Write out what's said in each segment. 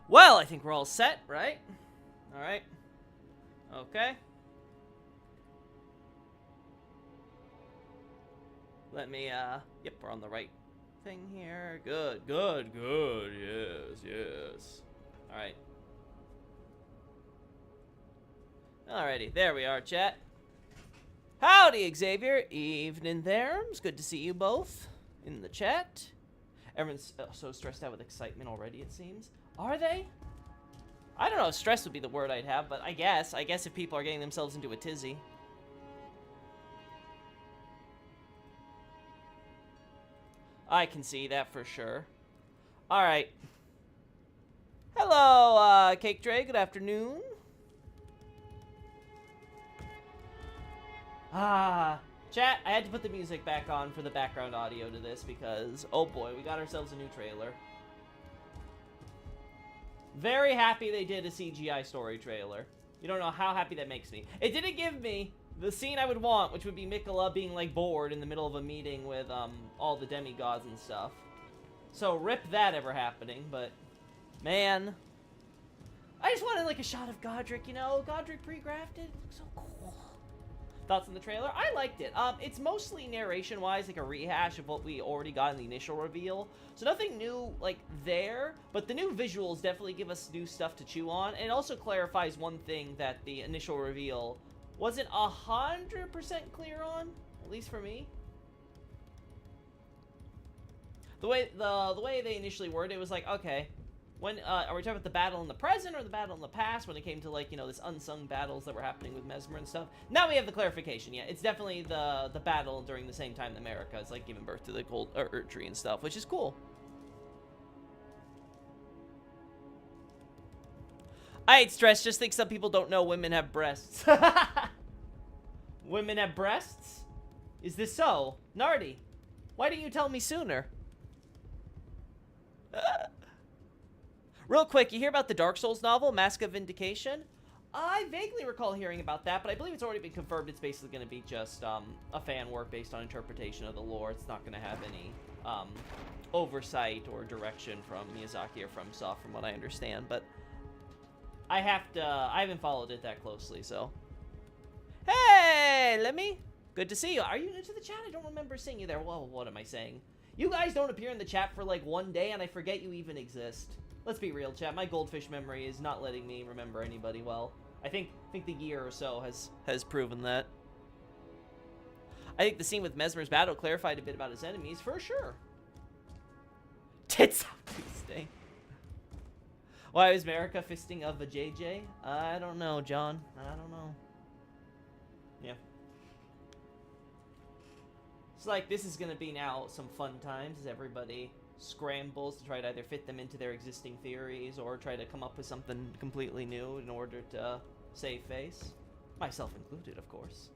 Well, I think we're all set, right? Alright. Okay. Let me, yep, we're on the right thing here. Good. Yes. Alright. Alrighty, there we are, chat. Howdy, Xavier. Evening there. It's good to see you both in the chat. Everyone's so stressed out with excitement already, it seems. Are they? I don't know if stress would be the word I'd have, but I guess if people are getting themselves into a tizzy. I can see that for sure. Alright. Hello, Cake Tray. Good afternoon. Chat, I had to put the music back on for the background audio to this because, oh boy, we got ourselves a new trailer. Very happy they did a CGI story trailer. You don't know how happy that makes me. It didn't give me the scene I would want, which would be Miquella being, like, bored in the middle of a meeting with, all the demigods and stuff. So, rip that ever happening, but, man. I just wanted, like, a shot of Godric, you know? Godric pre-grafted. Looks so cool. Thoughts on the trailer? I liked it. It's mostly narration-wise, like, a rehash of what we already got in the initial reveal. So nothing new, like, there, but the new visuals definitely give us new stuff to chew on, and it also clarifies one thing that the initial reveal wasn't 100% clear on, at least for me. The way they initially worded it was like, okay, when are we talking about the battle in the present or the battle in the past? When it came to, like, you know, this unsung battles that were happening with Mesmer and stuff. Now we have the clarification. Yeah, it's definitely the battle during the same time that America is, like, giving birth to the gold Erdtree and stuff, which is cool. I hate stress. Just think some people don't know women have breasts. Women have breasts? Is this so? Nardi, why didn't you tell me sooner? Real quick, you hear about the Dark Souls novel, Mask of Vindication? I vaguely recall hearing about that, but I believe it's already been confirmed it's basically going to be just a fan work based on interpretation of the lore. It's not going to have any oversight or direction from Miyazaki or FromSoft, from what I understand, but I haven't followed it that closely, so. Hey, Lemmy! Good to see you. Are you new to the chat? I don't remember seeing you there. Whoa, what am I saying? You guys don't appear in the chat for like one day, and I forget you even exist. Let's be real, chat. My goldfish memory is not letting me remember anybody well. I think the year or so has proven that. I think the scene with Mesmer's battle clarified a bit about his enemies, for sure. Tits out Tuesday. Why is America fisting of a JJ? I don't know, John. I don't know. Yeah. It's like, this is gonna be now some fun times as everybody scrambles to try to either fit them into their existing theories or try to come up with something completely new in order to save face. Myself included, of course.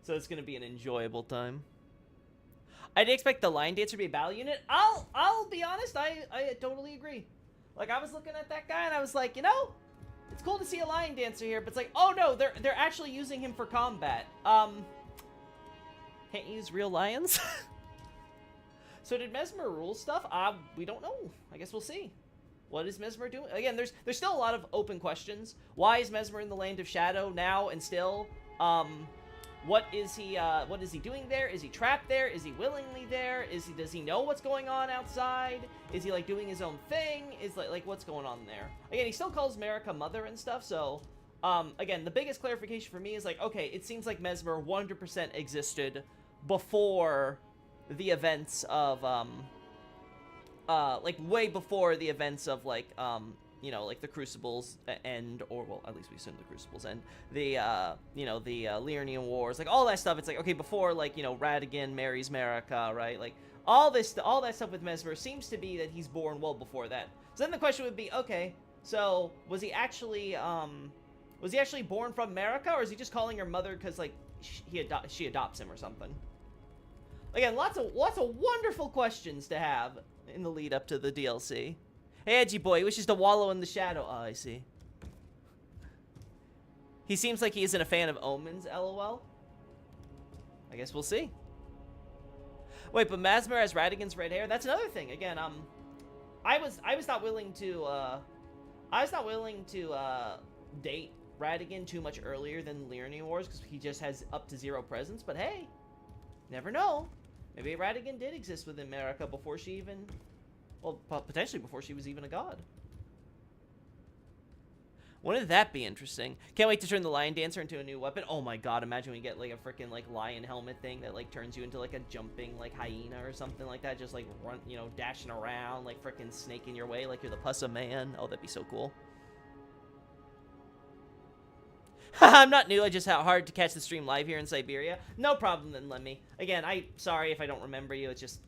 So it's gonna be an enjoyable time. I'd expect the Lion Dancer to be a battle unit. I'll be honest, I totally agree. Like, I was looking at that guy and I was like, you know, it's cool to see a Lion Dancer here, but it's like, oh no, they're actually using him for combat. Can't use real lions? So did Mesmer rule stuff? We don't know. I guess we'll see. What is Mesmer doing? Again, there's still a lot of open questions. Why is Mesmer in the Land of Shadow now and still? What is he doing there? Is he trapped there? Is he willingly there? Does he know what's going on outside? Is he, like, doing his own thing? Is, like what's going on there? Again, he still calls Marika mother and stuff, so, again, the biggest clarification for me is, like, okay, it seems like Mesmer 100% existed before the events of, like, way before the events of, like, you know, like the Crucibles end, or, well, at least we assume the Crucibles end, the, you know, the Liurnian Wars, like, all that stuff. It's like, okay, before, like, you know, Radagon marries Marika, right? Like, all that stuff with Mesmer seems to be that he's born well before that. So then the question would be, okay, so was he actually born from Marika, or is he just calling her mother because, like, she adopts him or something? Again, lots of wonderful questions to have in the lead up to the DLC. Hey, Edgy Boy, he wishes to wallow in the shadow. Oh, I see. He seems like he isn't a fan of omens, lol. I guess we'll see. Wait, but Mesmer has Radagon's red hair? That's another thing. Again, I was not willing to date Radigan too much earlier than Liurnia Wars because he just has up to 0 presence. But hey, never know. Maybe Radigan did exist within Marika before she even, well, potentially before she was even a god. Wouldn't that be interesting? Can't wait to turn the Lion Dancer into a new weapon. Oh my god, imagine we get like a freaking like lion helmet thing that like turns you into like a jumping like hyena or something like that. Just like run, you know, dashing around like freaking snaking your way like you're the Pussa Man. Oh, that'd be so cool. I'm not new, I just had hard to catch the stream live here in Siberia. No problem then, Lemmy. Again, sorry if I don't remember you, it's just...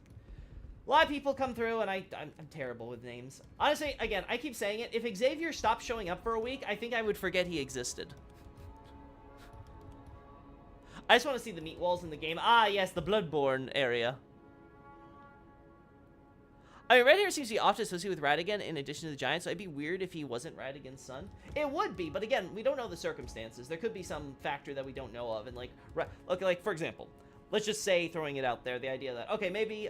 A lot of people come through, and I'm terrible with names. Honestly, again, I keep saying it, if Xavier stopped showing up for a week, I think I would forget he existed. I just want to see the meat walls in the game. Ah, yes, the Bloodborne area. I mean, Red Hair seems to be often associated with Radagon in addition to the Giants, so it'd be weird if he wasn't Radagon's son. It would be, but again, we don't know the circumstances. There could be some factor that we don't know of, and like, okay, like, for example, let's just say, throwing it out there, the idea that, okay, maybe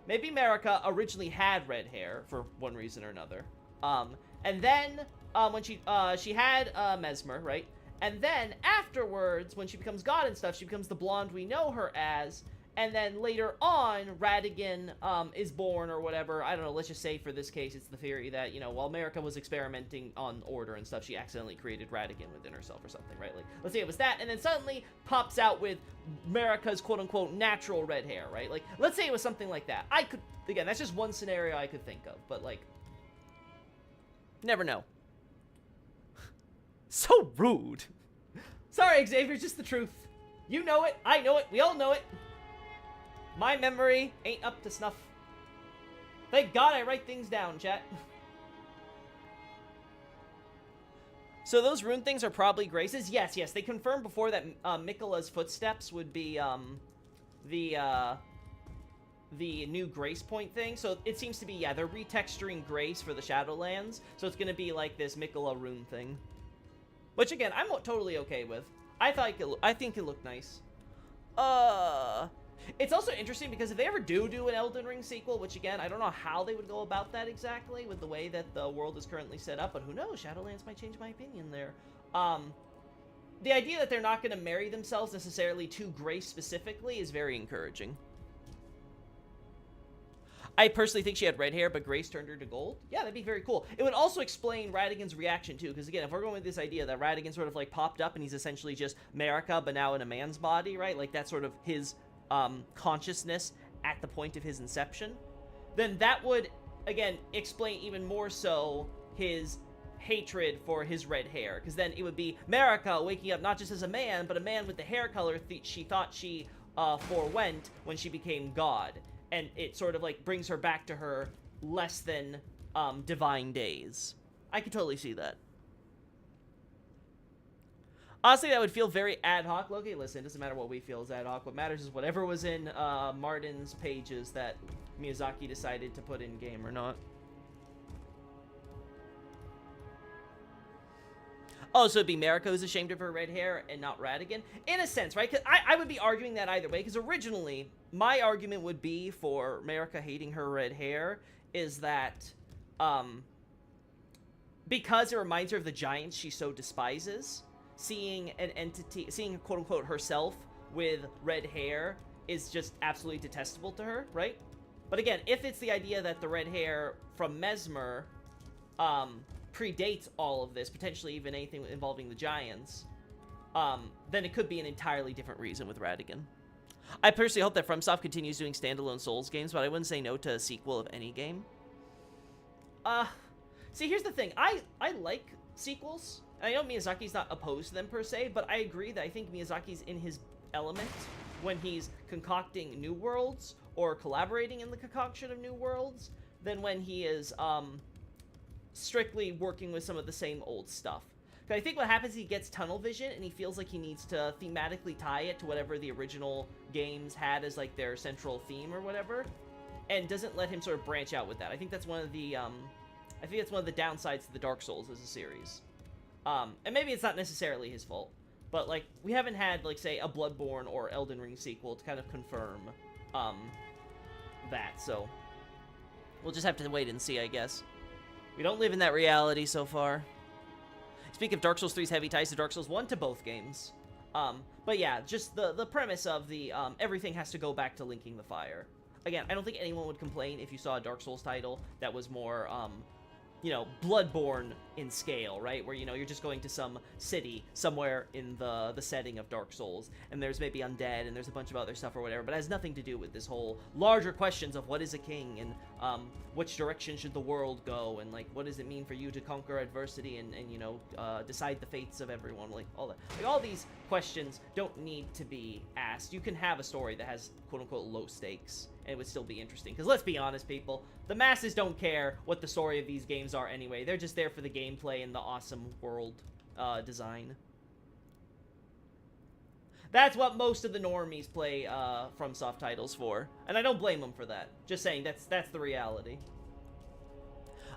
Marika originally had red hair for one reason or another. And then, when she had, Mesmer, right? And then, afterwards, when she becomes God and stuff, she becomes the blonde we know her as. And then later on, Radagon is born or whatever. I don't know, let's just say for this case, it's the theory that, you know, while Marika was experimenting on Order and stuff, she accidentally created Radagon within herself or something, right? Like, let's say it was that, and then suddenly pops out with Marika's quote-unquote natural red hair, right? Like, let's say it was something like that. I could, again, that's just one scenario I could think of, but, like, never know. So rude. Sorry, Xavier, just the truth. You know it, I know it, we all know it. My memory ain't up to snuff. Thank God I write things down, chat. So those rune things are probably Grace's? Yes, yes. They confirmed before that Miquella's footsteps would be the new Grace point thing. So it seems to be, yeah, they're retexturing Grace for the Shadowlands. So it's going to be like this Miquella rune thing. Which, again, I'm totally okay with. I think it looked nice. It's also interesting because if they ever do an Elden Ring sequel, which again, I don't know how they would go about that exactly with the way that the world is currently set up, but who knows, Shadowlands might change my opinion there. The idea that they're not going to marry themselves necessarily to Grace specifically is very encouraging. I personally think she had red hair, but Grace turned her to gold. Yeah, that'd be very cool. It would also explain Radagon's reaction, too, because, again, if we're going with this idea that Radagon sort of, like, popped up and he's essentially just Marika, but now in a man's body, right? Like, that's sort of his consciousness at the point of his inception, then that would, again, explain even more so his hatred for his red hair, because then it would be Marika waking up not just as a man, but a man with the hair color she thought she forewent when she became God, and it sort of, like, brings her back to her less than divine days. I could totally see that. Honestly, that would feel very ad hoc. Loki, listen, it doesn't matter what we feel is ad hoc. What matters is whatever was in Martin's pages that Miyazaki decided to put in game or not. Oh, so it'd be Marika who's ashamed of her red hair and not Radagon? In a sense, right? 'Cause I would be arguing that either way, because originally, my argument would be for Marika hating her red hair is that, because it reminds her of the giants she so despises, seeing an entity, seeing quote-unquote herself with red hair is just absolutely detestable to her, right? But again, if it's the idea that the red hair from Mesmer predates all of this, potentially even anything involving the giants, then it could be an entirely different reason with Radagon. I personally hope that FromSoft continues doing standalone Souls games, but I wouldn't say no to a sequel of any game. See, here's the thing. I like sequels. I know Miyazaki's not opposed to them per se, but I agree that I think Miyazaki's in his element when he's concocting new worlds or collaborating in the concoction of new worlds than when he is strictly working with some of the same old stuff. Because I think what happens is he gets tunnel vision and he feels like he needs to thematically tie it to whatever the original games had as like their central theme or whatever, and doesn't let him sort of branch out with that. I think that's one of the downsides to the Dark Souls as a series. And maybe it's not necessarily his fault, but, like, we haven't had, like, say, a Bloodborne or Elden Ring sequel to kind of confirm, that, so We'll just have to wait and see, I guess. We don't live in that reality so far. Speak of Dark Souls 3's heavy ties to Dark Souls 1 to both games. But yeah, just the premise of the, everything has to go back to linking the fire. Again, I don't think anyone would complain if you saw a Dark Souls title that was more, you know, Bloodborne in scale, right? Where, you know, you're just going to some city somewhere in the setting of Dark Souls, and there's maybe undead, and there's a bunch of other stuff or whatever, but it has nothing to do with this whole larger questions of what is a king, and which direction should the world go, and, like, what does it mean for you to conquer adversity and you know, decide the fates of everyone, like, all that. Like, all these questions don't need to be asked. You can have a story that has, quote-unquote, low stakes, and it would still be interesting. Because let's be honest, people, the masses don't care what the story of these games are anyway. They're just there for the gameplay and the awesome world design. That's what most of the normies play FromSoft titles for, and I don't blame them for that. Just saying, that's the reality.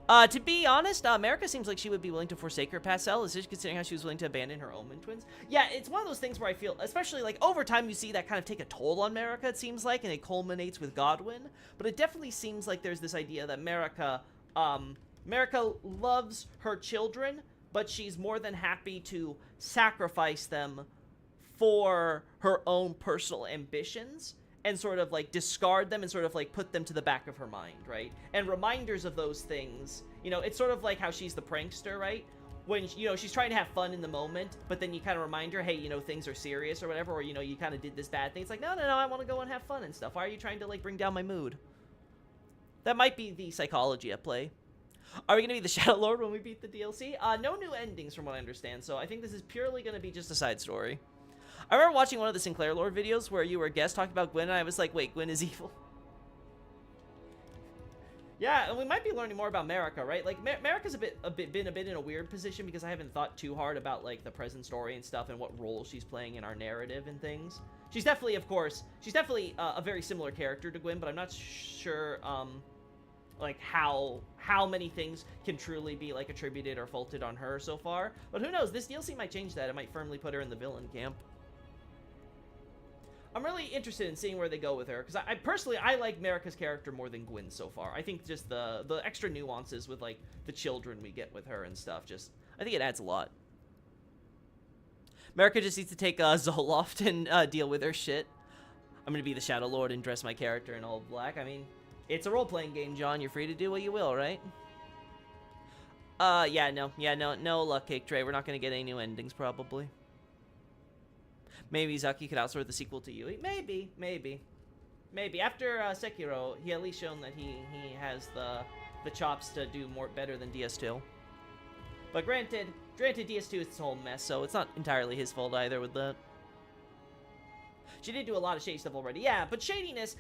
To be honest, America seems like she would be willing to forsake her past self, especially considering how she was willing to abandon her Omen twins. Yeah, it's one of those things where I feel, especially, like, over time you see that kind of take a toll on America, it seems like, and it culminates with Godwyn. But it definitely seems like there's this idea that America loves her children, but she's more than happy to sacrifice them for her own personal ambitions, and sort of, like, discard them and sort of, like, put them to the back of her mind, right? And reminders of those things, you know, it's sort of like how she's the prankster, right? When, you know, she's trying to have fun in the moment, but then you kind of remind her, hey, you know, things are serious or whatever, or, you know, you kind of did this bad thing. It's like, no, I want to go and have fun and stuff. Why are you trying to, like, bring down my mood? That might be the psychology at play. Are we going to be the Shadow Lord when we beat the DLC? No new endings from what I understand, so I think this is purely going to be just a side story. I remember watching one of the Sinclair Lord videos where you were a guest talking about Gwyn, and I was like, wait, Gwyn is evil? Yeah, and we might be learning more about Marika, right? Like, Marika's been a bit in a weird position because I haven't thought too hard about, like, the present story and stuff and what role she's playing in our narrative and things. She's definitely, of course, a very similar character to Gwyn, but I'm not sure, like, how many things can truly be, like, attributed or faulted on her so far. But who knows? This DLC might change that. It might firmly put her in the villain camp. I'm really interested in seeing where they go with her, because I personally, I like Marika's character more than Gwyn so far. I think just the extra nuances with, like, the children we get with her and stuff, just, I think it adds a lot. Marika just needs to take Zoloft and deal with her shit. I'm gonna be the Shadow Lord and dress my character in all black. I mean, it's a role-playing game, John. You're free to do what you will, right? No luck, Cake Tray. We're not gonna get any new endings, probably. Maybe Zaki could outsort the sequel to Yui. Maybe. After Sekiro, he at least shown that he has the chops to do better than DS2. But granted, DS2 is its whole mess, so it's not entirely his fault either with that. She did do a lot of shady stuff already. Yeah, but shadiness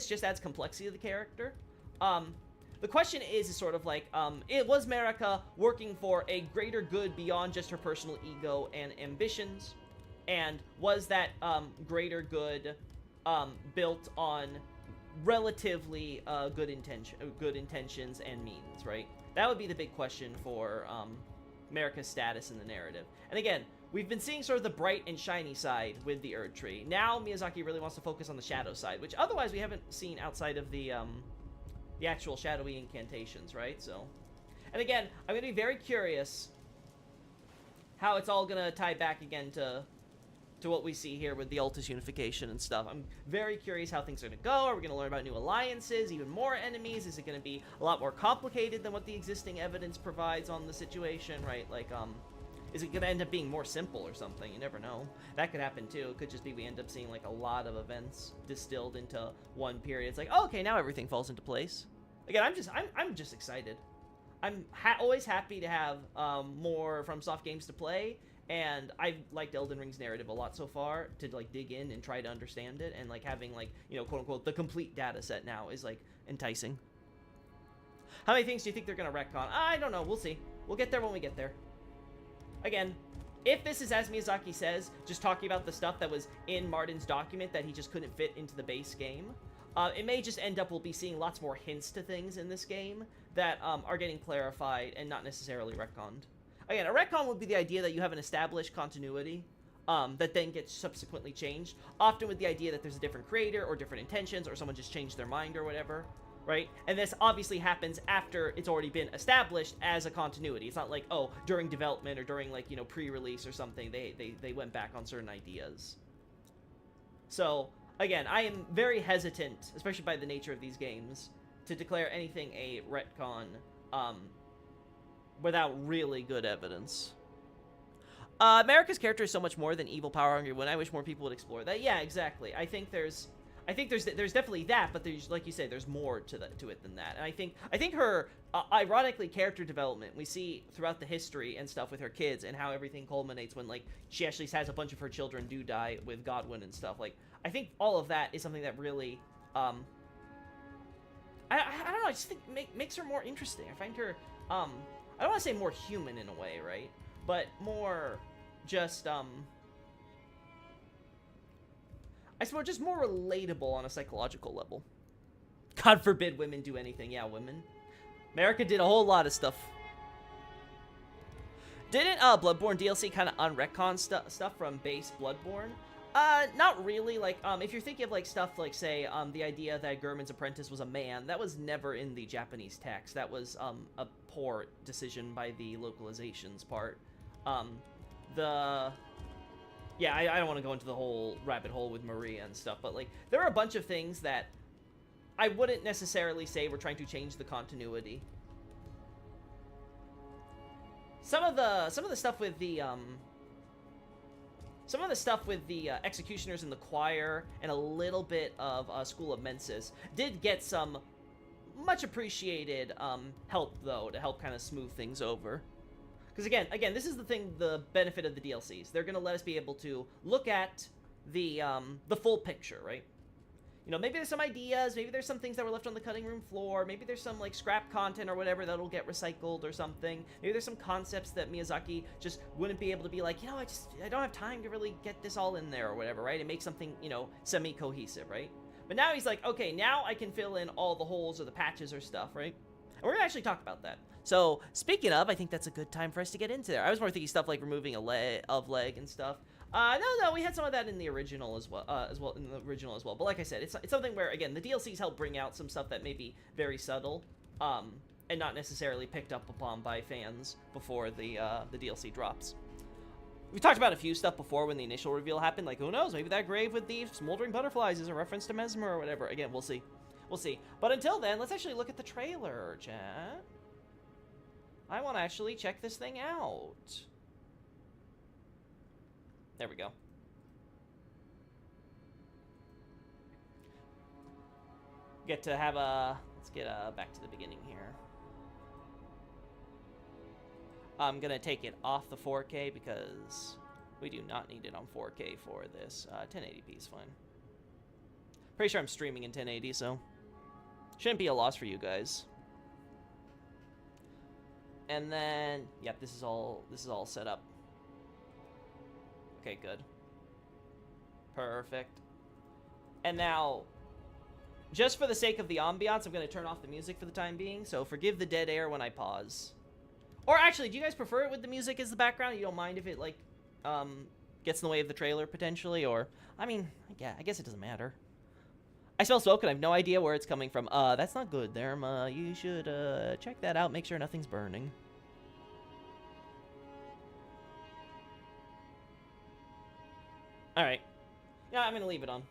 just adds complexity to the character. The question is sort of like, it was Marika working for a greater good beyond just her personal ego and ambitions? And was that greater good built on relatively good intentions and means, right? That would be the big question for Marika's status in the narrative. And again, we've been seeing sort of the bright and shiny side with the Erd Tree. Now Miyazaki really wants to focus on the shadow side, which otherwise we haven't seen outside of the actual shadowy incantations, right? So, and again, I'm gonna be very curious how it's all gonna tie back again to what we see here with the Altus unification and stuff. I'm very curious how things are going to go. Are we going to learn about new alliances, even more enemies? Is it going to be a lot more complicated than what the existing evidence provides on the situation, right? Like, is it going to end up being more simple or something? You never know. That could happen too. It could just be we end up seeing like a lot of events distilled into one period. It's like, oh, okay, now everything falls into place. Again, I'm just excited. I'm always happy to have more FromSoft games to play. And I've liked Elden Ring's narrative a lot so far, to like dig in and try to understand it, and like having like, you know, quote unquote the complete data set now is like enticing. How many things do you think they're gonna retcon? I don't know, we'll see. We'll get there when we get there. Again, if this is as Miyazaki says, just talking about the stuff that was in Martin's document that he just couldn't fit into the base game, it may just end up we'll be seeing lots more hints to things in this game that are getting clarified and not necessarily retconned. Again, a retcon would be the idea that you have an established continuity that then gets subsequently changed, often with the idea that there's a different creator or different intentions or someone just changed their mind or whatever. right? And this obviously happens after it's already been established as a continuity. It's not like, oh, during development or during, like, you know, pre-release or something, they went back on certain ideas. So, again, I am very hesitant, especially by the nature of these games, to declare anything a retcon, without really good evidence. America's character is so much more than evil, power hungry. When I wish more people would explore that. Yeah, exactly. I think there's definitely that, but there's, like you say, there's more to it than that. And I think her ironically character development we see throughout the history and stuff with her kids and how everything culminates when, like, she actually has a bunch of her children do die with Godwin and stuff. Like, I think all of that is something that really I don't know, I just think makes her more interesting. I find her I don't want to say more human in a way, right? But more just I suppose just more relatable on a psychological level. God forbid women do anything. Yeah, women. America did a whole lot of stuff. Didn't Bloodborne DLC kind of unretcon stuff from base Bloodborne? Not really. Like, if you're thinking of, like, stuff like, say, the idea that Gehrman's apprentice was a man, that was never in the Japanese text. That was, a poor decision by the localizations part. Yeah, I don't want to go into the whole rabbit hole with Maria and stuff, but, like, there are a bunch of things that I wouldn't necessarily say we're trying to change the continuity. Some of the stuff with the, executioners in the choir and a little bit of School of Mensis did get some much appreciated help, though, to help kind of smooth things over. Because again, this is the benefit of the DLCs. They're gonna let us be able to look at the full picture, right? You know, maybe there's some ideas, maybe there's some things that were left on the cutting room floor, maybe there's some, like, scrap content or whatever that'll get recycled or something. Maybe there's some concepts that Miyazaki just wouldn't be able to be like, you know, I don't have time to really get this all in there or whatever, right? And make something, you know, semi-cohesive, right? But now he's like, okay, now I can fill in all the holes or the patches or stuff, right? And we're gonna actually talk about that. So, speaking of, I think that's a good time for us to get into there. I was more thinking stuff like removing a leg and stuff. No, we had some of that in the original as well. But like I said, it's something where, again, the DLCs help bring out some stuff that may be very subtle, and not necessarily picked up upon by fans before the DLC drops. We talked about a few stuff before when the initial reveal happened, like, who knows, maybe that grave with the smoldering butterflies is a reference to Mesmer or whatever. Again, we'll see. We'll see. But until then, let's actually look at the trailer, chat. I want to actually check this thing out. There we go. Get to have a... Let's get back to the beginning here. I'm going to take it off the 4K because we do not need it on 4K for this. 1080p is fine. Pretty sure I'm streaming in 1080, so shouldn't be a loss for you guys. And then, yep, this is all set up. Okay, good. Perfect. And now, just for the sake of the ambiance, I'm going to turn off the music for the time being, so forgive the dead air when I pause. Or actually, do you guys prefer it with the music as the background? You don't mind if it, like, gets in the way of the trailer, potentially? Or, I mean, yeah, I guess it doesn't matter. I smell smoke and I have no idea where it's coming from. That's not good there. You should, check that out. Make sure nothing's burning. Alright. Yeah, I'm gonna leave it on.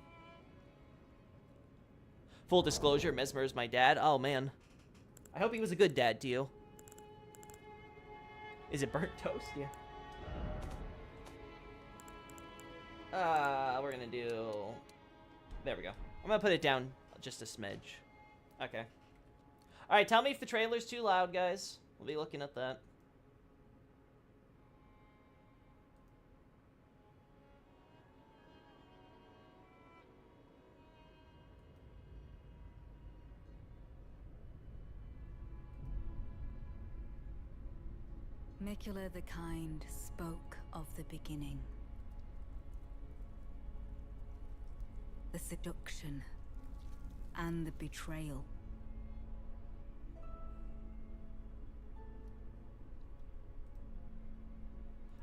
Full disclosure, Mesmer is my dad. Oh, man. I hope he was a good dad to you. Is it burnt toast? Yeah. We're gonna do... There we go. I'm gonna put it down just a smidge. Okay. Alright, tell me if the trailer's too loud, guys. We'll be looking at that. Miquella the Kind spoke of the beginning. The seduction and the betrayal.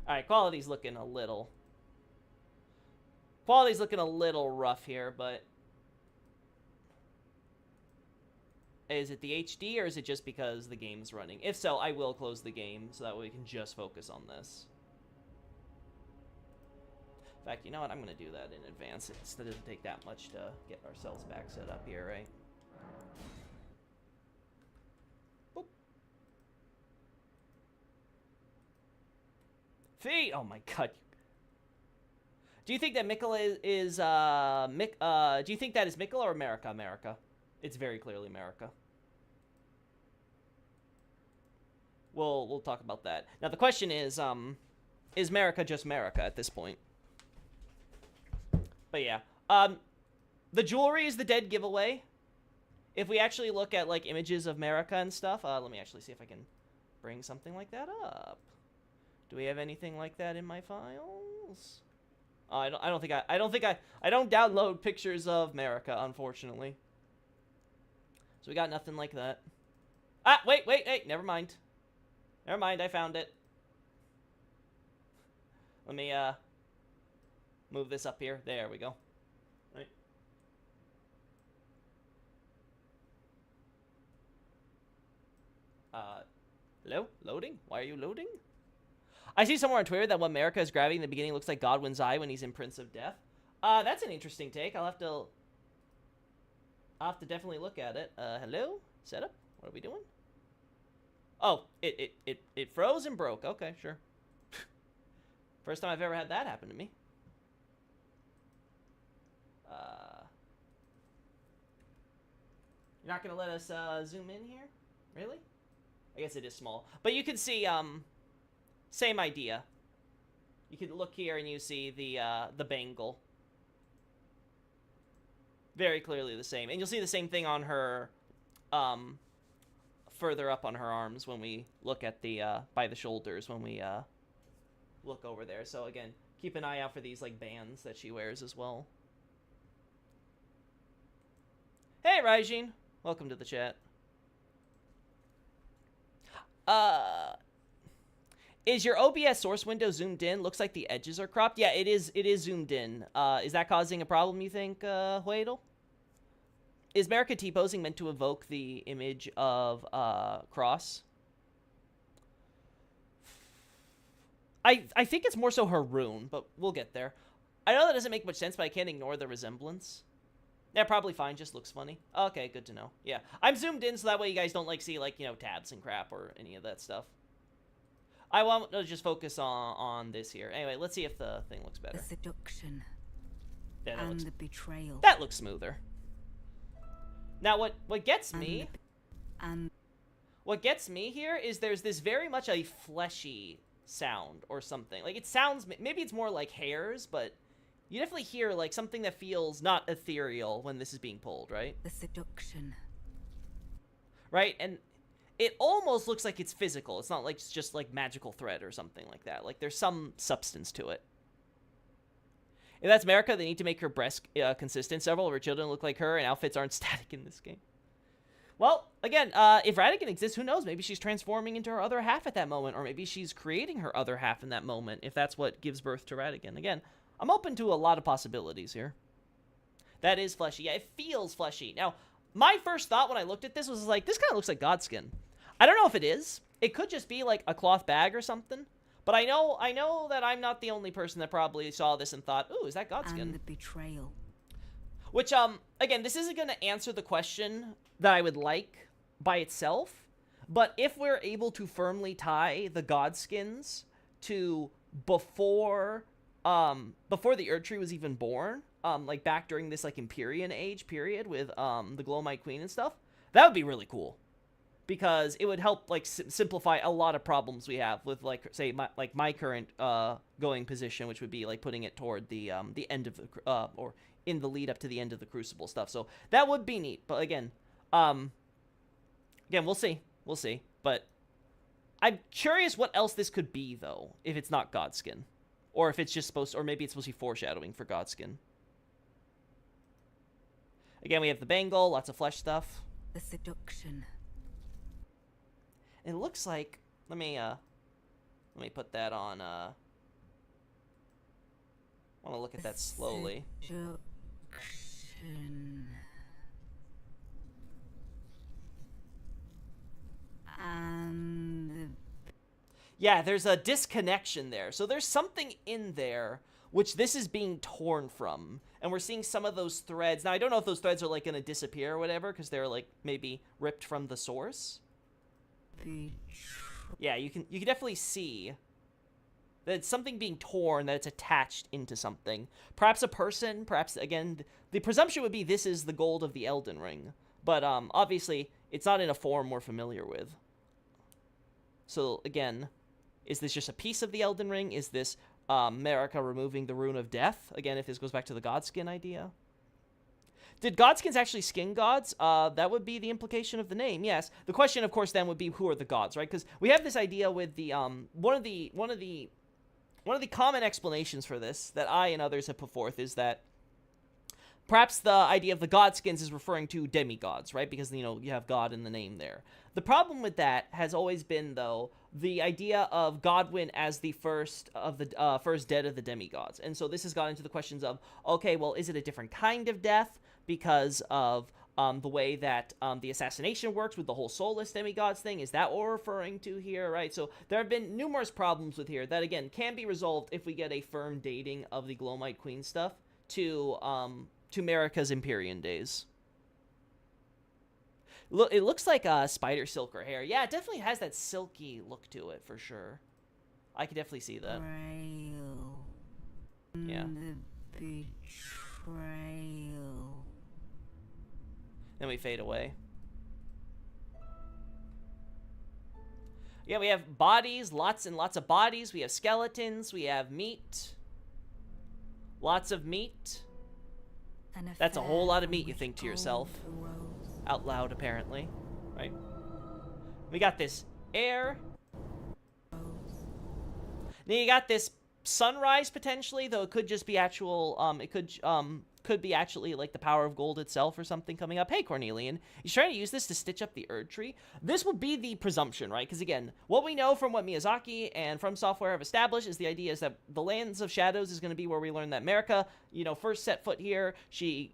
Alright, quality's looking a little rough here, but Is it the HD, or is it just because the game's running? If so, I will close the game, so that way we can just focus on this. In fact, you know what? I'm going to do that in advance. It doesn't take that much to get ourselves back set up here, right? Boop. Fee! Oh my god. Do you think that Miquella is do you think that is Miquella or America? America. It's very clearly America. We'll talk about that. Now the question is America just America at this point? But yeah. The jewelry is the dead giveaway. If we actually look at like images of America and stuff, let me actually see if I can bring something like that up. Do we have anything like that in my files? I don't download pictures of America, unfortunately. So we got nothing like that. Ah, wait, hey, never mind. Never mind, I found it. Let me move this up here. There we go. Right. Hello? Loading? Why are you loading? I see somewhere on Twitter that what America is grabbing in the beginning looks like Godwin's eye when he's in Prince of Death. That's an interesting take. I'll have to definitely look at it. Hello? Setup? What are we doing? Oh, it froze and broke. Okay, sure. First time I've ever had that happen to me. You're not gonna let us zoom in here? Really? I guess it is small. But you can see, same idea. You can look here and you see the bangle. Very clearly the same. And you'll see the same thing on her, further up on her arms when we look at the, by the shoulders when we, look over there. So again, keep an eye out for these, like, bands that she wears as well. Hey, Raijin. Welcome to the chat. Is your OBS source window zoomed in? Looks like the edges are cropped. Yeah, it is zoomed in. Is that causing a problem, you think, Huedel? Is America T-posing meant to evoke the image of Cross? I think it's more so her rune, but we'll get there. I know that doesn't make much sense, but I can't ignore the resemblance. Yeah, probably fine. Just looks funny. Okay, good to know. Yeah, I'm zoomed in so that way you guys don't, like, see, like, you know, tabs and crap or any of that stuff. I want to just focus on this here. Anyway, let's see if the thing looks better. The seduction Yeah, and the betrayal. that looks smoother. Now, what gets me... What gets me here is there's this very much a fleshy sound or something. Like, it sounds... Maybe it's more like hairs, but... You definitely hear, like, something that feels not ethereal when this is being pulled, right? The seduction. Right? And it almost looks like it's physical. It's not like it's just, like, magical thread or something like that. Like, there's some substance to it. If that's America, they need to make her breasts consistent. Several of her children look like her, and outfits aren't static in this game. Well, again, if Ratigan exists, who knows? Maybe she's transforming into her other half at that moment, or maybe she's creating her other half in that moment, if that's what gives birth to Ratigan. Again, I'm open to a lot of possibilities here. That is fleshy. Yeah, it feels fleshy. Now, my first thought when I looked at this was like, this kind of looks like Godskin. I don't know if it is. It could just be like a cloth bag or something. But I know that I'm not the only person that probably saw this and thought, ooh, is that Godskin? And the betrayal. Which, again, this isn't going to answer the question that I would like by itself. But if we're able to firmly tie the Godskins to before the Erdtree was even born, like back during this like Empyrean age period with the Glowmite Queen and stuff, that would be really cool, because it would help like simplify a lot of problems we have with like say my current going position, which would be like putting it toward the end of the or in the lead up to the end of the Crucible stuff. So that would be neat. But again, we'll see, but I'm curious what else this could be though, if it's not Godskin. Or if it's just supposed to, or maybe it's supposed to be foreshadowing for Godskin. Again, we have the bangle, lots of flesh stuff. The seduction. It looks like, let me put that on, I want to look at that slowly. Seduction. And Yeah, there's a disconnection there. So there's something in there which this is being torn from. And we're seeing some of those threads. Now, I don't know if those threads are, like, going to disappear or whatever, because they're, like, maybe ripped from the source. Yeah, you can definitely see that it's something being torn, that it's attached into something. Perhaps a person, perhaps, again, the presumption would be this is the gold of the Elden Ring. But, obviously, it's not in a form we're familiar with. So, again, is this just a piece of the Elden Ring? Is this Marika removing the Rune of Death? Again, if this goes back to the Godskin idea. Did Godskins actually skin gods? That would be the implication of the name, yes. The question, of course, then would be who are the gods, right? Because we have this idea with the, one of the common explanations for this that I and others have put forth is that perhaps the idea of the Godskins is referring to demigods, right? Because, you know, you have God in the name there. The problem with that has always been, though, the idea of Godwyn as the first of the first dead of the demigods. And so this has got into the questions of, okay, well, is it a different kind of death because of the way that the assassination works with the whole soulless demigods thing? Is that what we're referring to here, right? So there have been numerous problems with here that, again, can be resolved if we get a firm dating of the Glowmite Queen stuff to Marika's Empyrean days. Look, it looks like spider silk or hair. Yeah, it definitely has that silky look to it, for sure. I can definitely see that. betrayal. Yeah. The betrayal. Then we fade away. Yeah, we have bodies, lots and lots of bodies. We have skeletons. We have meat. Lots of meat. That's a whole lot of meat, you think to yourself. Out loud, apparently. Right? We got this air. Then you got this sunrise, potentially, though it could just be actual, it could be actually, like, the power of gold itself or something coming up. Hey, Cornelian, he's trying to use this to stitch up the Erd Tree. This would be the presumption, right? Because, again, what we know from what Miyazaki and From Software have established is the idea is that the Lands of Shadows is going to be where we learn that Marika, you know, first set foot here. She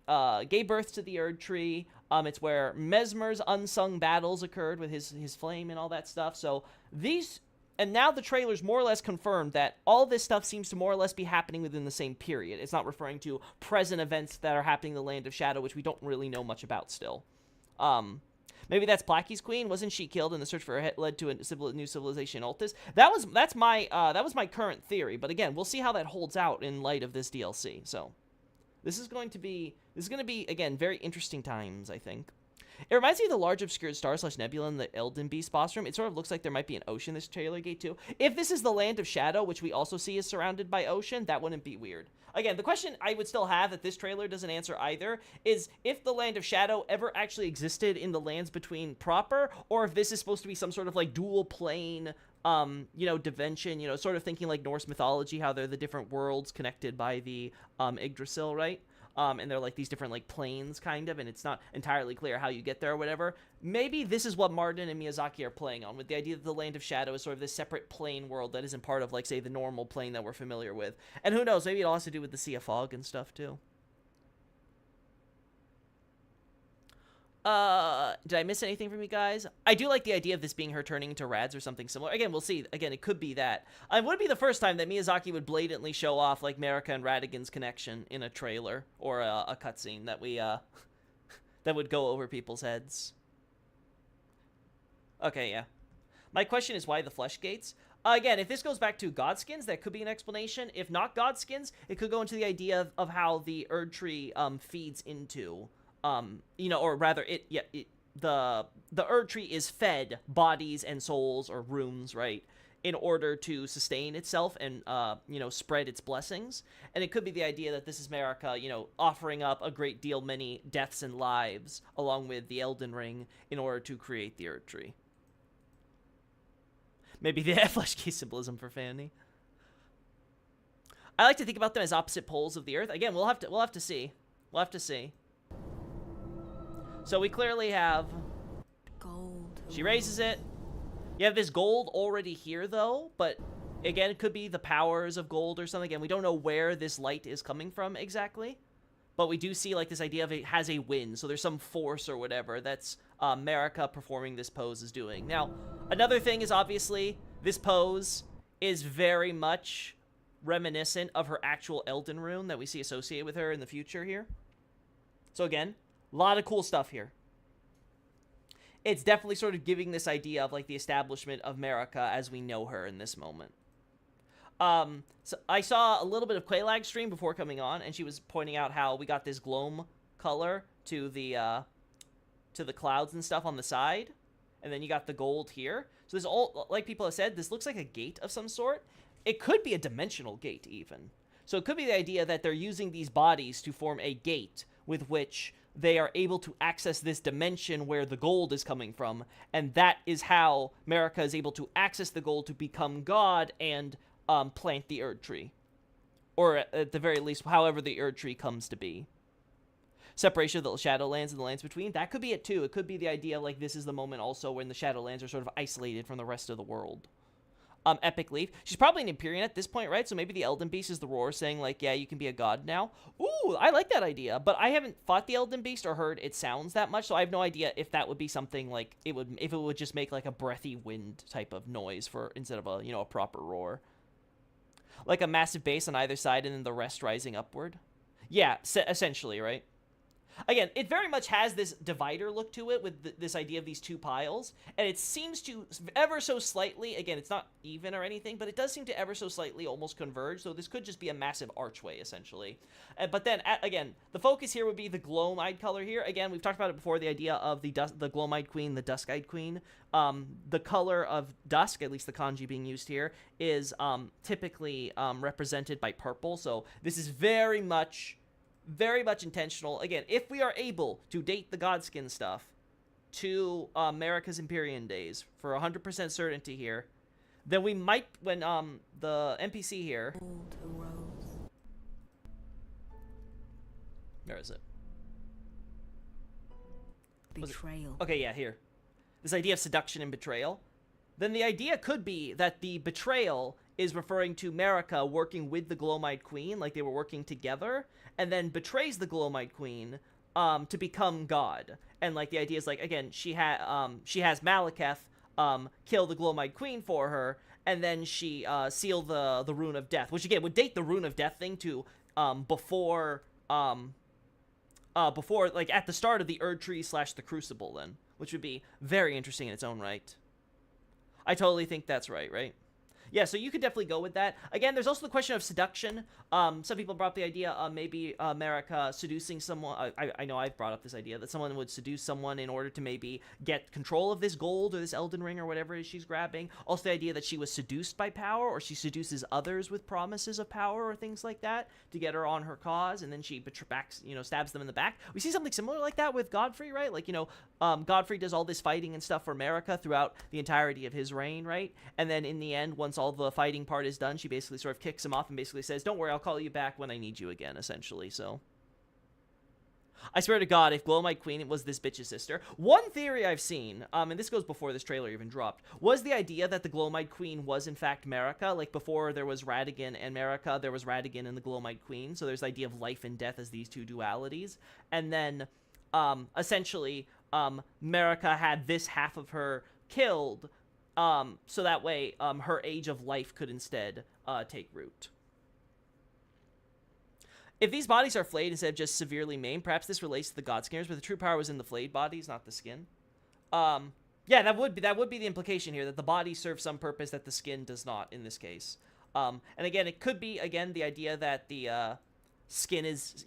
gave birth to the Erd Tree. It's where Mesmer's unsung battles occurred with his flame and all that stuff. So these... And now the trailer's more or less confirmed that all this stuff seems to more or less be happening within the same period. It's not referring to present events that are happening in the Land of Shadow, which we don't really know much about still. Maybe that's Blackie's queen. Wasn't she killed in the search for her head led to a new civilization, Altus? That was my current theory. But again, we'll see how that holds out in light of this DLC. So this is going to be again very interesting times, I think. It reminds me of the large obscured star / nebula in the Elden Beast boss room. It sort of looks like there might be an ocean in this trailer gate too. If this is the Land of Shadow, which we also see is surrounded by ocean, that wouldn't be weird. Again, the question I would still have that this trailer doesn't answer either is if the Land of Shadow ever actually existed in the lands between proper, or if this is supposed to be some sort of like dual plane, you know, dimension, you know, sort of thinking like Norse mythology, how they're the different worlds connected by the Yggdrasil, right? And they're like these different like planes kind of, and it's not entirely clear how you get there or whatever. Maybe this is what Martin and Miyazaki are playing on, with the idea that the Land of Shadow is sort of this separate plane world that isn't part of, like, say, the normal plane that we're familiar with. And who knows, maybe it all has to do with the Sea of Fog and stuff too. Did I miss anything from you guys? I do like the idea of this being her turning into Rads or something similar. Again, we'll see. Again, it could be that. It would be the first time that Miyazaki would blatantly show off, like, Marika and Radagon's connection in a trailer or a cutscene that we, that would go over people's heads. Okay, yeah. My question is why the flesh gates? Again, if this goes back to Godskins, that could be an explanation. If not Godskins, it could go into the idea of how the Erd Tree, feeds into... you know, or rather, the Erd Tree is fed bodies and souls or runes, right, in order to sustain itself and, you know, spread its blessings. And it could be the idea that this is Marika, you know, offering up a great deal many deaths and lives along with the Elden Ring in order to create the Erd Tree. Maybe the flesh key symbolism for Fanny. I like to think about them as opposite poles of the Earth. Again, we'll have to see. We'll have to see. So we clearly have Gold. She raises it. You have this gold already here, though, but again, it could be the powers of gold or something. Again, we don't know where this light is coming from exactly, but we do see like this idea of it has a wind, so there's some force or whatever that's Marika performing this pose is doing. Now, another thing is obviously this pose is very much reminiscent of her actual Elden rune that we see associated with her in the future here. So again, a lot of cool stuff here. It's definitely sort of giving this idea of like the establishment of Marika as we know her in this moment. So I saw a little bit of Quelaag stream before coming on, and she was pointing out how we got this gloam color to the clouds and stuff on the side, and then you got the gold here. So this all, like people have said, this looks like a gate of some sort. It could be a dimensional gate even. So it could be the idea that they're using these bodies to form a gate with which they are able to access this dimension where the gold is coming from, and that is how Marika is able to access the gold to become God and plant the Erd Tree. Or at the very least, however the Erd Tree comes to be. Separation of the Shadowlands and the lands between, that could be it too. It could be the idea like this is the moment also when the Shadowlands are sort of isolated from the rest of the world. Epic Leaf. She's probably an Empyrean at this point, right? So maybe the Elden Beast is the Roar saying like, yeah, you can be a god now. Ooh, I like that idea. But I haven't fought the Elden Beast or heard its sounds that much, so I have no idea if that would be something like if it would just make like a breathy wind type of noise for instead of a, you know, a proper roar. Like a massive base on either side and then the rest rising upward. Yeah, essentially, right? Again, it very much has this divider look to it with this idea of these two piles, and it seems to ever so slightly, again, it's not even or anything, but it does seem to ever so slightly almost converge, so this could just be a massive archway, essentially. But then, again, the focus here would be the gloam-eyed color here. Again, we've talked about it before, the idea of the gloam-eyed queen, the dusk-eyed queen. The color of dusk, at least the kanji being used here, is typically represented by purple, so this is very much intentional. Again, if we are able to date the Godskin stuff to Marika's Empyrean days for 100% certainty here, then we might, when the NPC here, Gold arose. where is it? Betrayal. Okay, yeah, here. This idea of seduction and betrayal. Then the idea could be that the betrayal is referring to Marika working with the Gloam-eyed Queen, like they were working together, and then betrays the Gloam-eyed Queen to become God. And like the idea is like, again, she has Malekith kill the Gloam-eyed Queen for her, and then she seal the Rune of Death, which again would date the Rune of Death thing to before like at the start of the Erd Tree / the Crucible then, which would be very interesting in its own right. I totally think that's right? Yeah, so you could definitely go with that. Again, there's also the question of seduction. Some people brought up the idea of maybe Marika seducing someone. I know I've brought up this idea that someone would seduce someone in order to maybe get control of this gold or this Elden Ring or whatever it is she's grabbing. Also the idea that she was seduced by power, or she seduces others with promises of power or things like that to get her on her cause, and then she stabs them in the back. We see something similar like that with Godfrey, right? Like, Godfrey does all this fighting and stuff for Marika throughout the entirety of his reign, right? And then in the end, once all the fighting part is done, she basically sort of kicks him off and basically says, don't worry, I'll call you back when I need you again, essentially. So I swear to God, if Gloam-eyed Queen was this bitch's sister, one theory I've seen, and this goes before this trailer even dropped, was the idea that the Gloam-eyed Queen was in fact Marika. Like before there was Radagon and Marika, there was Radagon and the Gloam-eyed Queen. So there's the idea of life and death as these two dualities. And then essentially Marika had this half of her killed, so that way her age of life could instead take root. If these bodies are flayed instead of just severely maimed, perhaps this relates to the Godskingers, but the true power was in the flayed bodies, not the skin. Yeah, that would be the implication here, that the body serves some purpose that the skin does not in this case. And again, it could be, again, the idea that the skin is,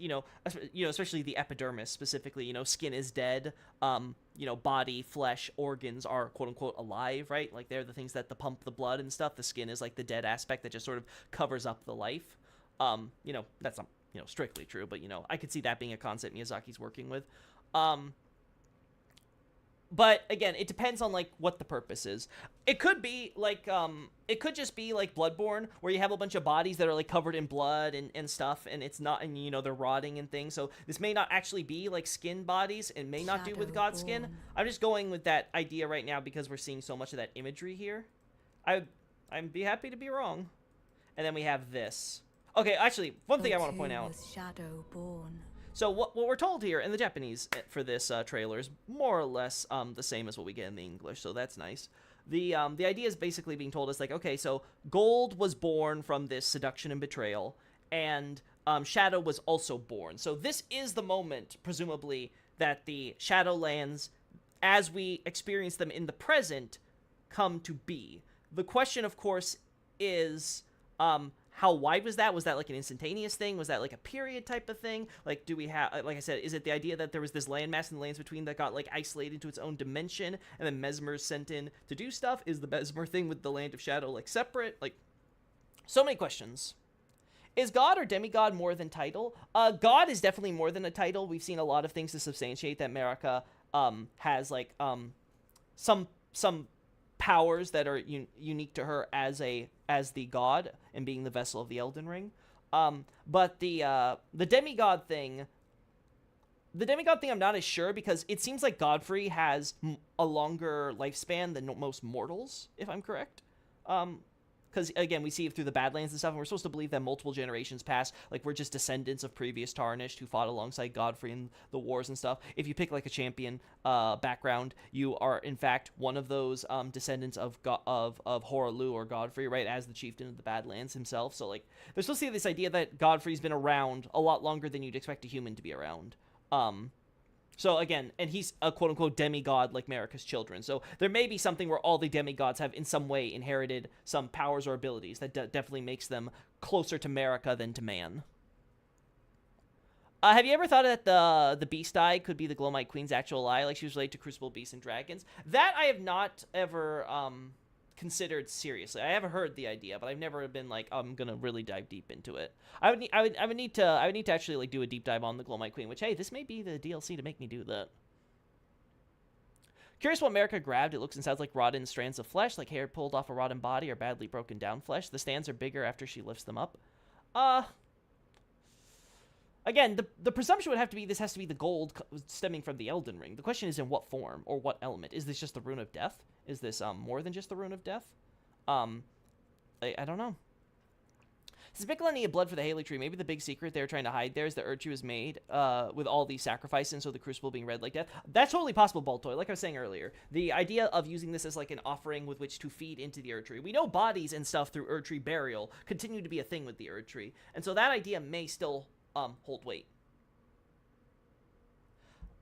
especially the epidermis specifically, skin is dead, body, flesh, organs are quote-unquote alive, right? Like they're the things that pump the blood and stuff. The skin is like the dead aspect that just sort of covers up the life. That's not, strictly true, but, I could see that being a concept Miyazaki's working with. But again, it depends on like what the purpose is. It could be like it could just be like Bloodborne, where you have a bunch of bodies that are like covered in blood and stuff, and it's not, and they're rotting and things. So this may not actually be like skin bodies, and may not do with Godskin. I'm just going with that idea right now because we're seeing so much of that imagery here. I'd be happy to be wrong. And then we have this. Okay, actually, one thing I want to point out. Shadowborn. So what we're told here in the Japanese for this trailer is more or less the same as what we get in the English, so that's nice. The idea is basically being told us like, okay, so Gold was born from this seduction and betrayal, and Shadow was also born. So this is the moment, presumably, that the Shadowlands, as we experience them in the present, come to be. The question, of course, is how wide was that? Was that like an instantaneous thing? Was that like a period type of thing? Like, do we have, like I said, is it the idea that there was this landmass in the lands between that got like isolated to its own dimension, and then Mesmer's sent in to do stuff? Is the Mesmer thing with the Land of Shadow like separate? Like, so many questions. Is God or demigod more than title? God is definitely more than a title. We've seen a lot of things to substantiate that Marika has like some powers that are unique to her as the god and being the vessel of the Elden Ring. But the demigod thing, I'm not as sure, because it seems like Godfrey has a longer lifespan than most mortals, if I'm correct. Because, again, we see it through the Badlands and stuff, and we're supposed to believe that multiple generations pass. Like, we're just descendants of previous Tarnished who fought alongside Godfrey in the wars and stuff. If you pick, like, a champion background, you are, in fact, one of those descendants of Hoarah or Godfrey, right, as the chieftain of the Badlands himself. So, like, there's supposed to be this idea that Godfrey's been around a lot longer than you'd expect a human to be around. So again, and he's a quote-unquote demigod like Marika's children. So there may be something where all the demigods have in some way inherited some powers or abilities that definitely makes them closer to Marika than to man. Have you ever thought that the Beast Eye could be the Glowmite Queen's actual eye, like she was related to Crucible Beasts and Dragons? That I have not ever considered seriously. I haven't heard the idea, but I've never been like, I'm gonna really dive deep into it. I would need to actually like do a deep dive on the Glowmite Queen, which, hey, this may be the DLC to make me do that. Curious what Marika grabbed. It looks and sounds like rotten strands of flesh, like hair pulled off a rotten body or badly broken down flesh. The stands are bigger after she lifts them up. Again, the presumption would have to be this has to be the gold stemming from the Elden Ring. The question is in what form or what element. Is this just the Rune of Death? Is this more than just the Rune of Death? I don't know. Since Miquella needed blood for the Haley Tree, maybe the big secret they were trying to hide there is that Erdtree was made with all these sacrifices, and so the Crucible being red like death. That's totally possible, Baltoy. Like I was saying earlier, the idea of using this as like an offering with which to feed into the Erdtree. We know bodies and stuff through Erdtree burial continue to be a thing with the Erdtree, and so that idea may still hold weight.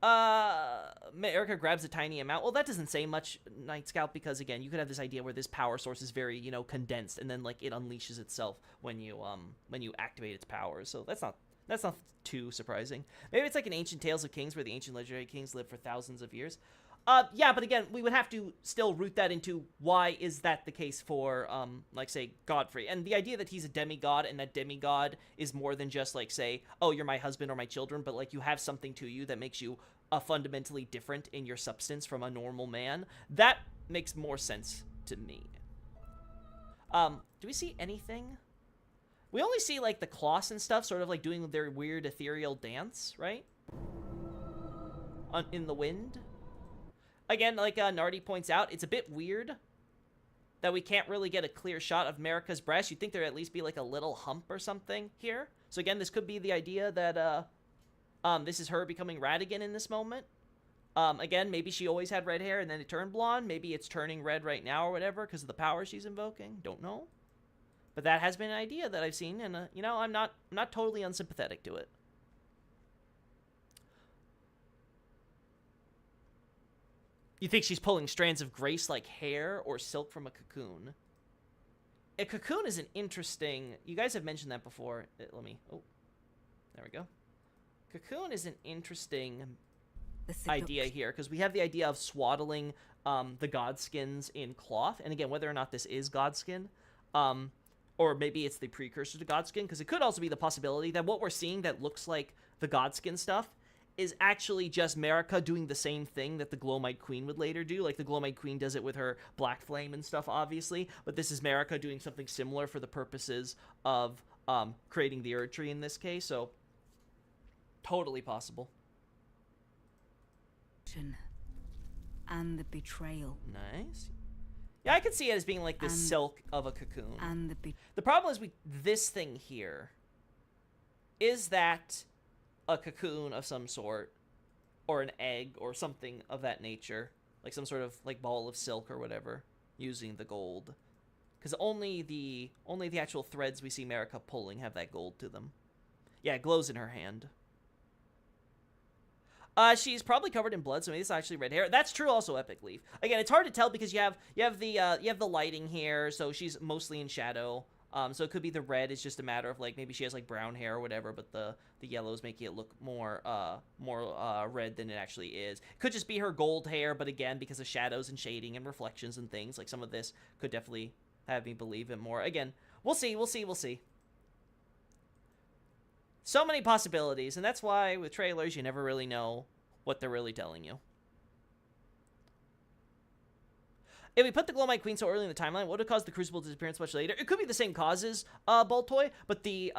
Marika grabs a tiny amount. Well, that doesn't say much, Night Scout, because again, you could have this idea where this power source is very, condensed, and then like it unleashes itself when you activate its powers. So that's not too surprising. Maybe it's like an ancient Tales of Kings where the ancient legendary kings lived for thousands of years. Yeah, but again, we would have to still root that into why is that the case for, like, say, Godfrey. And the idea that he's a demigod and that demigod is more than just, like, say, oh, you're my husband or my children, but, like, you have something to you that makes you fundamentally different in your substance from a normal man. That makes more sense to me. Do we see anything? We only see, like, the Kloss and stuff sort of, like, doing their weird ethereal dance, right? In the wind. Again, like Nardi points out, it's a bit weird that we can't really get a clear shot of Marika's breast. You'd think there'd at least be like a little hump or something here. So again, this could be the idea that this is her becoming Radagon in this moment. Again, maybe she always had red hair and then it turned blonde. Maybe it's turning red right now or whatever because of the power she's invoking. Don't know. But that has been an idea that I've seen, and I'm not totally unsympathetic to it. You think she's pulling strands of grace like hair or silk from a cocoon? A cocoon is an interesting... You guys have mentioned that before. Let me... Oh, there we go. Cocoon is an interesting idea here, because we have the idea of swaddling the godskins in cloth. And again, whether or not this is godskin, or maybe it's the precursor to godskin, because it could also be the possibility that what we're seeing that looks like the godskin stuff is actually just Marika doing the same thing that the Glowmite Queen would later do. Like, the Glowmite Queen does it with her Black Flame and stuff, obviously. But this is Marika doing something similar for the purposes of creating the Erdtree in this case. So, totally possible. And the betrayal. Nice. Yeah, I could see it as being like the silk of a cocoon. And the problem is this thing here is that... a cocoon of some sort, or an egg, or something of that nature, like some sort of like ball of silk or whatever, using the gold. Because only the actual threads we see Marika pulling have that gold to them. Yeah, it glows in her hand. She's probably covered in blood, so maybe it's actually red hair. That's true. Also, Epic Leaf. Again, it's hard to tell because you have the lighting here, so she's mostly in shadow. So it could be the red is just a matter of like maybe she has like brown hair or whatever, but the yellows making it look more red than it actually is. Could just be her gold hair, but again, because of shadows and shading and reflections and things, like some of this could definitely have me believe it more. Again, we'll see. So many possibilities, and that's why with trailers you never really know what they're really telling you. If we put the Glowmite Queen so early in the timeline, what would have caused the Crucible disappearance much later? It could be the same causes, Boltoy, but the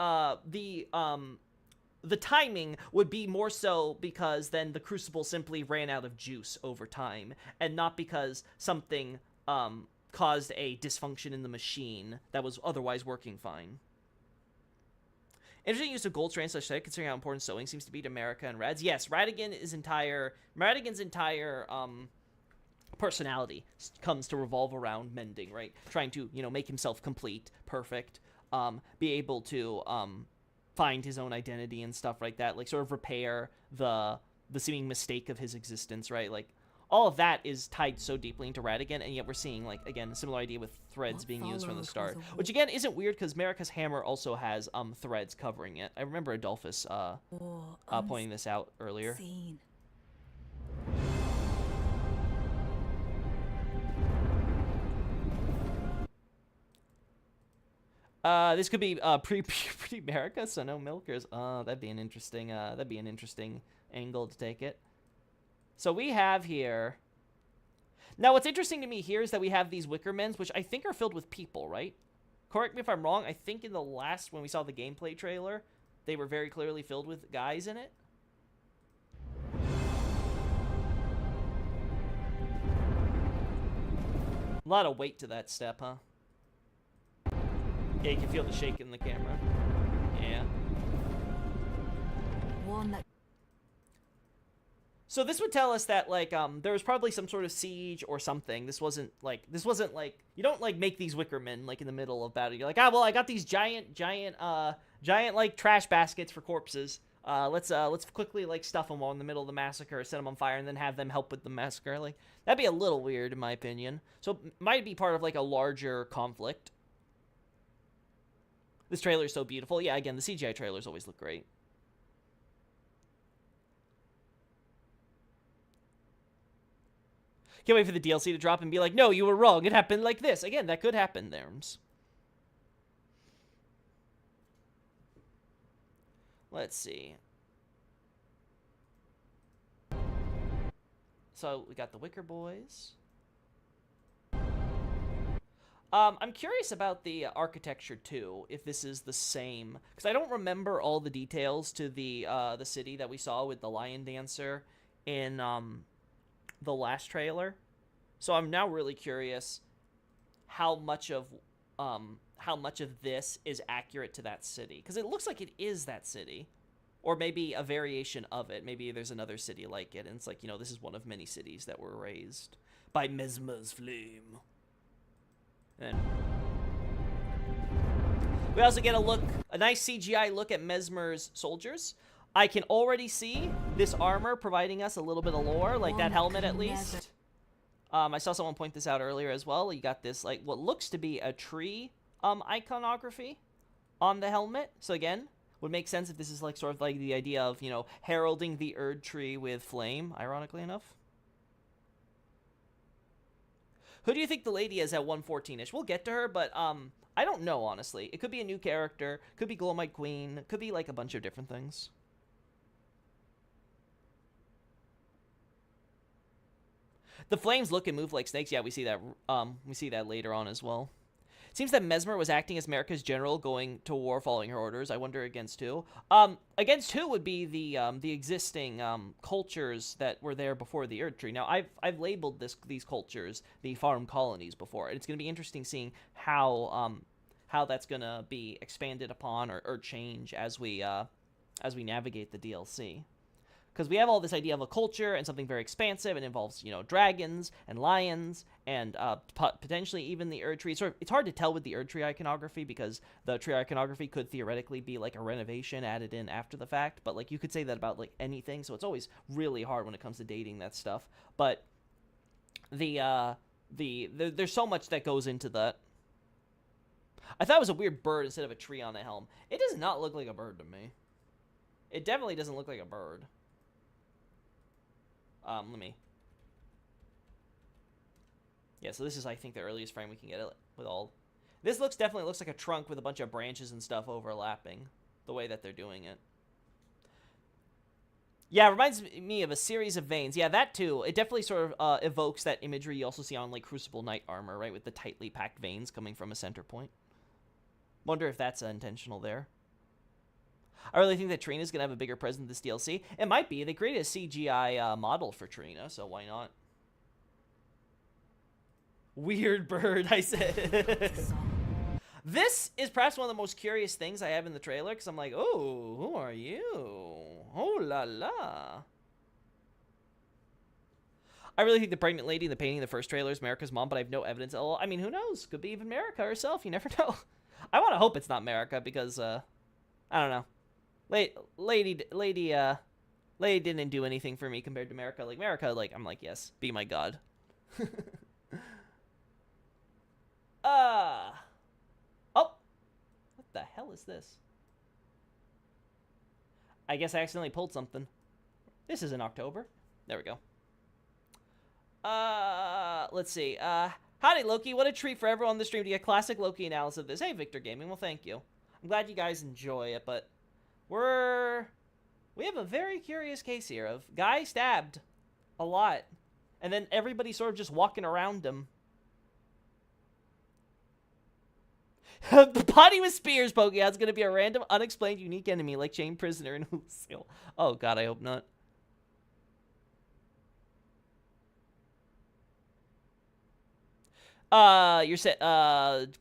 timing would be more so because then the Crucible simply ran out of juice over time, and not because something caused a dysfunction in the machine that was otherwise working fine. Interesting use of gold strands such that, considering how important sewing seems to be to Marika and Rads. Yes, Radigan's entire personality comes to revolve around mending, right? Trying to, make himself complete, perfect, be able to find his own identity and stuff like that, like sort of repair the seeming mistake of his existence, right? Like all of that is tied so deeply into Radigan, and yet we're seeing, like, again, a similar idea with threads being used from the start, which again isn't weird because Marika's hammer also has threads covering it. I remember Adolphus pointing this out earlier. This could be pre-puberty Marika, so no milkers. That'd be an interesting angle to take it. So we have here. Now, what's interesting to me here is that we have these Wickermans, which I think are filled with people, right? Correct me if I'm wrong. I think in the last, when we saw the gameplay trailer, they were very clearly filled with guys in it. A lot of weight to that step, huh? Yeah, you can feel the shake in the camera. Yeah. So this would tell us that, like, there was probably some sort of siege or something. This wasn't like, you don't, like, make these Wickermen, like, in the middle of battle. You're like, well, I got these giant, like, trash baskets for corpses. Let's quickly, like, stuff them all in the middle of the massacre, set them on fire, and then have them help with the massacre. Like, that'd be a little weird, in my opinion. So it might be part of, like, a larger conflict. This trailer is so beautiful. Yeah, again, the CGI trailers always look great. Can't wait for the DLC to drop and be like, no, you were wrong. It happened like this. Again, that could happen, Therms. Let's see. So we got the Wicker Boys. I'm curious about the architecture too, if this is the same, because I don't remember all the details to the city that we saw with the Lion Dancer in the last trailer. So I'm now really curious how much of this is accurate to that city, because it looks like it is that city, or maybe a variation of it. Maybe there's another city like it, and it's like, this is one of many cities that were raised by Messmer's flame. And we also get a nice CGI look at Messmer's soldiers. I can already see this armor providing us a little bit of lore, like that helmet at least. I saw someone point this out earlier as well. You got this, like, what looks to be a tree iconography on the helmet. So again, would make sense if this is like sort of like the idea of, heralding the Erd tree with flame, ironically enough. Who do you think the lady is at 114-ish? We'll get to her, but I don't know, honestly. It could be a new character, could be Glowmite Queen, could be like a bunch of different things. The flames look and move like snakes. Yeah, we see that later on as well. It seems that Messmer was acting as Marika's general, going to war following her orders. I wonder against who? Against who would be the existing cultures that were there before the Erd Tree. Now, I've labeled these cultures the farm colonies before, and it's going to be interesting seeing how that's going to be expanded upon or change as we as we navigate the DLC. Because we have all this idea of a culture and something very expansive and involves, you know, dragons and lions and potentially even the Erd Tree. It's hard to tell with the Erd Tree iconography because the tree iconography could theoretically be like a renovation added in after the fact. But like you could say that about like anything, so it's always really hard when it comes to dating that stuff. But there's so much that goes into that. I thought it was a weird bird instead of a tree on a helm. It does not look like a bird to me. It definitely doesn't look like a bird. Let me... Yeah, so this is, I think, the earliest frame we can get it with all... This definitely looks like a trunk with a bunch of branches and stuff overlapping, the way that they're doing it. Yeah, it reminds me of a series of veins. Yeah, that too. It definitely sort of evokes that imagery you also see on, like, Crucible Knight armor, right? With the tightly packed veins coming from a center point. Wonder if that's intentional there. I really think that Trina's going to have a bigger presence in this DLC. It might be. They created a CGI model for Trina, so why not? Weird bird, I said. This is perhaps one of the most curious things I have in the trailer, because I'm like, oh, who are you? Oh la la. I really think the pregnant lady in the painting in the first trailer is Marika's mom, but I have no evidence. Oh, I mean, who knows? Could be even Marika herself. You never know. I want to hope it's not Marika, because, I don't know. Lady didn't do anything for me compared to Marika. Like, Marika, like, I'm like, yes, be my god. Oh! What the hell is this? I guess I accidentally pulled something. This is in October. There we go. Let's see. Howdy, Loki. What a treat for everyone on the stream to get classic Loki analysis of this. Hey, Victor Gaming. Well, thank you. I'm glad you guys enjoy it, but... We have a very curious case here of guy stabbed a lot, and then everybody sort of just walking around him. The body with spears poking out is going to be a random, unexplained, unique enemy like chained prisoner in Lucille. Oh god, I hope not. You're set.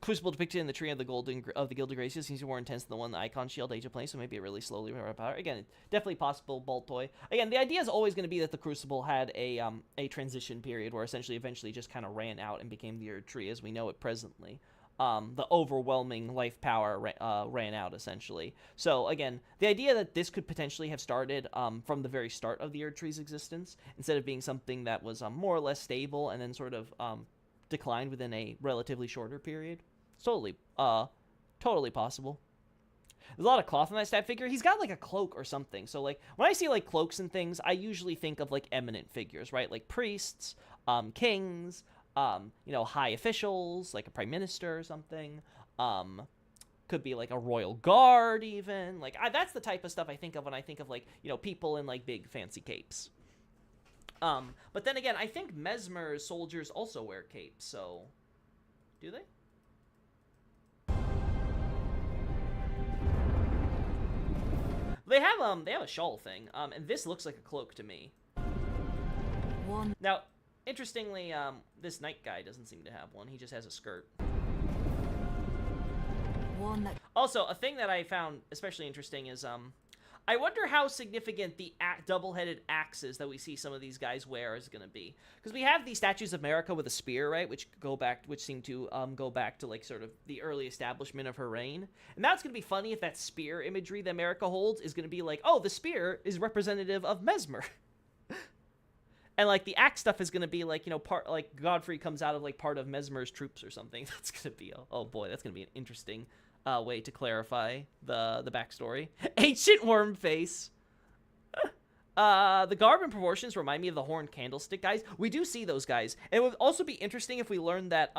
Crucible depicted in the tree of the Gilded Graces seems more intense than the one in the Icon Shield Age of Play, so maybe it really slowly run out of power. Again, definitely possible bolt toy. Again, the idea is always going to be that the Crucible had a transition period where essentially eventually just kind of ran out and became the Erd Tree as we know it presently. The overwhelming life power ran out essentially. So again, the idea that this could potentially have started from the very start of the Erd Tree's existence instead of being something that was more or less stable and then sort of declined within a relatively shorter period. It's totally possible. There's a lot of cloth on that stat figure. He's got like a cloak or something. So like when I see like cloaks and things, I usually think of like eminent figures, right? Like priests, kings, you know, high officials, like a prime minister or something. Could be like a royal guard even. Like that's the type of stuff I think of when I think of like, you know, people in like big fancy capes. But then again, I think Mesmer's soldiers also wear capes, so... Do they? They have a shawl thing, and this looks like a cloak to me. Now, interestingly, this knight guy doesn't seem to have one. He just has a skirt. Also, a thing that I found especially interesting is, I wonder how significant the double-headed axes that we see some of these guys wear is going to be. Because we have these statues of Marika with a spear, right? Which seem to go back to like sort of the early establishment of her reign. And now it's going to be funny if that spear imagery that Marika holds is going to be like, oh, the spear is representative of Mesmer. And like the axe stuff is going to be like, you know, part like Godfrey comes out of like part of Mesmer's troops or something. That's going to be oh boy, that's going to be an interesting way to clarify the backstory. Ancient worm face. The garb and proportions remind me of the horned candlestick guys. We do see those guys. It would also be interesting if we learned that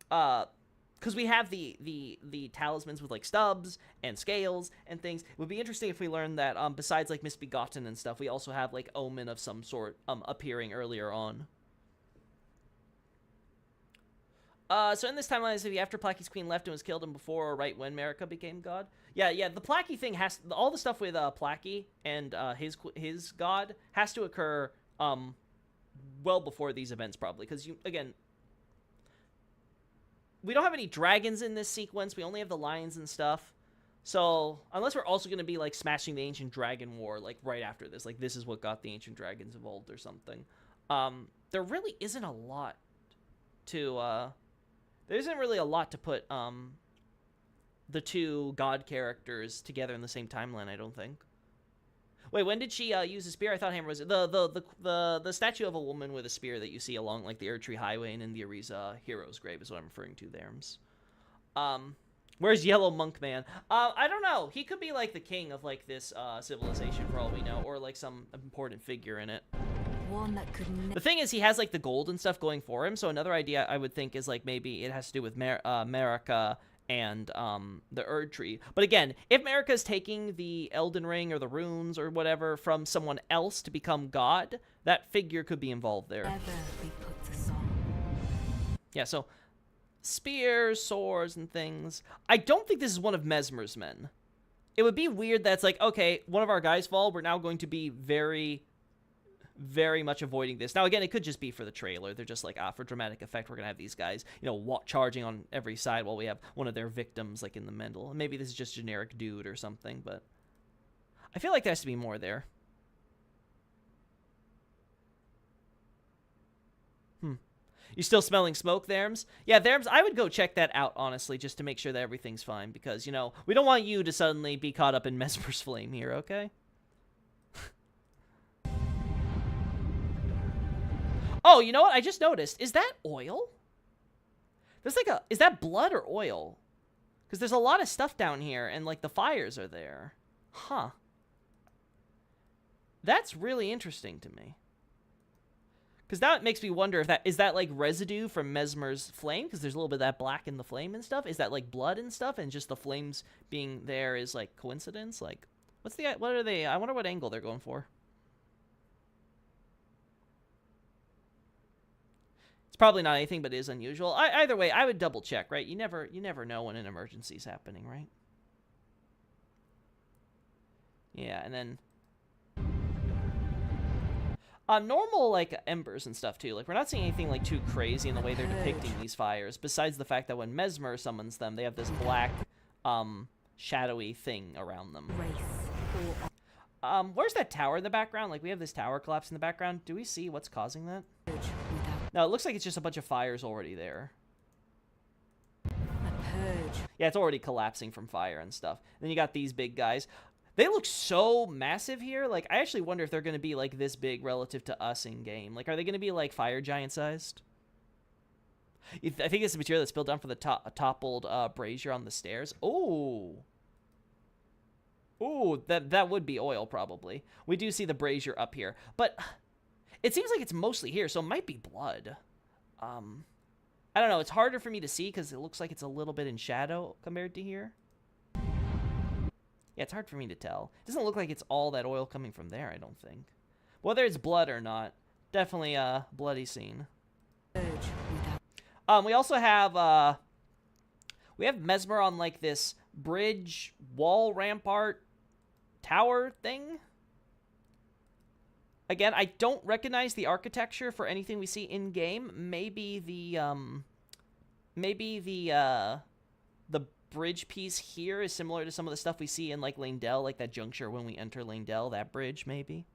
because we have the talismans with like stubs and scales and things. It would be interesting if we learned that besides like Misbegotten and stuff, we also have like omen of some sort appearing earlier on. So in this timeline, so after Placky's queen left and was killed and before or right when Marika became god? Yeah, the Placky thing has... all the stuff with Placky and his god has to occur well before these events, probably. Because, again, we don't have any dragons in this sequence. We only have the lions and stuff. So, unless we're also going to be, like, smashing the Ancient Dragon War, like, right after this. Like, this is what got the Ancient Dragons involved or something. There really isn't a lot to, there isn't really a lot to put, the two god characters together in the same timeline, I don't think. Wait, when did she, use a spear? I thought Hammer was... The statue of a woman with a spear that you see along, like, the Erdtree Highway and in the Ariza Hero's Grave is what I'm referring to there. Where's Yellow Monk Man? I don't know. He could be, like, the king of, like, this, civilization for all we know, or, like, some important figure in it. One that could The thing is, he has, like, the gold and stuff going for him, so another idea I would think is, like, maybe it has to do with Marika and, the Erdtree. But again, if Marika's taking the Elden Ring or the runes or whatever from someone else to become God, that figure could be involved there. ever be put to song. Yeah, so... spears, swords, and things. I don't think this is one of Messmer's men. It would be weird that it's like, okay, one of our guys fall, we're now going to be very, very much avoiding this. Now, again, it could just be for the trailer. They're just like, for dramatic effect, we're going to have these guys, you know, charging on every side while we have one of their victims, like, in the middle. Maybe this is just generic dude or something, but I feel like there has to be more there. You still smelling smoke, Therms? Yeah, Therms, I would go check that out, honestly, just to make sure that everything's fine, because, you know, we don't want you to suddenly be caught up in Messmer's flame here, okay? Oh, you know what? I just noticed. Is that oil? There's like a... is that blood or oil? Because there's a lot of stuff down here, and, like, the fires are there. Huh. That's really interesting to me. Because now it makes me wonder if that... is that, like, residue from Messmer's flame? Because there's a little bit of that black in the flame and stuff. Is that, like, blood and stuff? And just the flames being there is, like, coincidence? Like, what's the... what are they... I wonder what angle they're going for. It's probably not anything, but it is unusual. Either way, I would double check, right? You never know when an emergency's happening, right? Yeah, and then... normal, like, embers and stuff, too. Like, we're not seeing anything, like, too crazy in the way they're depicting these fires, besides the fact that when Messmer summons them, they have this black, shadowy thing around them. Where's that tower in the background? Like, we have this tower collapse in the background. Do we see what's causing that? No, it looks like it's just a bunch of fires already there. Yeah, it's already collapsing from fire and stuff. Then you got these big guys. They look so massive here. Like, I actually wonder if they're going to be, like, this big relative to us in-game. Like, are they going to be, like, fire giant-sized? I think it's the material that spilled down from the toppled brazier on the stairs. Oh. Ooh, that would be oil, probably. We do see the brazier up here. But it seems like it's mostly here, so it might be blood. I don't know. It's harder for me to see because it looks like it's a little bit in shadow compared to here. Yeah, it's hard for me to tell. It doesn't look like it's all that oil coming from there, I don't think. Whether it's blood or not, definitely a bloody scene. We also have, we have Messmer on, like, this bridge, wall, rampart, tower thing. Again, I don't recognize the architecture for anything we see in-game. Maybe the bridge piece here is similar to some of the stuff we see in, like, Leyndell, like that juncture when we enter Leyndell, that bridge, maybe.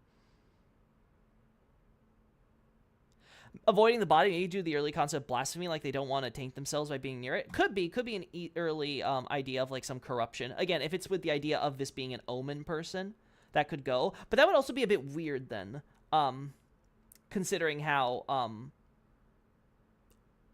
Avoiding the body, maybe do the early concept blasphemy, like they don't want to taint themselves by being near it. Could be an early idea of, like, some corruption. Again, if it's with the idea of this being an omen person, that could go. But that would also be a bit weird then, considering how,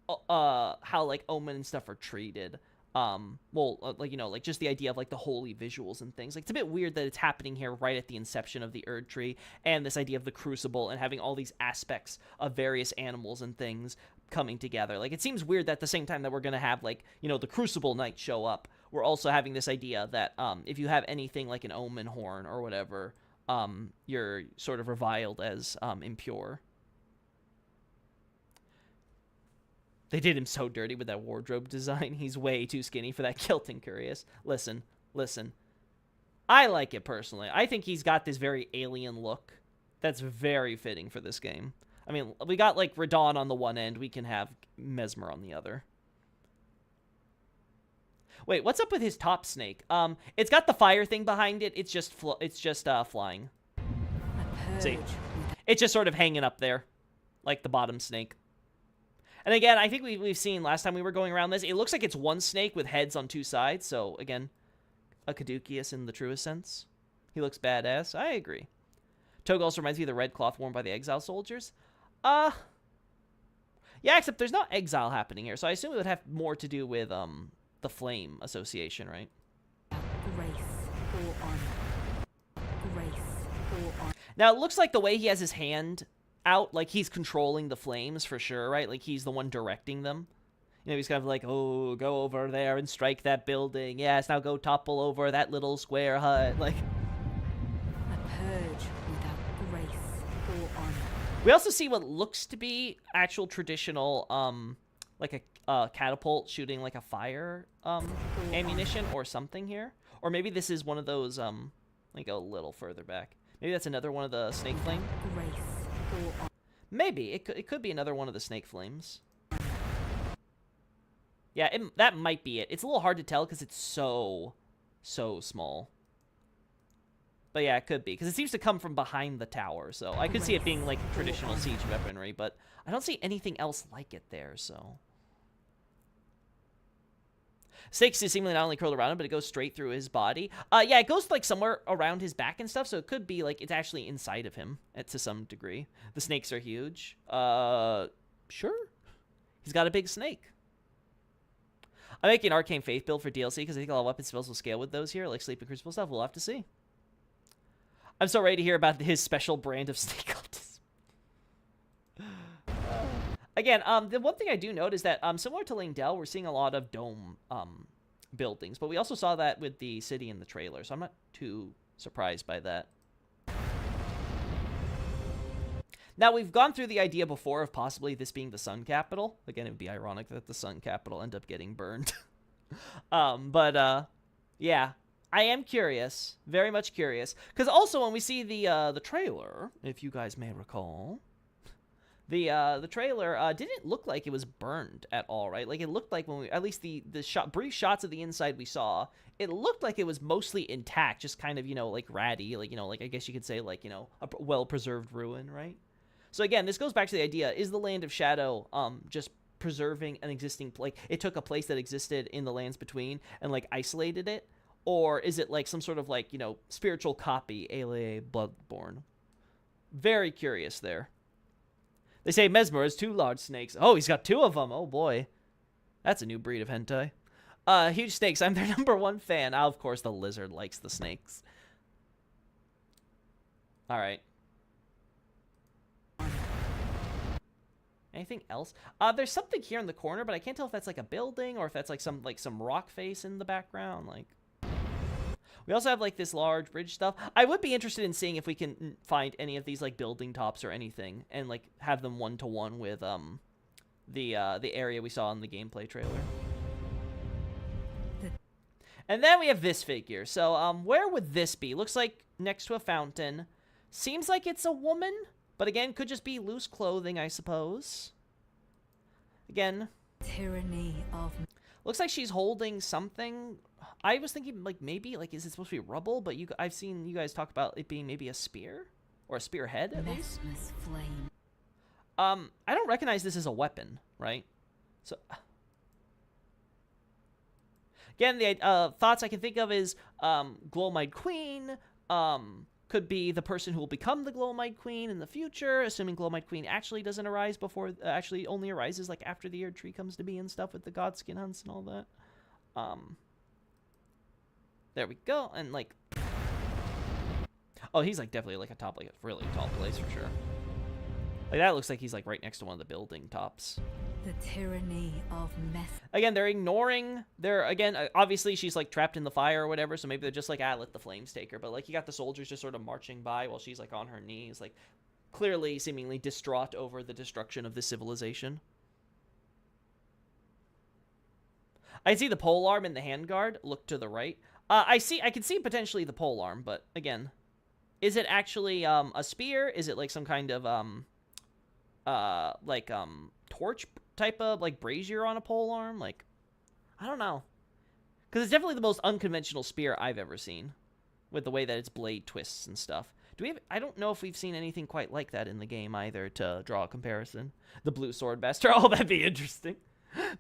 like, omen and stuff are treated. Like, you know, like, just the idea of, like, the holy visuals and things. Like, it's a bit weird that it's happening here right at the inception of the Erdtree, and this idea of the Crucible, and having all these aspects of various animals and things coming together. Like, it seems weird that at the same time that we're gonna have, like, you know, the Crucible Knight show up, we're also having this idea that, if you have anything like an omen horn or whatever, you're sort of reviled as, impure. They did him so dirty with that wardrobe design. He's way too skinny for that kilt, Incurious. Listen. I like it personally. I think he's got this very alien look that's very fitting for this game. I mean, we got, like, Radahn on the one end. We can have Messmer on the other. Wait, what's up with his top snake? It's got the fire thing behind it. It's just flying. A See. purge It's just sort of hanging up there, like the bottom snake. And again, I think we've seen last time we were going around this, it looks like it's one snake with heads on two sides. So, again, a caduceus in the truest sense. He looks badass. I agree. Toga also reminds me of the red cloth worn by the exile soldiers. Yeah, except there's not exile happening here. So I assume it would have more to do with the flame association, right? grace or honor. Grace or honor. Now, it looks like the way he has his hand out, like he's controlling the flames for sure, right? Like he's the one directing them. You know, he's kind of like, oh, go over there and strike that building. Yes, now go topple over that little square hut. Like, A purge without grace or honor. we also see what looks to be actual traditional, like a catapult shooting like a fire, ammunition or something here. Or maybe this is one of those, let me go a little further back. Maybe that's another one of the snake flame. Grace or honor. Maybe. It could be another one of the snake flames. Yeah, that might be it. It's a little hard to tell because it's so small. But yeah, it could be. Because it seems to come from behind the tower. So I could see it being like traditional siege weaponry. But I don't see anything else like it there, so... Snakes is seemingly not only curled around him, but it goes straight through his body. Yeah, it goes like somewhere around his back and stuff, so it could be like it's actually inside of him to some degree. The snakes are huge. Sure. He's got a big snake. I'm making an Arcane Faith build for DLC because I think a lot of weapon spells will scale with those here, like Sleeping Crucible stuff. We'll have to see. I'm so ready to hear about his special brand of snake cultists. Again, the one thing I do note is that, similar to Lingdell, we're seeing a lot of dome buildings, but we also saw that with the city in the trailer, so I'm not too surprised by that. Now, we've gone through the idea before of possibly this being the Sun Capital. Again, it would be ironic that the Sun Capital end up getting burned. Yeah, I am curious, very much curious, because also when we see the trailer, if you guys may recall... The trailer didn't look like it was burned at all, right? Like, it looked like when we, at least the brief shots of the inside we saw, it looked like it was mostly intact, just kind of, you know, like ratty, like, you know, like I guess you could say, like, you know, a well-preserved ruin, right? So again, this goes back to the idea, is the Land of Shadow just preserving an existing, like, it took a place that existed in the Lands Between and, like, isolated it? Or is it, like, some sort of, like, you know, spiritual copy, a.la. Bloodborne? Very curious there. They say Mesmer has 2 large snakes. Oh, he's got 2 of them. Oh, boy. That's a new breed of hentai. Huge snakes. I'm their #1 fan. Of course, the lizard likes the snakes. All right. Anything else? There's something here in the corner, but I can't tell if that's like a building or if that's like some rock face in the background. Like, we also have like this large bridge stuff. I would be interested in seeing if we can find any of these like building tops or anything and like have them one-to-one with the area we saw in the gameplay trailer. And then we have this figure. So where would this be? Looks like next to a fountain. Seems like it's a woman, but again, could just be loose clothing, I suppose. Again, Tyranny of looks like she's holding something. I was thinking, like, maybe, like, is it supposed to be rubble? But I've seen you guys talk about it being maybe a spear? Or a spearhead, at least? Mesmer's flame. I don't recognize this as a weapon, right? So, again, the thoughts I can think of is, Glowmite Queen, could be the person who will become the Glowmite Queen in the future, assuming Glowmite Queen actually doesn't arise before, actually only arises, like, after the Erd Tree comes to be and stuff with the Godskin hunts and all that. There we go, and, like... Oh, he's, like, definitely, like, atop, like, a really tall place, for sure. Like, that looks like he's, like, right next to one of the building tops. The tyranny of meth. Again, they're ignoring... Again, obviously, she's, like, trapped in the fire or whatever, so maybe they're just like, let the flames take her. But, like, you got the soldiers just sort of marching by while she's, like, on her knees, like, clearly, seemingly distraught over the destruction of this civilization. I see the polearm and the handguard. Look to the right. I can see potentially the polearm, but again, is it actually a spear? Is it like some kind of torch type of like brazier on a polearm? Like, I don't know. Because it's definitely the most unconventional spear I've ever seen, with the way that its blade twists and stuff. Do we have, I don't know if we've seen anything quite like that in the game either, to draw a comparison. The Blue Swordmaster. Oh, that'd be interesting.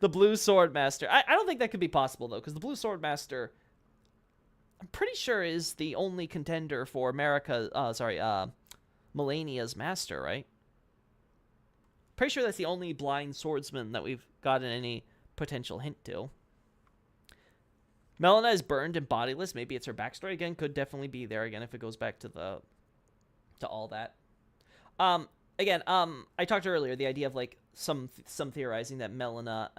The Blue Swordmaster. I don't think that could be possible, though, because the Blue Swordmaster, I'm pretty sure, is the only contender for Melania's master, right? Pretty sure that's the only blind swordsman that we've gotten any potential hint to. Melina is burned and bodiless. Maybe it's her backstory again. Could definitely be there again if it goes back to all that. Again, I talked earlier the idea of like some theorizing that Melina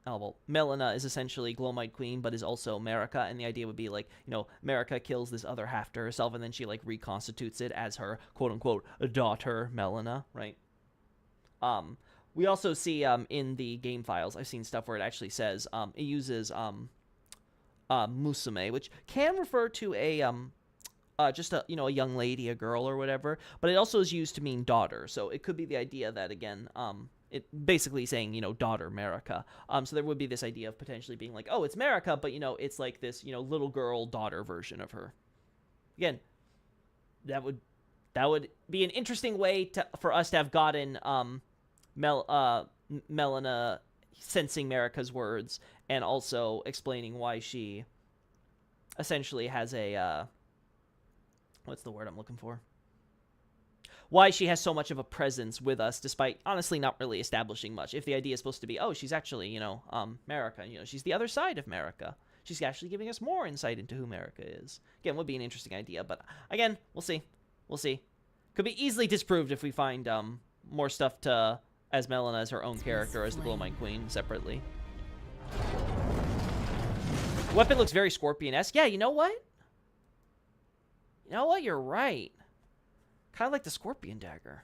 is essentially Glowmite Queen, but is also Marika, and the idea would be like, you know, Marika kills this other half to herself, and then she like reconstitutes it as her quote unquote daughter Melina, right? We also see in the game files, I've seen stuff where it actually says it uses Musume, which can refer to a just a, you know, a young lady, a girl or whatever, but it also is used to mean daughter. So it could be the idea that, again, it basically saying, you know, daughter Marika. So there would be this idea of potentially being like, oh, it's Marika, but, you know, it's like this, you know, little girl daughter version of her. Again, that would be an interesting way for us to have gotten Melina sensing Marika's words, and also explaining why she essentially has a what's the word I'm looking for? Why she has so much of a presence with us, despite honestly not really establishing much. If the idea is supposed to be, oh, she's actually, you know, Marika, you know, she's the other side of Marika. She's actually giving us more insight into who Marika is. Again, would be an interesting idea, but again, we'll see. We'll see. Could be easily disproved if we find more stuff to as Melina as her own character as the Glowmite Queen separately. Weapon looks very Scorpion-esque. Yeah, you know what? You know what? You're right. Kind of like the Scorpion Dagger.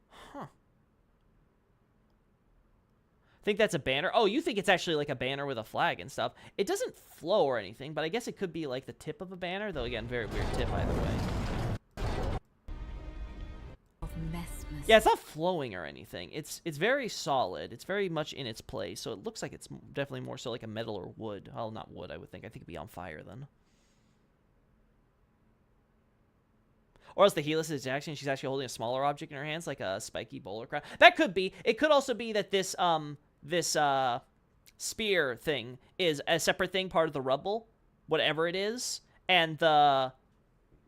Huh. Think that's a banner? Oh, you think it's actually like a banner with a flag and stuff. It doesn't flow or anything, but I guess it could be like the tip of a banner, though again, very weird tip either way. Yeah, it's not flowing or anything. It's very solid. It's very much in its place, so it looks like it's definitely more so like a metal or wood. Well, not wood, I would think. I think it'd be on fire then. Or else the Helis is actually, she's actually holding a smaller object in her hands, like a spiky bowler crown. That could be. It could also be that this spear thing is a separate thing, part of the rubble, whatever it is, and the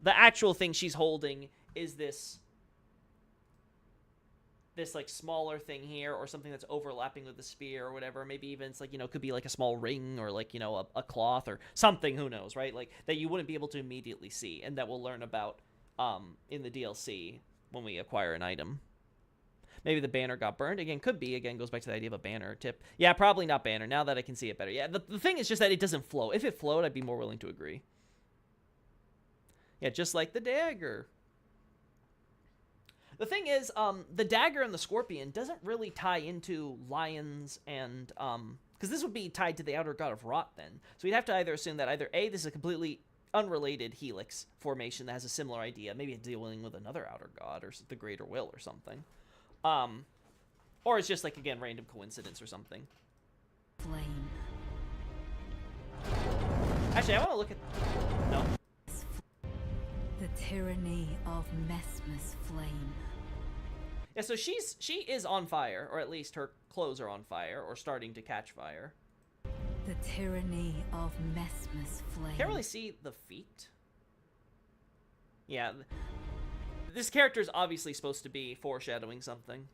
actual thing she's holding is this like smaller thing here, or something that's overlapping with the spear or whatever. Maybe even it's like, you know, it could be like a small ring, or like, you know, a cloth or something, who knows, right? Like that you wouldn't be able to immediately see, and that we'll learn about in the DLC when we acquire an item. Maybe the banner got burned. Again, could be. Again, goes back to the idea of a banner tip. Yeah, probably not banner, now that I can see it better. Yeah, the thing is just that it doesn't flow. If it flowed, I'd be more willing to agree. Yeah, just like the dagger. The thing is, the dagger and the scorpion doesn't really tie into lions and, because this would be tied to the outer god of rot then. So we'd have to either assume that either A, this is a completely unrelated helix formation that has a similar idea, maybe dealing with another outer god, or the greater will, or something. Or it's just like, again, random coincidence or something. Flame. Actually, I want to look at... No. The tyranny of Messmer's flame. Yeah, so she is on fire, or at least her clothes are on fire, or starting to catch fire. The tyranny of Messmer's flame. Can't really see the feet. Yeah, this character is obviously supposed to be foreshadowing something,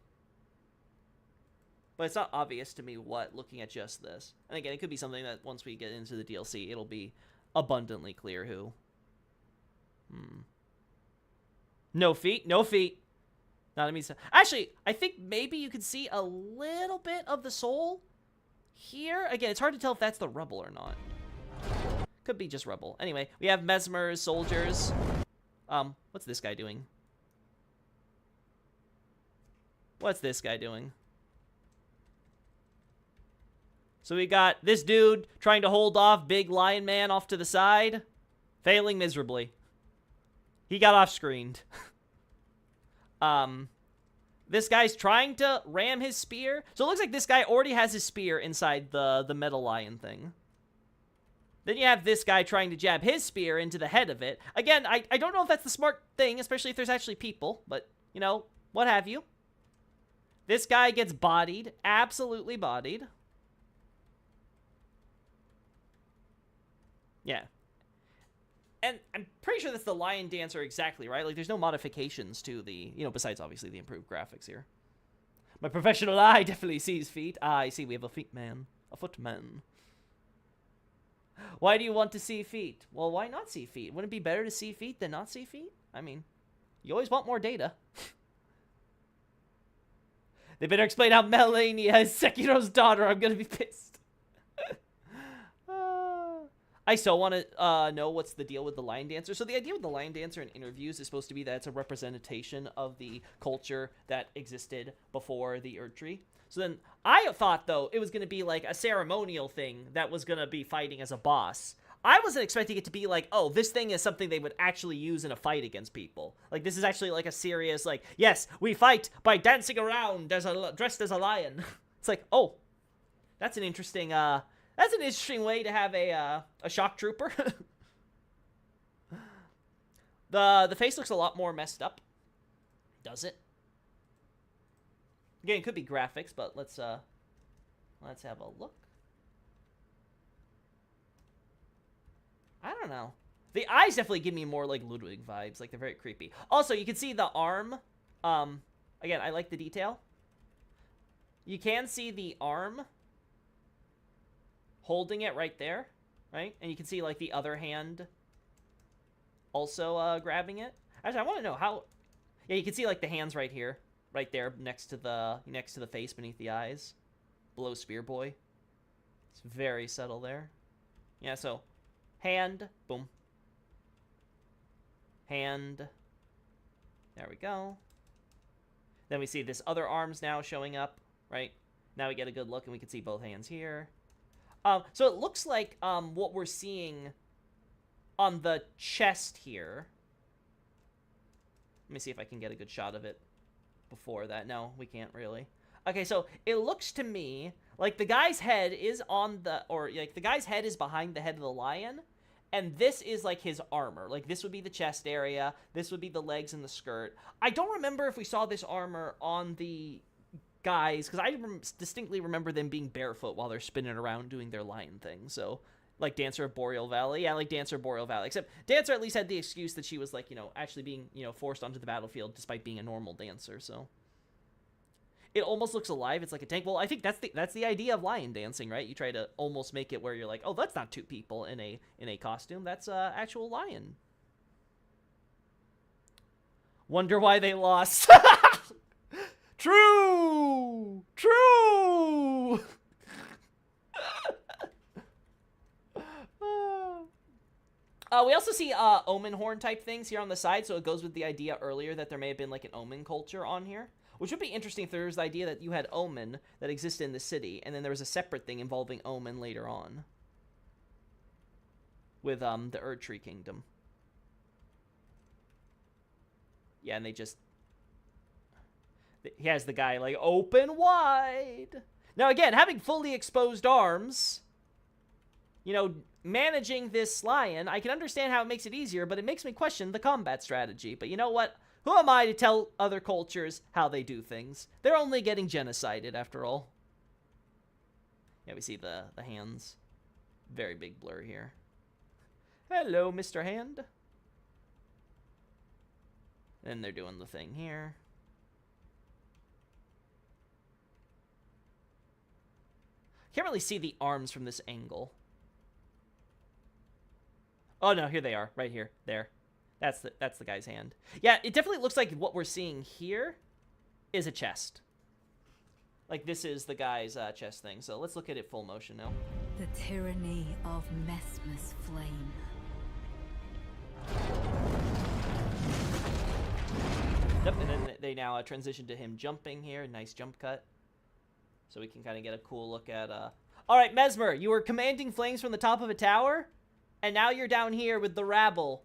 but it's not obvious to me what, looking at just this. And again, it could be something that once we get into the DLC, it'll be abundantly clear who. No feet, no feet. Not a me. Actually, I think maybe you can see a little bit of the soul here. Again, it's hard to tell if that's the rubble or not. Could be just rubble. Anyway, we have Messmer's soldiers. What's this guy doing? What's this guy doing? So we got this dude trying to hold off big lion man off to the side, failing miserably. He got off-screened. This guy's trying to ram his spear. So it looks like this guy already has his spear inside the metal lion thing. Then you have this guy trying to jab his spear into the head of it. Again, I don't know if that's the smart thing, especially if there's actually people, but, you know, what have you. This guy gets bodied, absolutely bodied. Yeah. And I'm pretty sure that's the Lion Dancer exactly, right? Like, there's no modifications to the, you know, besides obviously the improved graphics here. My professional eye definitely sees feet. Ah, I see we have a feet man. A footman. Why do you want to see feet? Well, why not see feet? Wouldn't it be better to see feet than not see feet? I mean, you always want more data. They better explain how Melania is Sekiro's daughter. I'm gonna be pissed. I so want to know what's the deal with the Lion Dancer. So the idea with the Lion Dancer in interviews is supposed to be that it's a representation of the culture that existed before the Erdtree. So then I thought, though, it was going to be like a ceremonial thing that was going to be fighting as a boss. I wasn't expecting it to be like, oh, this thing is something they would actually use in a fight against people. Like, this is actually like a serious, like, yes, we fight by dancing around dressed as a lion. It's like, oh, that's an interesting way to have a shock trooper. The face looks a lot more messed up. Does it? Again, it could be graphics, but let's have a look. I don't know. The eyes definitely give me more like Ludwig vibes. Like, they're very creepy. Also, you can see the arm. Again, I like the detail. You can see the arm holding it right there, right? And you can see like the other hand also grabbing it. Actually, I want to know how. Yeah, you can see like the hands right here, right there, next to the face, beneath the eyes, below Spear Boy. It's very subtle there. Yeah, so hand, boom, hand. There we go. Then we see this other arms now showing up, right? Now we get a good look, and we can see both hands here. So it looks like what we're seeing on the chest here. Let me see if I can get a good shot of it before that. No, we can't really. Okay, so it looks to me like the guy's head is on the, or like the guy's head is behind the head of the lion, and this is like his armor. Like, this would be the chest area, this would be the legs and the skirt. I don't remember if we saw this armor on the guys, because I distinctly remember them being barefoot while they're spinning around doing their lion thing. So, like Dancer of Boreal Valley. Yeah, like Dancer of Boreal Valley. Except Dancer at least had the excuse that she was, like, you know, actually being, you know, forced onto the battlefield despite being a normal dancer, so. It almost looks alive. It's like a tank. Well, I think that's the idea of lion dancing, right? You try to almost make it where you're like, oh, that's not two people in a costume. That's actual lion. Wonder why they lost. True! True! We also see omen horn type things here on the side, so it goes with the idea earlier that there may have been like an omen culture on here. Which would be interesting if there was the idea that you had omen that existed in the city, and then there was a separate thing involving omen later on. With the Erdtree Kingdom. Yeah, and they just... He has the guy, like, open wide. Now, again, having fully exposed arms, you know, managing this lion, I can understand how it makes it easier, but it makes me question the combat strategy. But you know what? Who am I to tell other cultures how they do things? They're only getting genocided, after all. Yeah, we see the hands. Very big blur here. Hello, Mr. Hand. And they're doing the thing here. Can't really see the arms from this angle. Oh no, here they are, right here, there. That's the guy's hand. Yeah, it definitely looks like what we're seeing here is a chest. Like, this is the guy's chest thing. So let's look at it full motion now. The tyranny of Messmer's flame. Yep, and then they now transition to him jumping here. Nice jump cut. So we can kind of get a cool look at... Alright, Messmer, you were commanding flames from the top of a tower, and now you're down here with the rabble.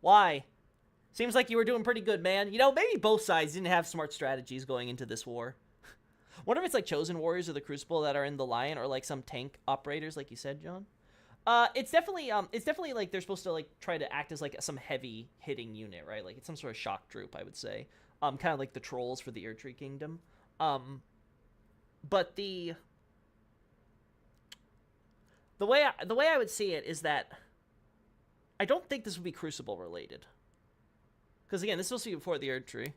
Why? Seems like you were doing pretty good, man. You know, maybe both sides didn't have smart strategies going into this war. Wonder if it's like Chosen Warriors or the Crucible that are in the Lion, or like some tank operators, like you said, John. It's definitely like they're supposed to like try to act as like some heavy hitting unit, right? Like it's some sort of shock troop, I would say. Kind of like the trolls for the Erdtree Kingdom. But the way I would see it is that I don't think this would be Crucible related, because again, this is supposed to be before the Erdtree,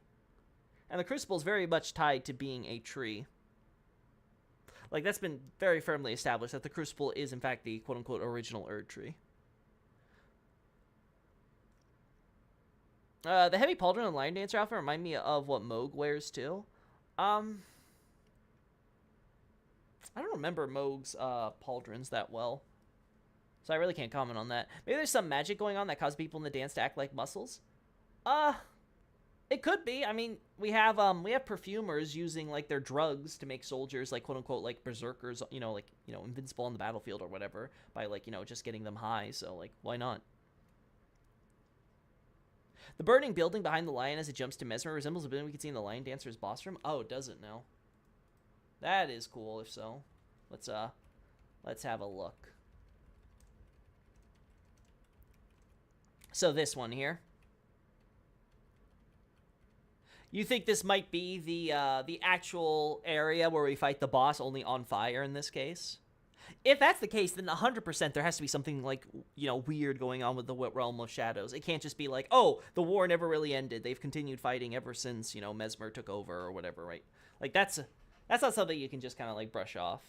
and the Crucible is very much tied to being a tree. Like, that's been very firmly established, that the Crucible is, in fact, the quote-unquote original Erdtree. The Heavy Pauldron and Lion Dancer outfit remind me of what Mohg wears, too. I don't remember Mohg's pauldrons that well, so I really can't comment on that. Maybe there's some magic going on that causes people in the dance to act like muscles? It could be. I mean, we have perfumers using like their drugs to make soldiers like quote unquote like berserkers, invincible on the battlefield or whatever by like, just getting them high. So like, why not? The burning building behind the lion as it jumps to Mesmer resembles a building we can see in the Lion Dancer's boss room. Oh, does it now? That is cool. If so, let's have a look. So this one here. You think this might be the actual area where we fight the boss, only on fire in this case? If that's the case, then 100% there has to be something like, weird going on with the Realm of Shadows. It can't just be like, oh, the war never really ended. They've continued fighting ever since, Mesmer took over or whatever, right? Like, that's not something you can just kind of, like, brush off.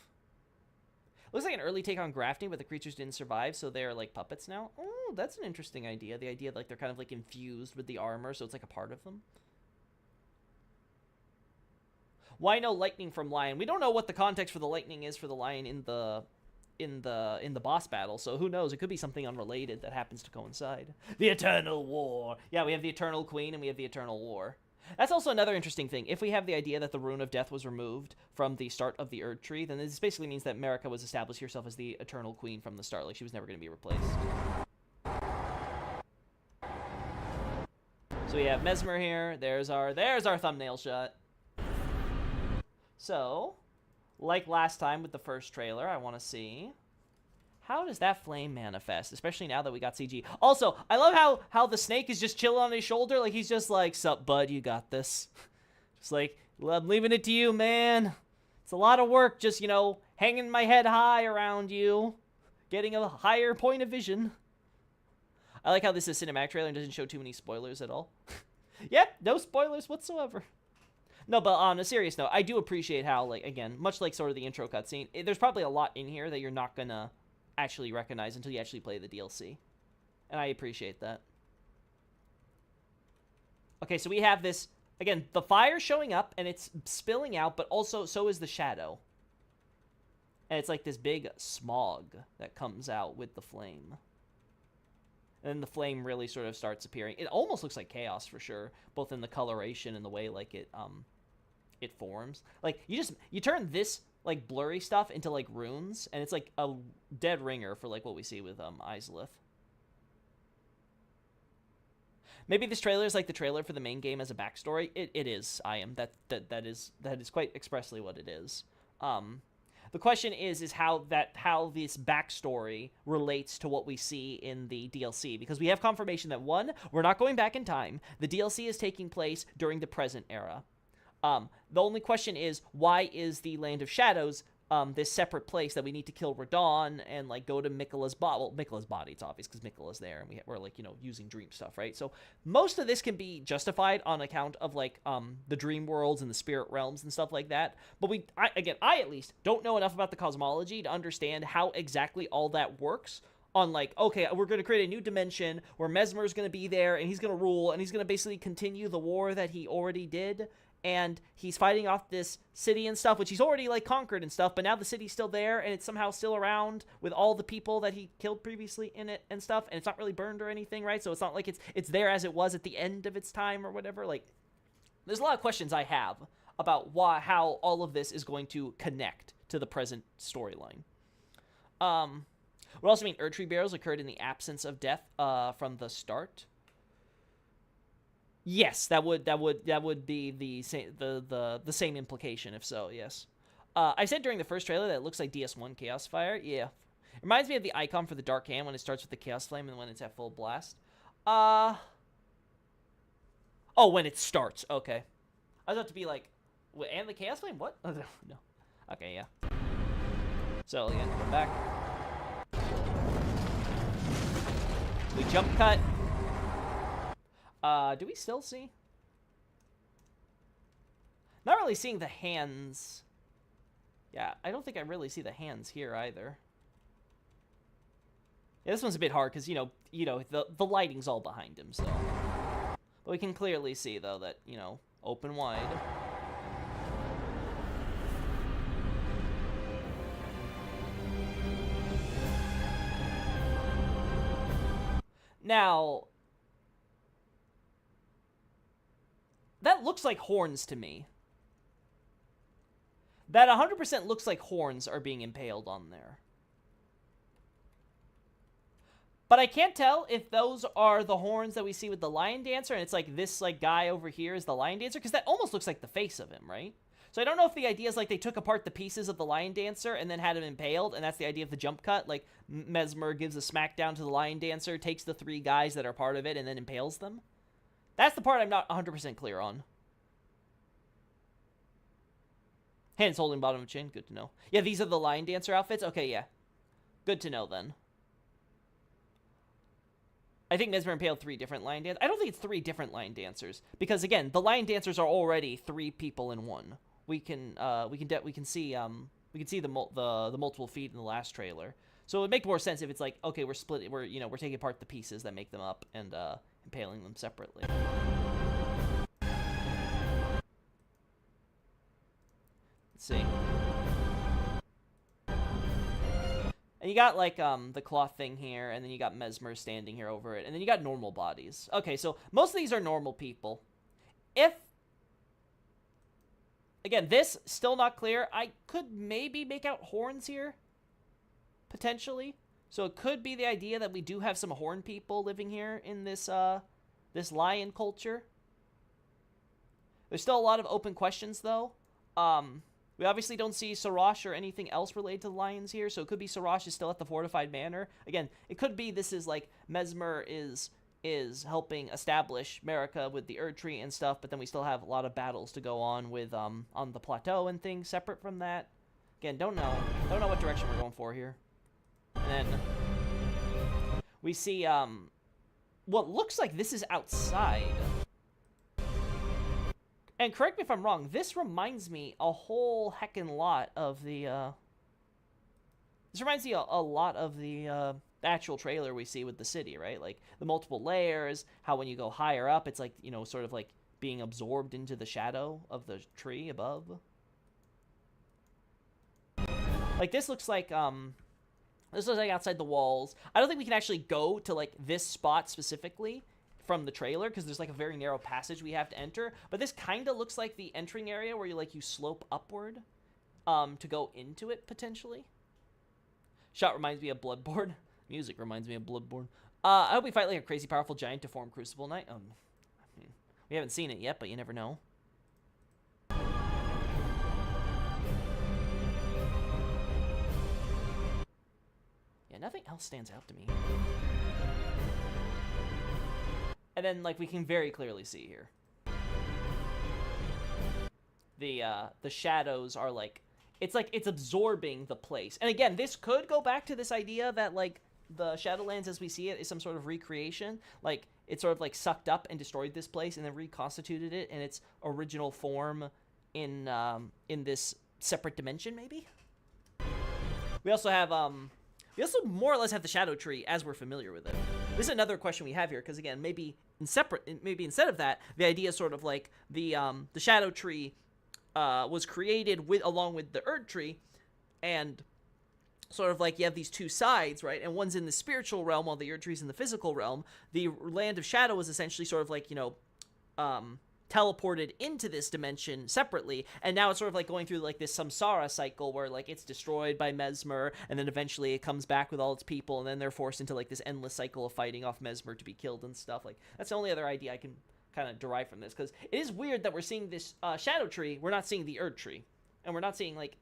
Looks like an early take on grafting, but the creatures didn't survive, so they're, like, puppets now. Oh, that's an interesting idea. The idea, like, they're kind of, like, infused with the armor, so it's, like, a part of them. Why no lightning from Lion? We don't know what the context for the lightning is for the Lion in the boss battle, so who knows? It could be something unrelated that happens to coincide. The Eternal War. Yeah, we have the Eternal Queen and we have the Eternal War. That's also another interesting thing. If we have the idea that the Rune of Death was removed from the start of the Erdtree, then this basically means that Marika was established herself as the Eternal Queen from the start. Like, she was never going to be replaced. So we have Mesmer here. There's our thumbnail shot. So, like last time with the first trailer, I want to see, how does that flame manifest, especially now that we got CG. Also, I love how the snake is just chilling on his shoulder, like he's just like, sup bud, you got this. Just like, I'm leaving it to you, man. It's a lot of work just, hanging my head high around you, getting a higher point of vision. I like how this is a cinematic trailer and doesn't show too many spoilers at all. Yep, no spoilers whatsoever. No, but on a serious note, I do appreciate how, like, again, much like sort of the intro cutscene, there's probably a lot in here that you're not gonna actually recognize until you actually play the DLC. And I appreciate that. Okay, so we have this, again, the fire showing up, and it's spilling out, but also, so is the shadow. And it's like this big smog that comes out with the flame. And then the flame really sort of starts appearing. It almost looks like chaos for sure, both in the coloration and the way like it forms. Like you turn this like blurry stuff into like runes, and it's like a dead ringer for like what we see with Izalith. Maybe this trailer is like the trailer for the main game as a backstory. It is. That is quite expressly what it is. The question is how this backstory relates to what we see in the DLC, because we have confirmation that, one, we're not going back in time. The DLC is taking place during the present era. The only question is, why is the Land of Shadows this separate place that we need to kill Radahn and like go to Miquella's body? Well, Miquella's body, it's obvious because Miquella's there, and we're like using dream stuff, right? So most of this can be justified on account of like the dream worlds and the spirit realms and stuff like that. But I at least don't know enough about the cosmology to understand how exactly all that works. On like, okay, we're going to create a new dimension where Mesmer's going to be there and he's going to rule and he's going to basically continue the war that he already did. And he's fighting off this city and stuff, which he's already, like, conquered and stuff, but now the city's still there, and it's somehow still around with all the people that he killed previously in it and stuff, and it's not really burned or anything, right? So it's not like it's there as it was at the end of its time or whatever. Like, there's a lot of questions I have about how all of this is going to connect to the present storyline. Would also mean Erdtree burials occurred in the absence of death from the start. Yes, that would be the same implication, if so, yes. I said during the first trailer that it looks like DS1 Chaos Fire. Yeah. Reminds me of the icon for the Dark Hand when it starts with the Chaos Flame and when it's at full blast. Oh, when it starts. Okay. I was about to be like, and the Chaos Flame? What? Oh, no. Okay, yeah. So, again, come back. We jump cut. Do we still see? Not really seeing the hands. Yeah, I don't think I really see the hands here either. Yeah, this one's a bit hard because, the lighting's all behind him, so. But we can clearly see, though, that, open wide. Now, that looks like horns to me. That 100% looks like horns are being impaled on there. But I can't tell if those are the horns that we see with the Lion Dancer, and it's like this guy over here is the Lion Dancer, because that almost looks like the face of him, right? So I don't know if the idea is like they took apart the pieces of the Lion Dancer and then had him impaled, and that's the idea of the jump cut. Like Messmer gives a smackdown to the Lion Dancer, takes the 3 guys that are part of it, and then impales them. That's the part I'm not 100% clear on. Hands holding bottom of chin, good to know. Yeah, these are the Lion Dancer outfits? Okay, yeah. Good to know, then. I think Messmer impaled 3 different Lion Dancers. I don't think it's 3 different Lion Dancers. Because, again, the Lion Dancers are already 3 people in one. We can see the multiple feet in the last trailer. So it would make more sense if it's like, okay, we're taking apart the pieces that make them up and impaling them separately. Let's see. And you got, like, the cloth thing here, and then you got Messmer standing here over it, and then you got normal bodies. Okay, so most of these are normal people. Again, this, still not clear. I could maybe make out horns here, potentially. So it could be the idea that we do have some horn people living here in this, this lion culture. There's still a lot of open questions, though. We obviously don't see Sarash or anything else related to the lions here, so it could be Sarash is still at the fortified manor. Again, it could be this is like Messmer is helping establish Marika with the Erdtree and stuff, but then we still have a lot of battles to go on with on the plateau and things separate from that. Again, don't know what direction we're going for here. And then we see what looks like this is outside. And correct me if I'm wrong, this reminds me a whole heckin' lot of the, this reminds me a lot of the actual trailer we see with the city, right? Like, the multiple layers, how when you go higher up, it's like, sort of like being absorbed into the shadow of the tree above. Like, this looks like outside the walls. I don't think we can actually go to, like, this spot specifically from the trailer, because there's like a very narrow passage we have to enter, but this kind of looks like the entering area where you slope upward to go into it potentially. Shot reminds me of Bloodborne. Music reminds me of Bloodborne. I hope we fight like a crazy powerful giant to form Crucible Knight. We haven't seen it yet, but you never know. Yeah, nothing else stands out to me. And then, like, we can very clearly see here. The shadows are, like, it's absorbing the place. And again, this could go back to this idea that, like, the Shadowlands as we see it is some sort of recreation. Like, it sort of, like, sucked up and destroyed this place and then reconstituted it in its original form in this separate dimension, maybe? We also have, we also more or less have the Shadow Tree as we're familiar with it. This is another question we have here, because again, maybe instead of that, the idea is sort of like the Shadow Tree was created along with the Erdtree, and sort of like you have these two sides, right? And one's in the spiritual realm while the Erdtree's in the physical realm. The Land of Shadow is essentially sort of like, teleported into this dimension separately, and now it's sort of like going through like this samsara cycle where like it's destroyed by Messmer, and then eventually it comes back with all its people, and then they're forced into like this endless cycle of fighting off Messmer to be killed and stuff. Like, that's the only other idea I can kind of derive from this, because it is weird that we're seeing this Shadow Tree, we're not seeing the Erdtree, and we're not seeing like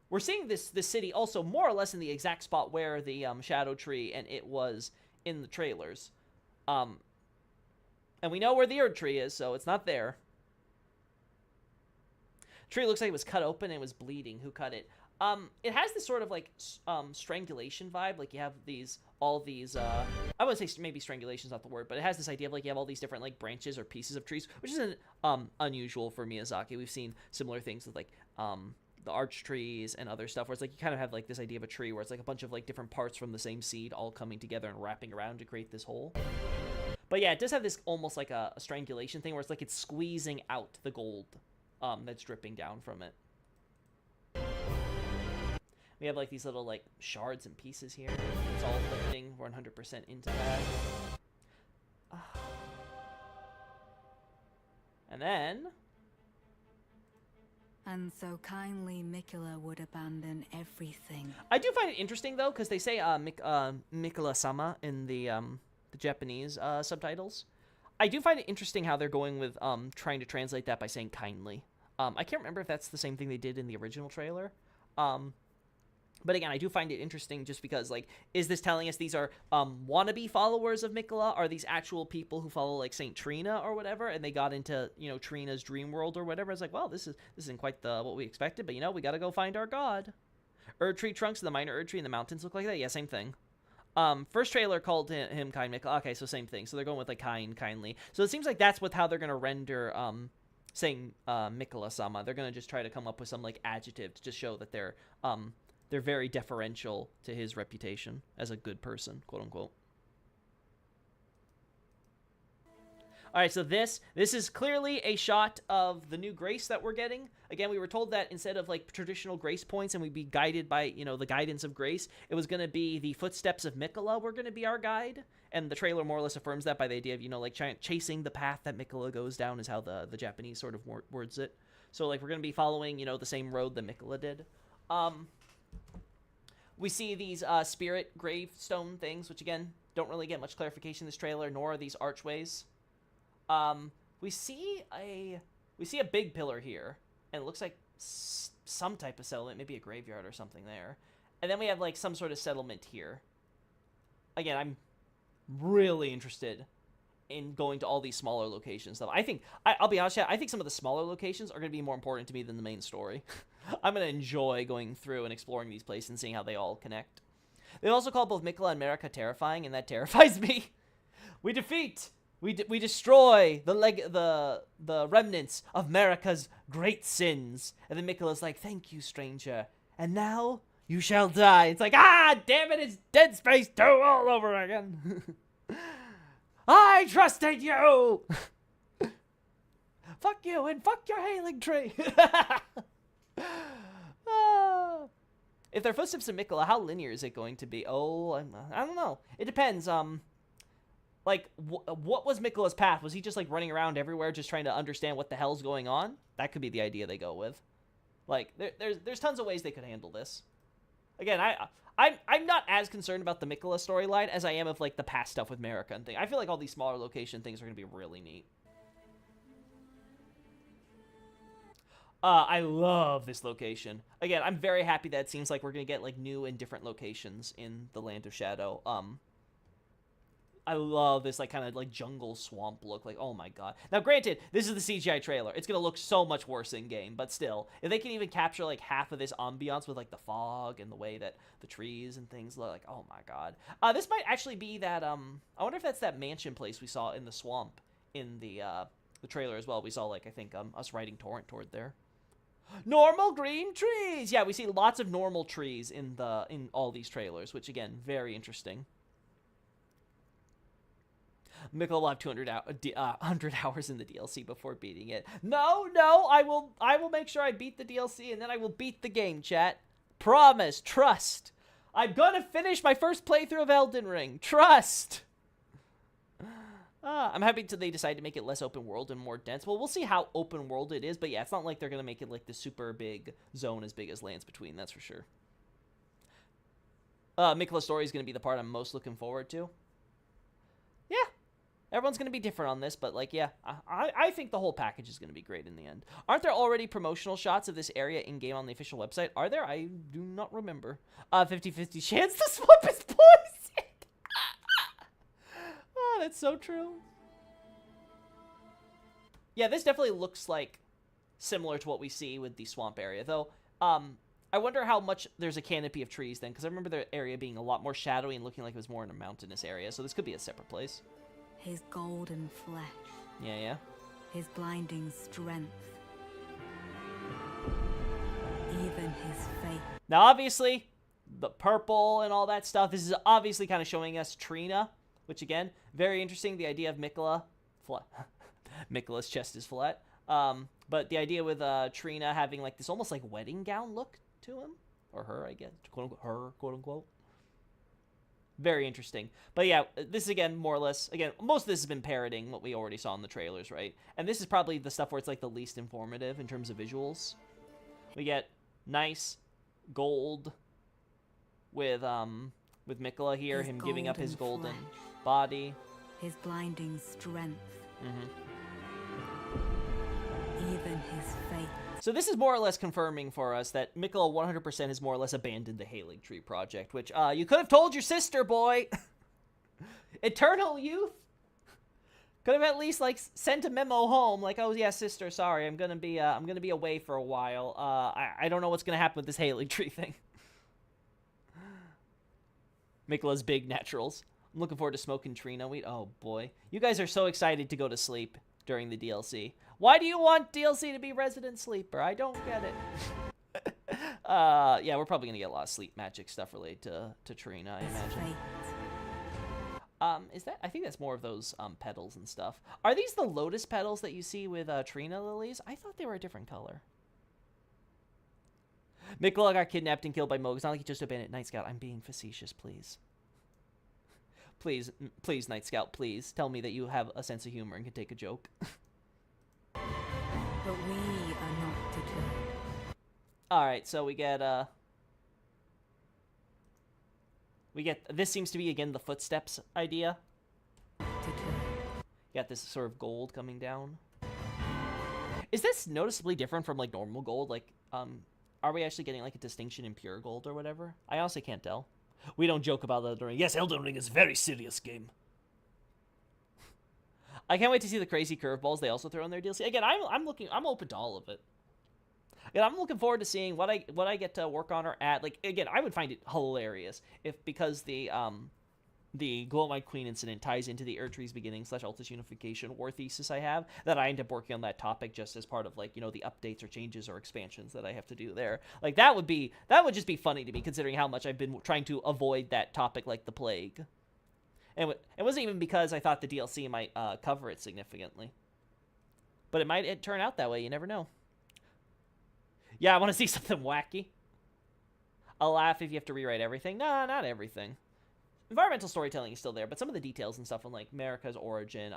we're seeing this city also more or less in the exact spot where the Shadow Tree and it was in the trailers. And we know where the Erd Tree is, so it's not there. Tree looks like it was cut open and was bleeding. Who cut it? It has this sort of like strangulation vibe. Like you have all these I wouldn't say maybe strangulation's not the word, but it has this idea of like you have all these different like branches or pieces of trees, which isn't unusual for Miyazaki. We've seen similar things with like the arch trees and other stuff where it's like you kind of have like this idea of a tree where it's like a bunch of like different parts from the same seed all coming together and wrapping around to create this whole. But yeah, it does have this almost like a strangulation thing where it's like it's squeezing out the gold that's dripping down from it. We have like these little like shards and pieces here. It's all lifting. We're 100% into that. And then... And so kindly Mikula would abandon everything. I do find it interesting though, because they say Mikula-sama in the Japanese subtitles. I do find it interesting how they're going with trying to translate that by saying kindly. I can't remember if that's the same thing they did in the original trailer. But again, I do find it interesting just because, like, is this telling us these are wannabe followers of Mikula? Are these actual people who follow, like, Saint Trina or whatever, and they got into, you know, Trina's dream world or whatever? It's like, well, this isn't quite what we expected, but, you know, we gotta go find our god. Erd Tree trunks and the minor Erd Tree in the mountains look like that? Yeah, same thing. First trailer called him Kind Mikula. Okay, so same thing. So they're going with, like, kindly. So it seems like that's how they're gonna render, saying Mikula-sama. They're gonna just try to come up with some, like, adjective to just show that they're very deferential to his reputation as a good person, quote unquote. All right, so this is clearly a shot of the new grace that we're getting. Again, we were told that instead of like traditional grace points and we'd be guided by, you know, the guidance of grace, it was going to be the footsteps of Mikula were going to be our guide. And the trailer more or less affirms that by the idea of, you know, like chasing the path that Mikula goes down is how the Japanese sort of words it. So like we're going to be following, you know, the same road that Mikula did. We see these spirit gravestone things, which again don't really get much clarification in this trailer, nor are these archways. We see a big pillar here, and it looks like some type of settlement, maybe a graveyard or something there. And then we have like some sort of settlement here. Again, I'm really interested in going to all these smaller locations, though. I'll be honest, I think some of the smaller locations are going to be more important to me than the main story. I'm going to enjoy going through and exploring these places and seeing how they all connect. They also call both Mikula and Marika terrifying, and that terrifies me. We destroy the remnants of Marika's great sins. And then Mikula's like, thank you, stranger. And now you shall die. It's like, damn it, it's Dead Space 2 all over again. I trusted you! Fuck you and fuck your hailing tree! If they're footsteps of Mikula, how linear is it going to be? Oh, I don't know. It depends. Like, what was Mikula's path? Was he just, like, running around everywhere just trying to understand what the hell's going on? That could be the idea they go with. Like, there's tons of ways they could handle this. Again, I'm not as concerned about the Mikula storyline as I am of, like, the past stuff with Marika and things. I feel like all these smaller location things are going to be really neat. I love this location. Again, I'm very happy that it seems like we're going to get, like, new and different locations in the Land of Shadow. I love this, like, kind of, like, jungle swamp look. Like, oh my god. Now, granted, this is the CGI trailer. It's going to look so much worse in-game, but still. If they can even capture, like, half of this ambiance with, like, the fog and the way that the trees and things look, like, oh my god. This might actually be that, I wonder if that's that mansion place we saw in the swamp in the trailer as well. We saw, like, I think, us riding Torrent toward there. Normal green trees! Yeah, we see lots of normal trees in all these trailers, which, again, very interesting. Mikula will have 100 hours in the DLC before beating it. No, I will make sure I beat the DLC, and then I will beat the game, chat. Promise, trust. I'm gonna finish my first playthrough of Elden Ring. Trust! I'm happy they decide to make it less open world and more dense. Well, we'll see how open world it is, but yeah, it's not like they're gonna make it like the super big zone as big as Lands Between, that's for sure. Mikula's story is gonna be the part I'm most looking forward to. Yeah. Everyone's going to be different on this, but, like, yeah, I think the whole package is going to be great in the end. Aren't there already promotional shots of this area in-game on the official website? Are there? I do not remember. 50-50 chance the swamp is poison! Oh, that's so true. Yeah, this definitely looks like similar to what we see with the swamp area, though. I wonder how much there's a canopy of trees then, because I remember the area being a lot more shadowy and looking like it was more in a mountainous area, so this could be a separate place. His golden flesh. Yeah. His blinding strength. Even his fate. Now, obviously, the purple and all that stuff, this is obviously kind of showing us Trina, which, again, very interesting. The idea of Miquella. Miquella's chest is flat. But the idea with Trina having, like, this almost, like, wedding gown look to him. Or her, I guess. Quote-unquote. Very interesting. But yeah, this is, again, more or less, again, most of this has been parroting what we already saw in the trailers, right? And this is probably the stuff where it's, like, the least informative in terms of visuals. We get nice gold with Miquella here, him giving up his golden body. His blinding strength. Mm-hmm. Even his fate. So this is more or less confirming for us that Miquella 100% has more or less abandoned the Halig Tree project, which, you could have told your sister, boy! Eternal Youth? Could have at least, like, sent a memo home, like, oh, yeah, sister, sorry, I'm gonna be away for a while. I don't know what's gonna happen with this Halig Tree thing. Miquella's big naturals. I'm looking forward to smoking Trina weed. Oh, boy. You guys are so excited to go to sleep during the DLC. Why do you want DLC to be Resident Sleeper? I don't get it. Yeah, we're probably gonna get a lot of sleep magic stuff related to Trina, I imagine. Is that? I think that's more of those petals and stuff. Are these the lotus petals that you see with Trina lilies? I thought they were a different color. Miquella got kidnapped and killed by Mohg. It's not like he just abandoned Night Scout. I'm being facetious, please. Please, Night Scout, please. Tell me that you have a sense of humor and can take a joke. But we are not deterred. Alright, so we get, this seems to be, again, the footsteps idea. Deterred. You got this sort of gold coming down. Is this noticeably different from, like, normal gold? Like, are we actually getting, like, a distinction in pure gold or whatever? I honestly can't tell. We don't joke about Elden Ring. Yes, Elden Ring is a very serious game. I can't wait to see the crazy curveballs they also throw in their DLC. Again, I'm open to all of it. And I'm looking forward to seeing what I get to work on or add. Like, again, I would find it hilarious because the Glow-Eyed Queen incident ties into the Erdtree's beginning / Altus Unification war thesis I have, that I end up working on that topic just as part of, like, you know, the updates or changes or expansions that I have to do there. Like, that would just be funny to me, considering how much I've been trying to avoid that topic like the plague. And it wasn't even because I thought the DLC might cover it significantly. But it might turn out that way, you never know. Yeah, I want to see something wacky. I'll laugh if you have to rewrite everything. Nah, not everything. Environmental storytelling is still there, but some of the details and stuff on, like, Marika's origin,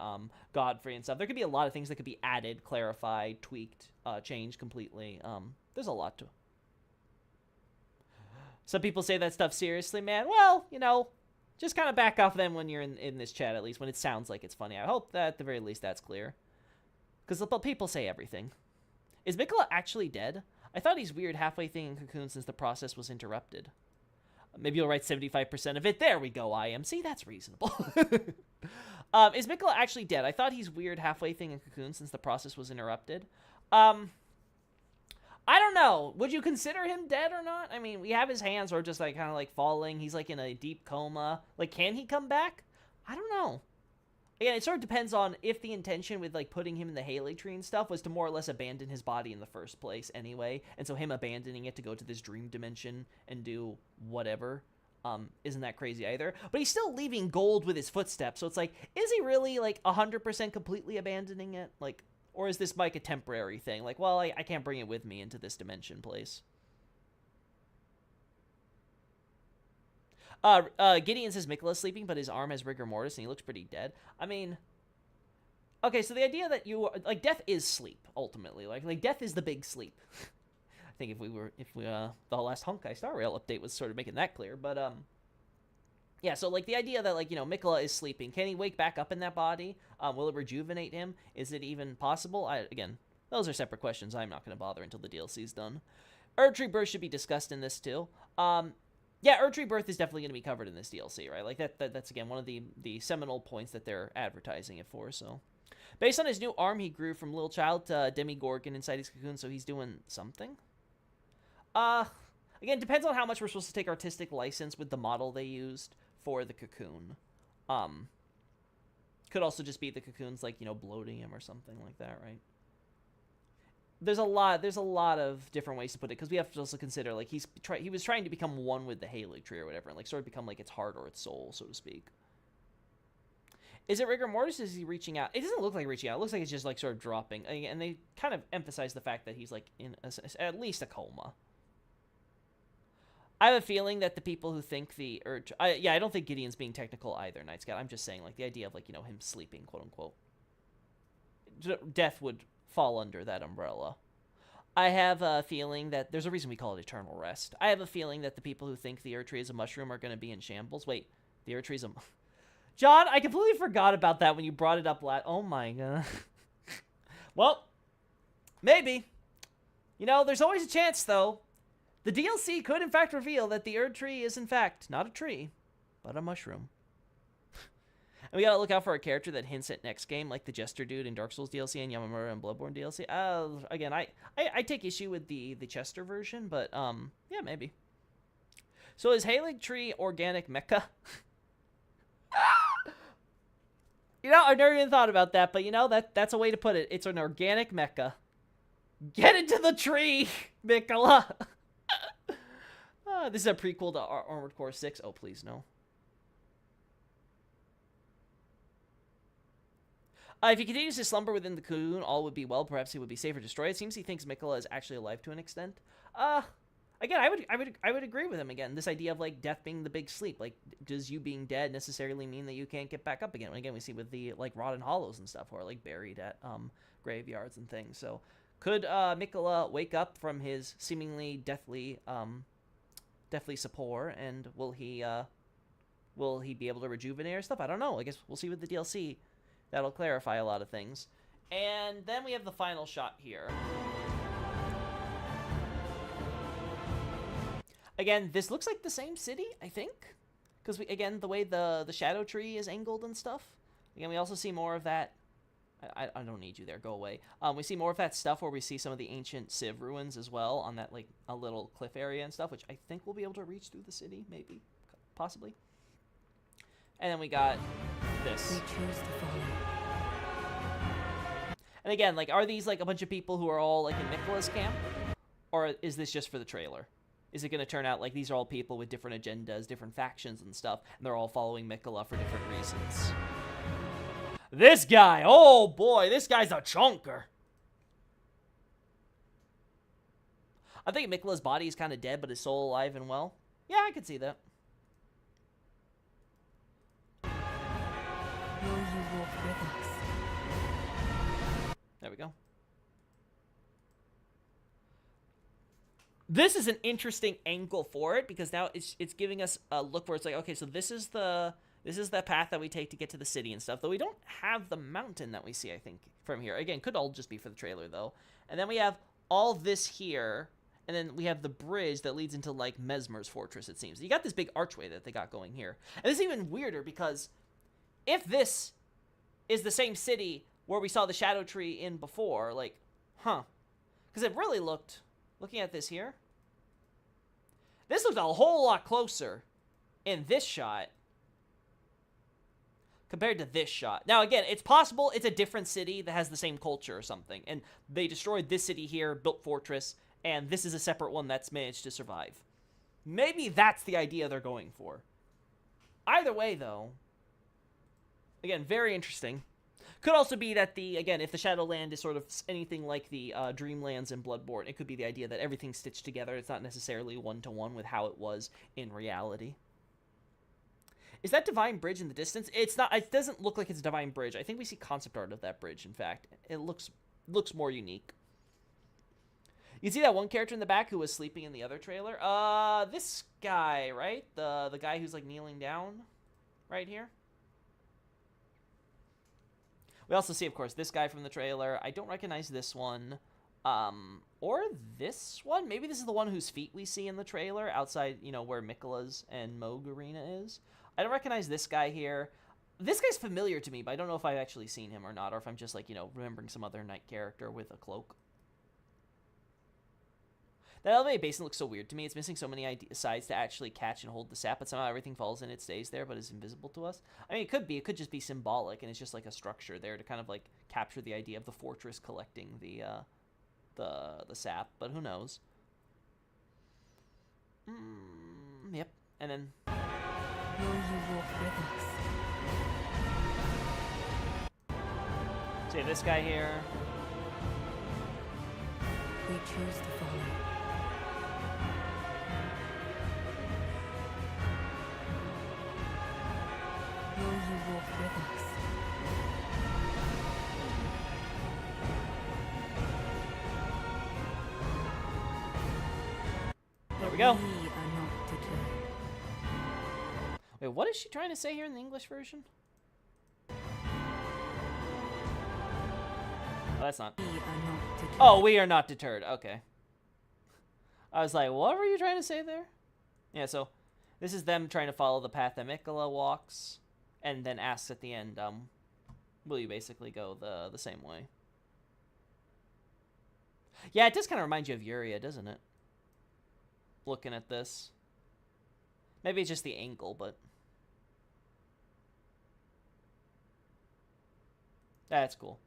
Godfrey and stuff, there could be a lot of things that could be added, clarified, tweaked, changed completely. There's a lot to... Some people say that stuff seriously, man. Well, you know, just kind of back off them when you're in this chat, at least, when it sounds like it's funny. I hope that, at the very least, that's clear. Because people say everything. Is Miquella actually dead? I thought he's weird halfway thing in Cocoon since the process was interrupted. Maybe you'll write 75% of it. There we go, IM. See, that's reasonable. Is Miquella actually dead? I thought he's weird halfway thing in Cocoon since the process was interrupted. I don't know. Would you consider him dead or not? I mean, we have his hands are just, like, kind of, like, falling. He's, like, in a deep coma. Like, can he come back? I don't know. Again, it sort of depends on if the intention with, like, putting him in the Halig Tree and stuff was to more or less abandon his body in the first place anyway, and so him abandoning it to go to this dream dimension and do whatever isn't that crazy either. But he's still leaving gold with his footsteps, so it's like, is he really, like, 100% completely abandoning it? Like, or is this, like, a temporary thing? Like, well, I can't bring it with me into this dimension place. Gideon says Miquella's sleeping, but his arm has rigor mortis, and he looks pretty dead. I mean, okay, so the idea that like, death is sleep, ultimately. Like death is the big sleep. I think if we the last Honkai Star Rail update was sort of making that clear, but, Yeah, so, like, the idea that, like, Mikola is sleeping. Can he wake back up in that body? Will it rejuvenate him? Is it even possible? Again, those are separate questions. I'm not going to bother until the DLC's done. Erdtree Birth should be discussed in this, too. Yeah, Erdtree Birth is definitely going to be covered in this DLC, right? Like, that's again, one of the seminal points that they're advertising it for, so. Based on his new arm, he grew from little child to Demigorgon inside his cocoon, so he's doing something. Again, depends on how much we're supposed to take artistic license with the model they used for the cocoon. Could also just be the cocoon's, like, bloating him or something like that, right? There's a lot of different ways to put it, because we have to also consider, like, he was trying to become one with the Halig tree or whatever, and, like, sort of become, like, its heart or its soul, so to speak. Is it rigor mortis? Is he reaching out? It doesn't look like reaching out. It looks like it's just, like, sort of dropping. And they kind of emphasize the fact that he's, like, in at least a coma. I have a feeling that the people who think the urge... I don't think Gideon's being technical either, Night Scout. I'm just saying, like, the idea of, like, him sleeping, quote-unquote. Death would fall under that umbrella. I have a feeling that... There's a reason we call it Eternal Rest. I have a feeling that the people who think the Erdtree is a mushroom are going to be in shambles. Wait, the Erdtree is a... John, I completely forgot about that when you brought it up last... Oh, my God. Well, maybe. There's always a chance, though. The DLC could, in fact, reveal that the Erdtree is, in fact, not a tree, but a mushroom. And we gotta look out for a character that hints at next game, like the Jester dude in Dark Souls DLC and Yamamura in Bloodborne DLC. Again, I take issue with the Chester version, but, yeah, maybe. So is Halig Tree organic mecha? I've never even thought about that, but, that's a way to put it. It's an organic mecha. Get into the tree, Mikola! This is a prequel to Armored Core 6. Oh, please, no. If he continues to slumber within the cocoon, all would be well. Perhaps he would be safer destroyed. It seems he thinks Mikola is actually alive to an extent. Again, I would agree with him again. This idea of, like, death being the big sleep. Like, does you being dead necessarily mean that you can't get back up again? And again, we see with the, like, rotten hollows and stuff, or, like, buried at graveyards and things. So, could Mikola wake up from his seemingly deathly sopor, and will he be able to rejuvenate or stuff? I don't know. I guess we'll see with the DLC. That'll clarify a lot of things. And then we have the final shot here. Again, this looks like the same city, I think. Because, again, the way the Shadow Tree is angled and stuff. Again, we also see more of that. I don't need you there. Go away. We see more of that stuff where we see some of the ancient Civ ruins as well on that, like, a little cliff area and stuff, which I think we'll be able to reach through the city, maybe, possibly. And then we got this. We choose to follow. And again, like, are these, like, a bunch of people who are all, like, in Mikola's camp? Or is this just for the trailer? Is it going to turn out like these are all people with different agendas, different factions and stuff, and they're all following Mikola for different reasons? This guy! Oh, boy, this guy's a chunker! I think Mikola's body is kind of dead, but his soul alive and well. Yeah, I could see that. Will you walk with us? There we go. This is an interesting angle for it, because now it's giving us a look where it's like, okay, so this is the path that we take to get to the city and stuff, though we don't have the mountain that we see, I think, from here. Again, could all just be for the trailer, though. And then we have all this here, and then we have the bridge that leads into, like, Mesmer's fortress, it seems. You got this big archway that they got going here. And this is even weirder, because if this is the same city where we saw the Shadow Tree in before, like, huh. Because it really looked... Looking at this here, this looks a whole lot closer in this shot compared to this shot. Now, again, it's possible it's a different city that has the same culture or something, and they destroyed this city here, built fortress, and this is a separate one that's managed to survive. Maybe that's the idea they're going for. Either way, though, again, very interesting. Could also be that again, if the Shadowland is sort of anything like the Dreamlands in Bloodborne, it could be the idea that everything's stitched together. It's not necessarily one-to-one with how it was in reality. Is that Divine Bridge in the distance? It's not. It doesn't look like it's a Divine Bridge. I think we see concept art of that bridge, in fact. It looks more unique. You see that one character in the back who was sleeping in the other trailer? This guy, right? The guy who's like kneeling down right here. We also see, of course, this guy from the trailer. I don't recognize this one. Or this one? Maybe this is the one whose feet we see in the trailer outside, you know, where Miquella's and Moog arena is. I don't recognize this guy here. This guy's familiar to me, but I don't know if I've actually seen him or not, or if I'm just, like, you know, remembering some other knight character with a cloak. That elevated basin looks so weird to me. It's missing so many sides to actually catch and hold the sap, but somehow everything falls in, it stays there, but is invisible to us. I mean, it could be. It could just be symbolic, and it's just like a structure there to kind of like capture the idea of the fortress collecting the sap, but who knows? Yep, and then. Will you walk with us? See this guy here. We choose to follow. Will you walk with us? There we go. We are not deterred. Wait, what is she trying to say here in the English version? Oh, that's not. We are not deterred. Oh, we are not deterred. Okay. I was like, what were you trying to say there? Yeah, so this is them trying to follow the path that Miquella walks, and then asks at the end, will you basically go the same way? Yeah, it does kind of remind you of Yuria, doesn't it? Looking at this. Maybe it's just the angle, but... That's cool.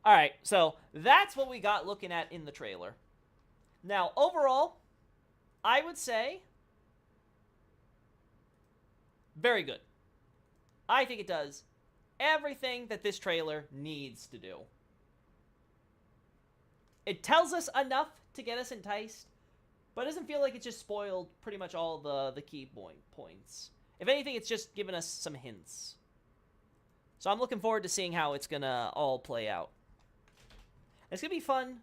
Alright, so that's what we got looking at in the trailer. Now, overall, I would say... very good. I think it does everything that this trailer needs to do. It tells us enough to get us enticed, but it doesn't feel like it just spoiled pretty much all the key points. If anything, it's just given us some hints. So I'm looking forward to seeing how it's gonna all play out. It's gonna be fun.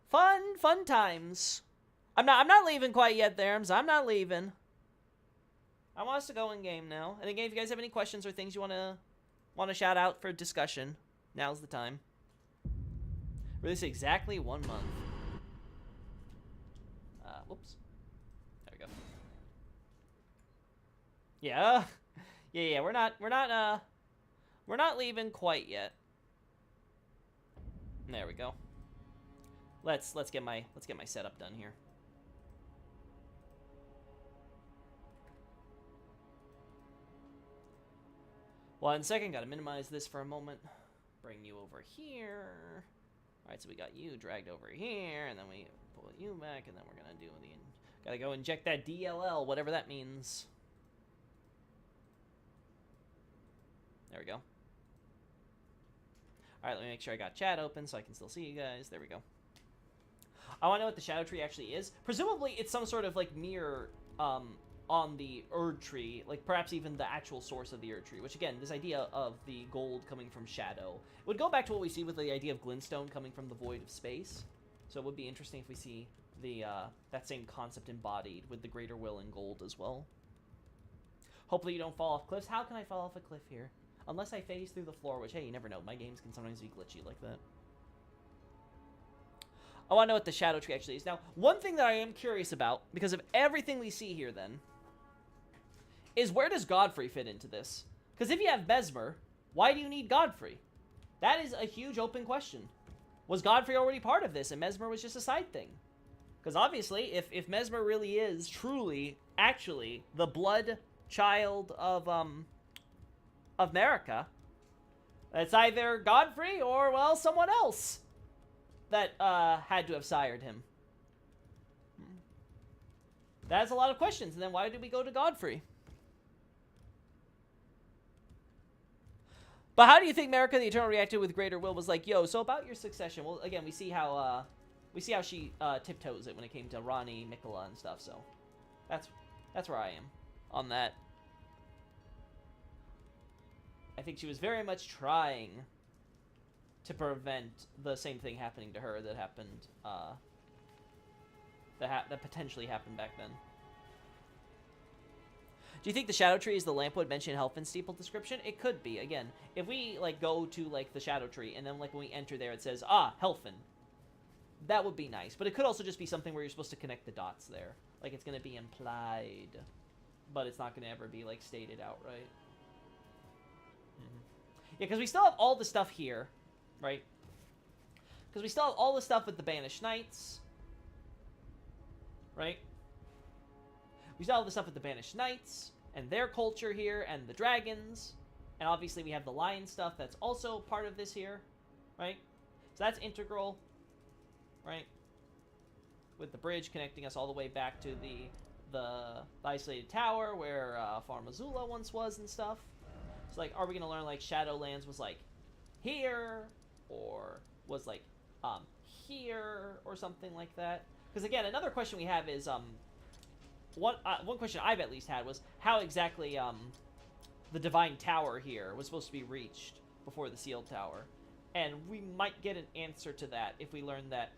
Fun times. I'm not leaving quite yet, Therms. I'm not leaving. I want us to go in game now. And again, if you guys have any questions or things you wanna shout out for discussion, now's the time. Release exactly 1 month. Whoops. There we go. Yeah. Yeah, we're not leaving quite yet. There we go. Let's get my setup done here. One second, gotta minimize this for a moment. Bring you over here. Alright, so we got you dragged over here, and then we pull you back, and then we're gonna do the... gotta go inject that DLL, whatever that means. There we go. Alright, let me make sure I got chat open so I can still see you guys. There we go. I want to know what the Shadow Tree actually is. Presumably, it's some sort of, like, mirror, on the Erd Tree, like perhaps even the actual source of the Erd Tree, which again, this idea of the gold coming from Shadow would go back to what we see with the idea of Glintstone coming from the void of space. So it would be interesting if we see the that same concept embodied with the greater will in gold as well. Hopefully you don't fall off cliffs. How can I fall off a cliff here? Unless I phase through the floor, which, hey, you never know. My games can sometimes be glitchy like that. I want to know what the Shadow Tree actually is. Now, one thing that I am curious about, because of everything we see here then, is where does Godfrey fit into this? Because if you have Messmer, why do you need Godfrey? That is a huge open question. Was Godfrey already part of this and Messmer was just a side thing? Because obviously, if Messmer really is truly, actually, the blood child of Marika, it's either Godfrey or, well, someone else that had to have sired him. That's a lot of questions. And then why did we go to Godfrey? But how do you think Marika the Eternal reacted with greater will? Was like, yo, so about your succession. Well, again, we see how she tiptoes it when it came to Ranni, Miquella, and stuff. So that's where I am on that. I think she was very much trying to prevent the same thing happening to her that happened, that potentially happened back then. Do you think the Shadow Tree is the Lampwood mentioned Helfin steeple description? It could be. Again, if we, like, go to, like, the Shadow Tree, and then, like, when we enter there, it says, Helfin. That would be nice. But it could also just be something where you're supposed to connect the dots there. Like, it's going to be implied. But it's not going to ever be, like, stated outright. Yeah, because we still have all the stuff here, right? Because we still have all the stuff with the Banished Knights. Right? We still have the stuff with the Banished Knights, and their culture here, and the dragons. And obviously we have the lion stuff that's also part of this here, right? So that's integral, right? With the bridge connecting us all the way back to the isolated tower where Farum Azula once was and stuff. So, like, are we going to learn, like, Shadowlands was, like, here, or was, like, here, or something like that? Because, again, another question we have is, one question I've at least had was how exactly the Divine Tower here was supposed to be reached before the Sealed Tower. And we might get an answer to that if we learn that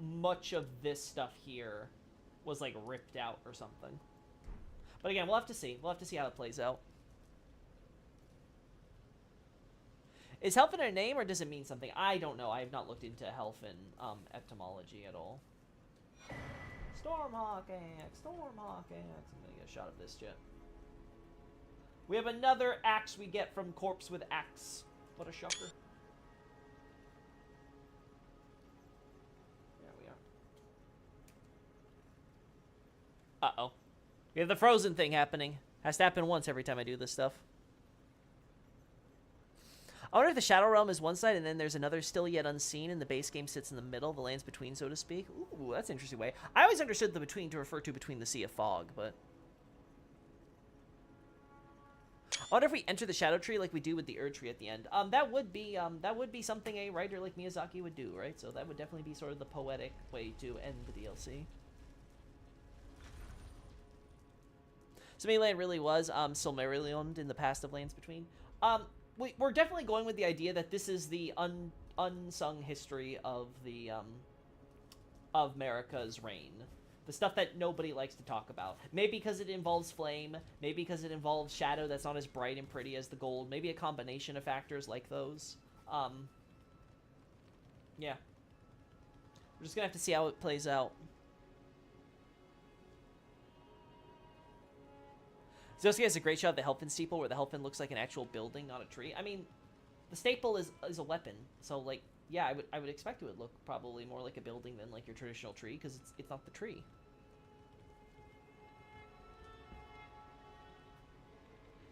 much of this stuff here was, like, ripped out or something. But again, we'll have to see. We'll have to see how it plays out. Is Helfin a name, or does it mean something? I don't know. I have not looked into Helfin etymology at all. Stormhawk axe, Stormhawk axe. I'm gonna get a shot of this jet. We have another axe we get from Corpse with Axe. What a shocker. There we are. Uh-oh. We have the frozen thing happening. Has to happen once every time I do this stuff. I wonder if the Shadow Realm is one side and then there's another still yet unseen and the base game sits in the middle, the lands between, so to speak. Ooh, that's an interesting way. I always understood the between to refer to between the Sea of Fog, but... I wonder if we enter the Shadow Tree like we do with the Erd Tree at the end. That would be something a writer like Miyazaki would do, right? So that would definitely be sort of the poetic way to end the DLC. So Land really was Silmarillion in the past of Lands Between. We're definitely going with the idea that this is the unsung history of the of Marika's reign. The stuff that nobody likes to talk about. Maybe because it involves flame, maybe because it involves shadow that's not as bright and pretty as the gold, maybe a combination of factors like those. Yeah. We're just gonna have to see how it plays out. Zoski has a great shot of the Helfin steeple where the Helfin looks like an actual building, not a tree. I mean, the staple is a weapon, so, like, yeah, I would expect it would look probably more like a building than, like, your traditional tree, because it's not the tree.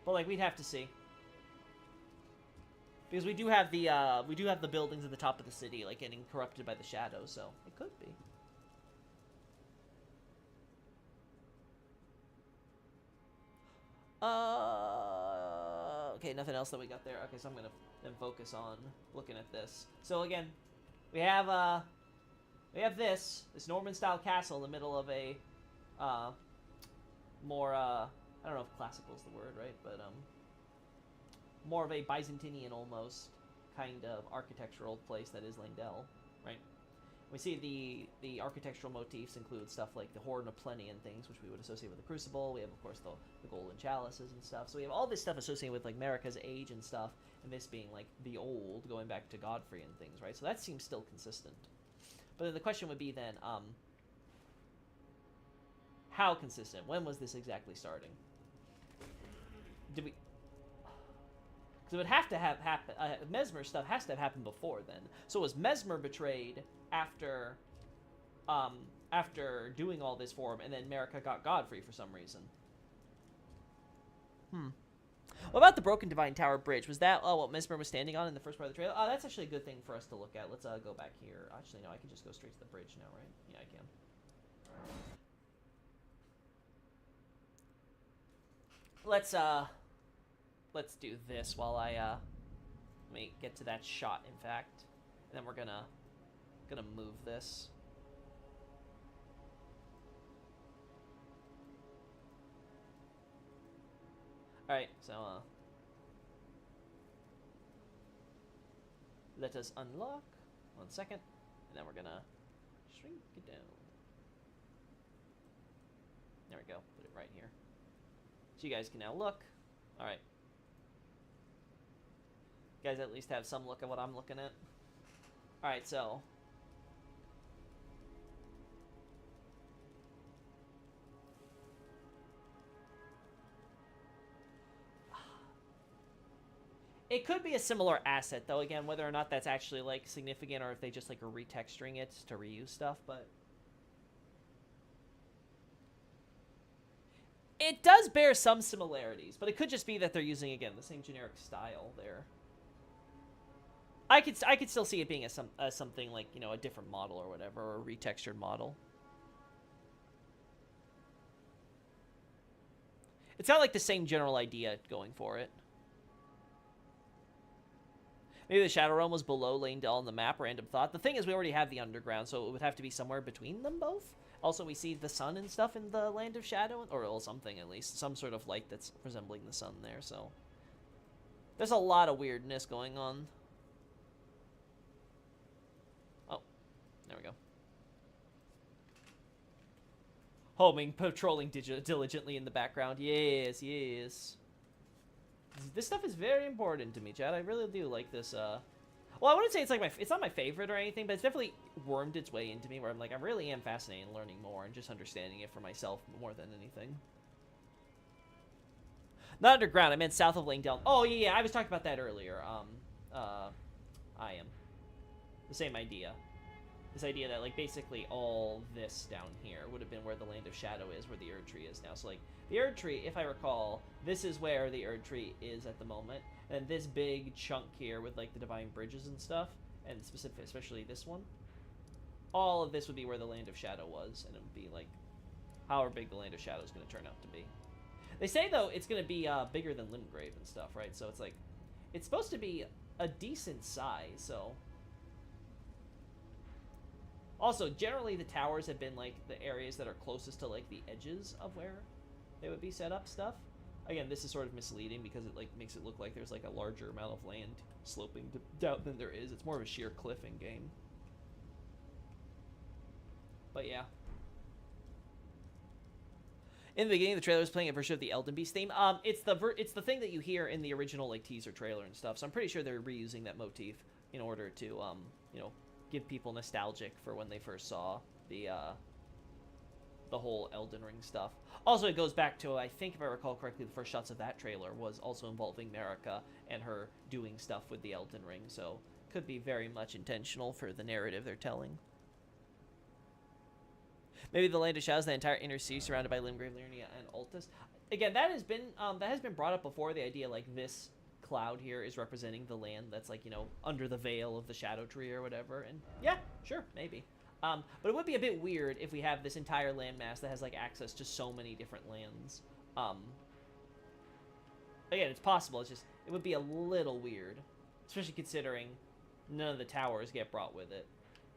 But, like, we'd have to see. Because we do have the buildings at the top of the city, like, getting corrupted by the shadow, so it could be. Okay, nothing else that we got there. Okay, so I'm gonna then focus on looking at this. So again, we have this Norman-style castle in the middle of a more I don't know if classical is the word, right? But more of a Byzantinian almost kind of architectural place that is Leyndell, right? We see the architectural motifs include stuff like the Horn of Plenty and things, which we would associate with the Crucible. We have, of course, the golden chalices and stuff. So we have all this stuff associated with, like, Marika's age and stuff, and this being, like, the old, going back to Godfrey and things, right? So that seems still consistent. But then the question would be then, how consistent? When was this exactly starting? Did we... Because it would have to have happened... Messmer stuff has to have happened before then. So was Messmer betrayed after doing all this for him, and then Marika got Godfrey for some reason? What about the broken Divine Tower Bridge? Was that what Messmer was standing on in the first part of the trailer? That's actually a good thing for us to look at. Let's go back here. Actually, no, I can just go straight to the bridge now, right? Yeah, I can. Let's do this while I let me get to that shot, in fact. And then we're gonna move this. Alright, so let us unlock. 1 second. And then we're gonna shrink it down. There we go. Put it right here. So you guys can now look. Alright. You guys at least have some look at what I'm looking at. Alright, so... It could be a similar asset, though, again, whether or not that's actually, like, significant or if they just, like, are retexturing it to reuse stuff, but... It does bear some similarities, but it could just be that they're using, again, the same generic style there. I could still see it being as something like, you know, a different model or whatever, or a retextured model. It's got, like, the same general idea going for it. Maybe the Shadow Realm was below Leyndell on the map, random thought. The thing is, we already have the Underground, so it would have to be somewhere between them both. Also, we see the sun and stuff in the Land of Shadow, or something at least. Some sort of light that's resembling the sun there, so... There's a lot of weirdness going on. Oh, there we go. Homing, patrolling diligently in the background. Yes, yes. This stuff is very important to me, Chad. I really do like this, Well, I wouldn't say it's like it's not my favorite or anything, but it's definitely wormed its way into me where I'm like, I really am fascinated in learning more and just understanding it for myself more than anything. Not underground, I meant south of Leyndell. Oh, yeah, I was talking about that earlier. I am. The same idea. This idea that, like, basically all this down here would have been where the Land of Shadow is, where the Erd Tree is now. So, like, the Erd Tree, if I recall, this is where the Erd Tree is at the moment. And this big chunk here with, like, the Divine Bridges and stuff, and especially this one, all of this would be where the Land of Shadow was, and it would be, like, however big the Land of Shadow is going to turn out to be. They say, though, it's going to be bigger than Limgrave and stuff, right? So it's, like, it's supposed to be a decent size, so... Also, generally the towers have been, like, the areas that are closest to, like, the edges of where they would be set up stuff. Again, this is sort of misleading because it, like, makes it look like there's, like, a larger amount of land sloping down than there is. It's more of a sheer cliff in game. But, yeah. In the beginning, the trailer was playing a version of the Elden Beast theme. It's the thing that you hear in the original, like, teaser trailer and stuff. So I'm pretty sure they're reusing that motif in order to, you know, give people nostalgic for when they first saw the whole Elden Ring stuff. Also, it goes back to, I think if I recall correctly, the first shots of that trailer was also involving Marika and her doing stuff with the Elden Ring, so could be very much intentional for the narrative they're telling. Maybe the Land of Shadows, the entire inner sea surrounded by Limgrave, Liurnia, and Altus. Again, that has been brought up before, the idea, like, this cloud here is representing the land that's, like, you know, under the veil of the Shadow Tree or whatever, and yeah, sure, maybe. But it would be a bit weird if we have this entire landmass that has, like, access to so many different lands. Again, it's possible, it's just, it would be a little weird, especially considering none of the towers get brought with it,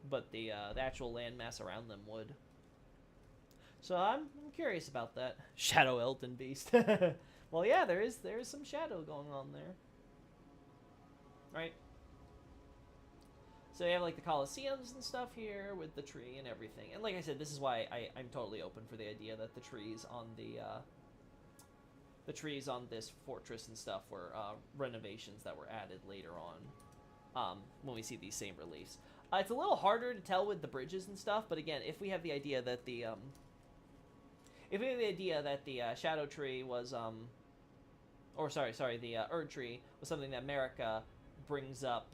but the actual landmass around them would. So I'm curious about that. Shadow Elden Beast. Well, yeah, there is some shadow going on there. Right? So you have, like, the Colosseums and stuff here with the tree and everything. And like I said, this is why I'm totally open for the idea that the trees on this fortress and stuff were renovations that were added later on when we see these same reliefs. It's a little harder to tell with the bridges and stuff, but again, if we have the idea that the Shadow Tree was the Erd Tree was something that Marika brings up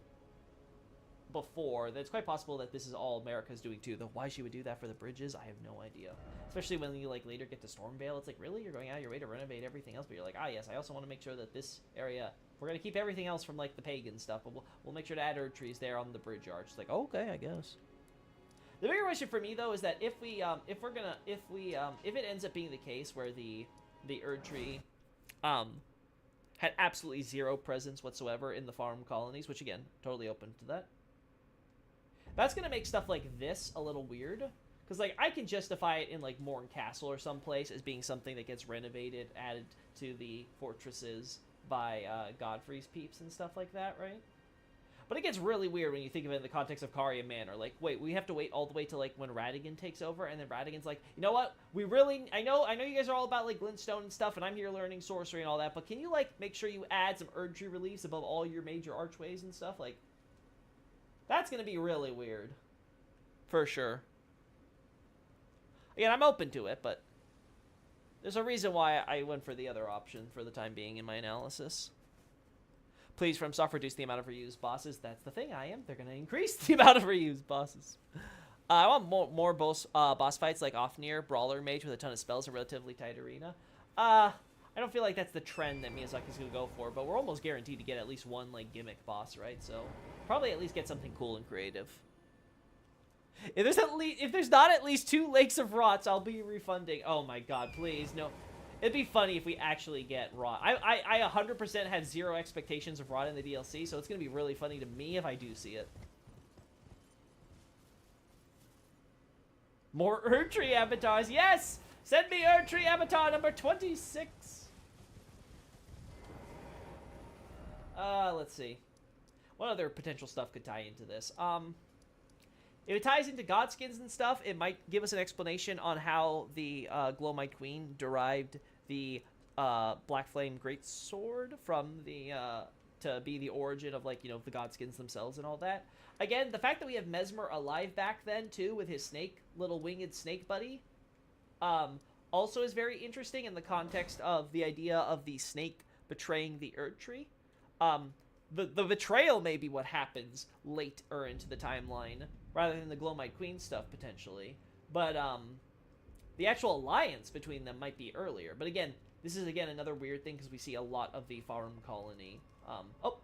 before, then it's quite possible that this is all Marika's doing too. Though why she would do that for the bridges, I have no idea. Especially when you, like, later get to Stormveil, it's like, really? You're going out of your way to renovate everything else, but you're like, ah, yes, I also want to make sure that this area, we're going to keep everything else from, like, the pagan stuff, but we'll make sure to add Erd Trees there on the bridge arch. It's like, oh, okay, I guess. The bigger question for me, though, is that if it ends up being the case where the Erd Tree had absolutely zero presence whatsoever in the farm colonies, which, again, totally open to that, that's going to make stuff like this a little weird. Because, like, I can justify it in, like, Morn Castle or someplace as being something that gets renovated, added to the fortresses by Godfrey's peeps and stuff like that, right? But it gets really weird when you think of it in the context of Caria Manor. Like, wait, we have to wait all the way to, like, when Radagon takes over, and then Radagon's like, you know what? I know you guys are all about, like, glintstone and stuff, and I'm here learning sorcery and all that, but can you, like, make sure you add some Erdtree reliefs above all your major archways and stuff? Like, that's gonna be really weird. For sure. Again, I'm open to it, but there's a reason why I went for the other option for the time being in my analysis. Please, From Soft, reduce the amount of reused bosses. That's the thing, I am. They're going to increase the amount of reused bosses. I want more boss fights like Ofnir, Brawler Mage with a ton of spells, a relatively tight arena. I don't feel like that's the trend that Miyazaki's going to go for, but we're almost guaranteed to get at least one, like, gimmick boss, right? So, probably at least get something cool and creative. If there's not at least 2 Lakes of Rots, I'll be refunding. Oh my god, please, no. It'd be funny if we actually get Rot. I 100% have zero expectations of Rot in the DLC, so it's going to be really funny to me if I do see it. More Erdtree avatars, yes! Send me Erdtree avatar number 26! Let's see. What other potential stuff could tie into this? If it ties into Godskins and stuff, it might give us an explanation on how the Glowmite Queen derived the Black Flame Greatsword from the to be the origin of, like, you know, the Godskins themselves and all that. Again, the fact that we have Mesmer alive back then too with his little winged snake buddy, also is very interesting in the context of the idea of the snake betraying the Erdtree. The betrayal may be what happens later into the timeline, rather than the Glowmite Queen stuff, potentially. But, the actual alliance between them might be earlier. But again, this is, again, another weird thing, because we see a lot of the Farum colony. Oh.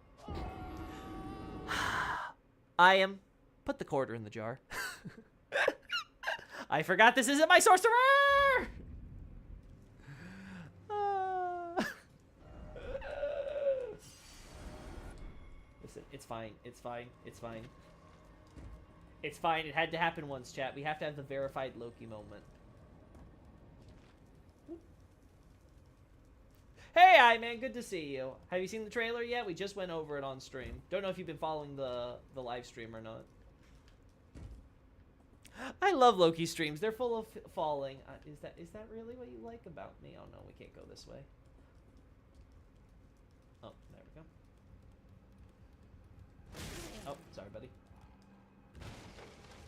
I am... Put the quarter in the jar. I forgot this isn't my sorcerer! Listen, it's fine. It's fine. It's fine. It's fine. It had to happen once, chat. We have to have the verified Loki moment. Hey, I-Man. Good to see you. Have you seen the trailer yet? We just went over it on stream. Don't know if you've been following the live stream or not. I love Loki streams. They're full of falling. Is that really what you like about me? Oh, no. We can't go this way. Oh, there we go. Oh, sorry, buddy.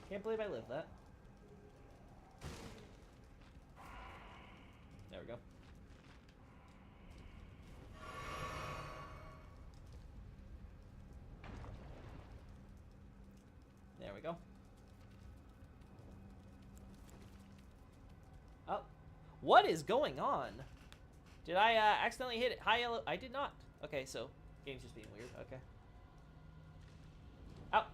Can't believe I lived that. There we go. There we go. Oh. What is going on? Did I accidentally hit it? Hi, yellow. I did not. Okay, so game's just being weird. Okay. Oh.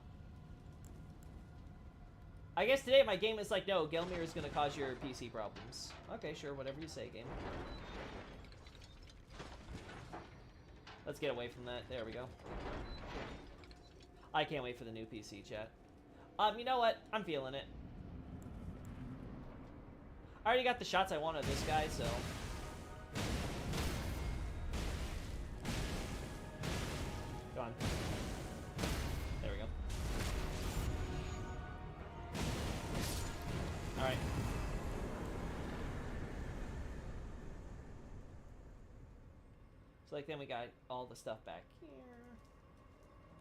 I guess today my game is like, no, Gelmir is going to cause your PC problems. Okay, sure, whatever you say, game. Let's get away from that. There we go. I can't wait for the new PC, chat. You know what? I'm feeling it. I already got the shots I want of this guy, so... Go on. There we go. Alright. So, like, then we got all the stuff back here.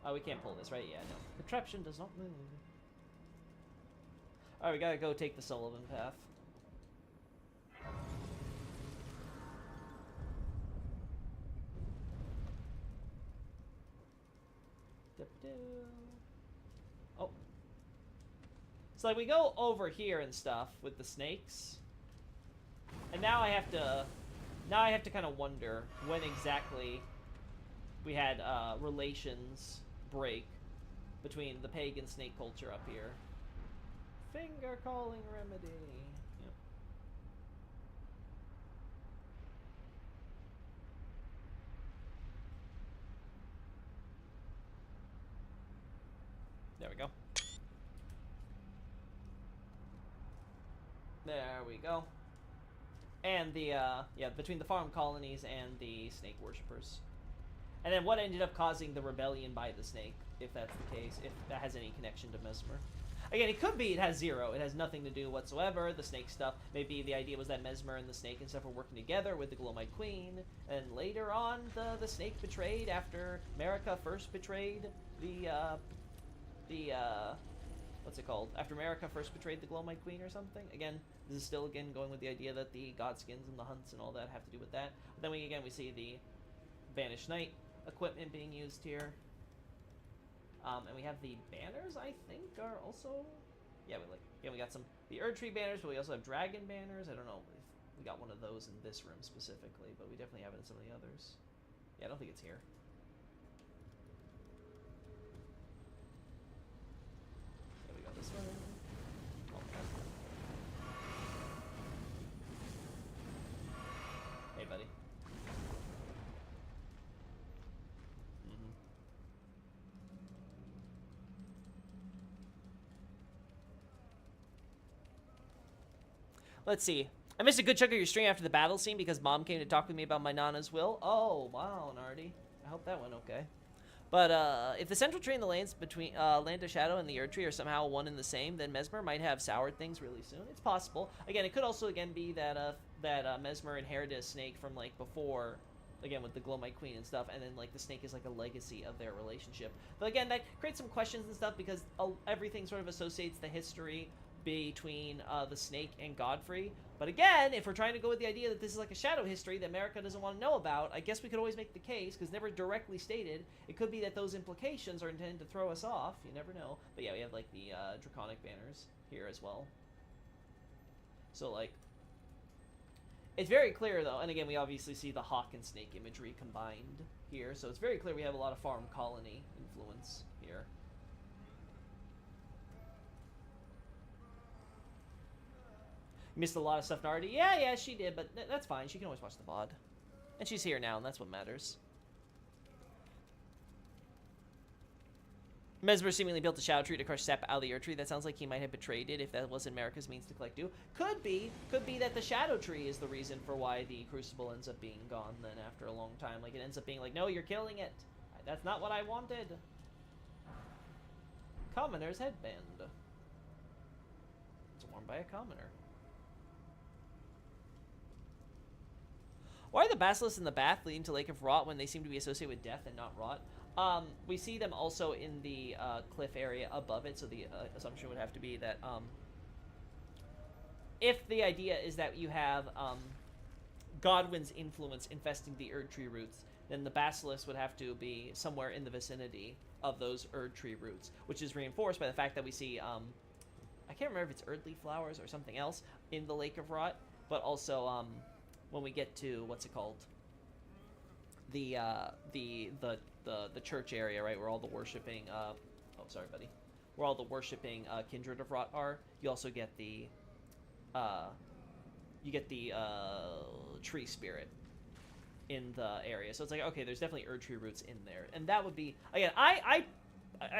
Oh, we can't pull this, right? Yeah, no. Contraption does not move. Alright, we gotta go take the Sullivan path. Oh. So, like, we go over here and stuff with the snakes. And now I have to kind of wonder when exactly we had relations break between the pagan snake culture up here. Finger calling remedy. Yep. There we go. There we go. And the, yeah, between the farm colonies and the snake worshippers. And then what ended up causing the rebellion by the snake, if that's the case, if that has any connection to Mesmer. Again, it could be it has zero. It has nothing to do whatsoever. The snake stuff, maybe the idea was that Mesmer and the snake and stuff were working together with the Glowmite Queen, and later on the snake betrayed after Marika first betrayed what's it called? After Marika first betrayed the Glowmite Queen or something. Again, this is still again going with the idea that the Godskins and the hunts and all that have to do with that. But then we see the Banished Knight equipment being used here. And we have the banners, I think, are also... Yeah, we got the Erdtree banners, but we also have dragon banners. I don't know if we got one of those in this room specifically, but we definitely have it in some of the others. Yeah, I don't think it's here. There we go, this one. Oh, hey, buddy. Let's see. I missed a good chunk of your stream after the battle scene because Mom came to talk with me about my Nana's will. Oh, wow, Nardi. I hope that went okay. But if the central tree and the lands between Land of Shadow and the Erdtree are somehow one and the same, then Mesmer might have soured things really soon. It's possible. Again, it could also again be that Mesmer inherited a snake from like before, again with the Glowmite Queen and stuff, and then like the snake is like a legacy of their relationship. But again, that creates some questions and stuff because everything sort of associates the history between the snake and Godfrey. But again, if we're trying to go with the idea that this is like a shadow history that Marika doesn't want to know about, I guess we could always make the case, because never directly stated, it could be that those implications are intended to throw us off. You never know. But yeah, we have like the Draconic banners here as well. So like, it's very clear though, and again, we obviously see the hawk and snake imagery combined here, so it's very clear we have a lot of farm colony influence here. Missed a lot of stuff, Nardi. Yeah, she did, but that's fine. She can always watch the VOD. And she's here now, and that's what matters. Mesmer seemingly built a Shadow Tree to crush sap out of the Erdtree. That sounds like he might have betrayed it if that wasn't Marika's means to collect dew. Could be that the Shadow Tree is the reason for why the Crucible ends up being gone then after a long time. Like, it ends up being like, no, you're killing it. That's not what I wanted. Commoner's headband. It's worn by a commoner. Why are the basilisks in the bath leading to Lake of Rot when they seem to be associated with death and not rot? We see them also in the cliff area above it, so the assumption would have to be that if the idea is that you have Godwyn's influence infesting the Erdtree roots, then the basilisk would have to be somewhere in the vicinity of those Erdtree roots, which is reinforced by the fact that we see, I can't remember if it's Erdleaf flowers or something else in the Lake of Rot, but also when we get to what's it called, the church area, right, where all the worshiping oh sorry buddy, where all the worshiping kindred of Rot are, you also get the tree spirit in the area. So it's like, okay, there's definitely Erdtree roots in there, and that would be, again, I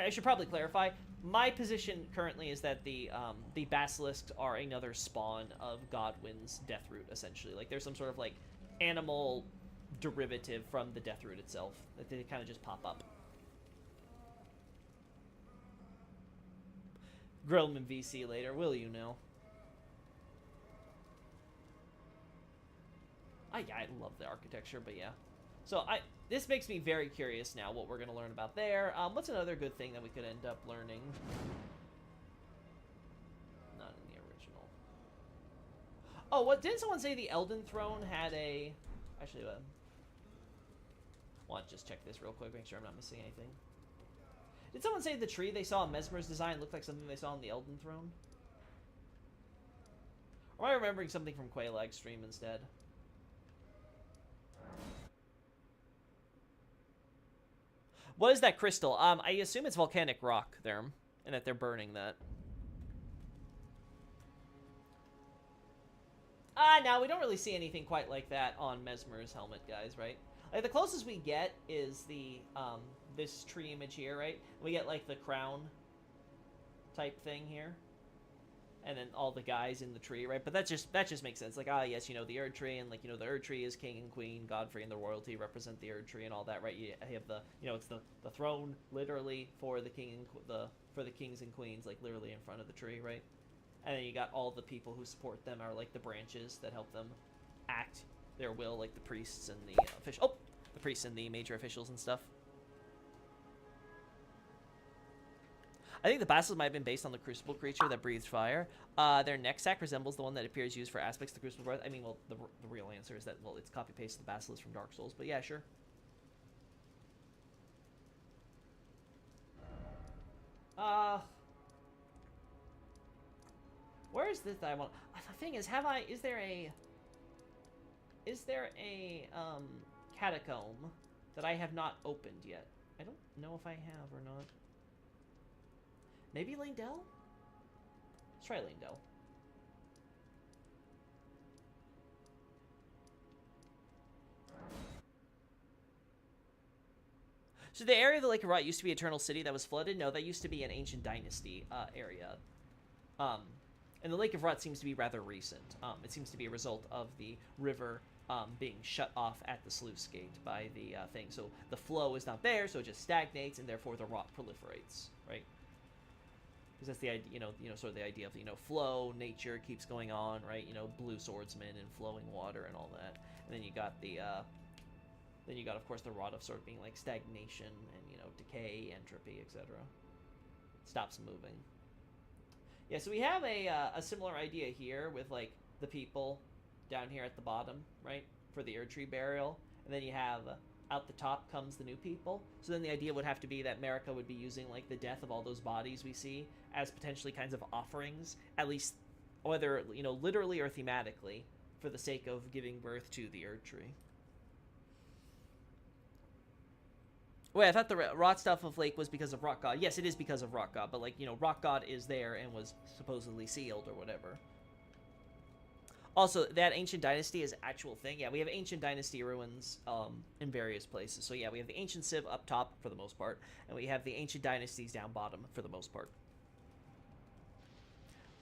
should probably clarify, my position currently is that the basilisks are another spawn of Godwyn's Deathroot, essentially. Like, there's some sort of, like, animal derivative from the Deathroot itself, that they kind of just pop up. Grillman VC later, will you know? Yeah, I love the architecture, but yeah. So this makes me very curious now what we're going to learn about there. What's another good thing that we could end up learning? Not in the original. Oh, what didn't someone say the Elden Throne had a... Actually, want to just check this real quick, make sure I'm not missing anything. Did someone say the tree they saw in Mesmer's design looked like something they saw on the Elden Throne? Or am I remembering something from Quaylag's stream instead? What is that crystal? I assume it's volcanic rock there, and that they're burning that. No, we don't really see anything quite like that on Mesmer's helmet, guys, right? Like, the closest we get is the, this tree image here, right? We get, like, the crown type thing here. and then all the guys in the tree, right? But that just makes sense. Like, ah, yes, you know, the Erd Tree, and like, you know, the Erd Tree is king and queen, Godfrey and the royalty represent the Erd Tree and all that, right? You have the, you know, it's the throne literally for the king and for the kings and queens, like literally in front of the tree, right? And then you got all the people who support them are like the branches that help them act their will, like the priests and the the priests and the major officials and stuff. I think the basilisk might have been based on the crucible creature that breathes fire. Their neck sack resembles the one that appears used for aspects of the crucible breath. I mean, well, the real answer is that, well, it's copy-paste the basilisk from Dark Souls, but yeah, sure. Where is this that I want? The thing is, is there a catacomb that I have not opened yet? I don't know if I have or not. Maybe Leyndell? Let's try Leyndell. So the area of the Lake of Rot used to be Eternal City that was flooded? No, that used to be an Ancient Dynasty area. And the Lake of Rot seems to be rather recent. It seems to be a result of the river being shut off at the sluice gate by the thing. So the flow is not there, so it just stagnates, and therefore the rot proliferates, right? Because that's the idea, you know, sort of the idea of, you know, flow, nature keeps going on, right? You know, blue swordsman and flowing water and all that. And then you got the, of course, the rot of sort of being like stagnation and, you know, decay, entropy, etc. Stops moving. Yeah, so we have a similar idea here with, like, the people down here at the bottom, right? For the Erd Tree burial. And then you have... out the top comes the new people. So then the idea would have to be that Marika would be using, like, the death of all those bodies we see as potentially kinds of offerings, at least, whether, you know, literally or thematically, for the sake of giving birth to the Erd Tree. Wait, I thought the rot stuff of Lake was because of Rock God. Yes, it is because of Rock God, but, like, you know, Rock God is there and was supposedly sealed or whatever. Also, that Ancient Dynasty is an actual thing. Yeah, we have Ancient Dynasty ruins in various places. So yeah, we have the Ancient Civ up top for the most part, and we have the Ancient Dynasties down bottom for the most part.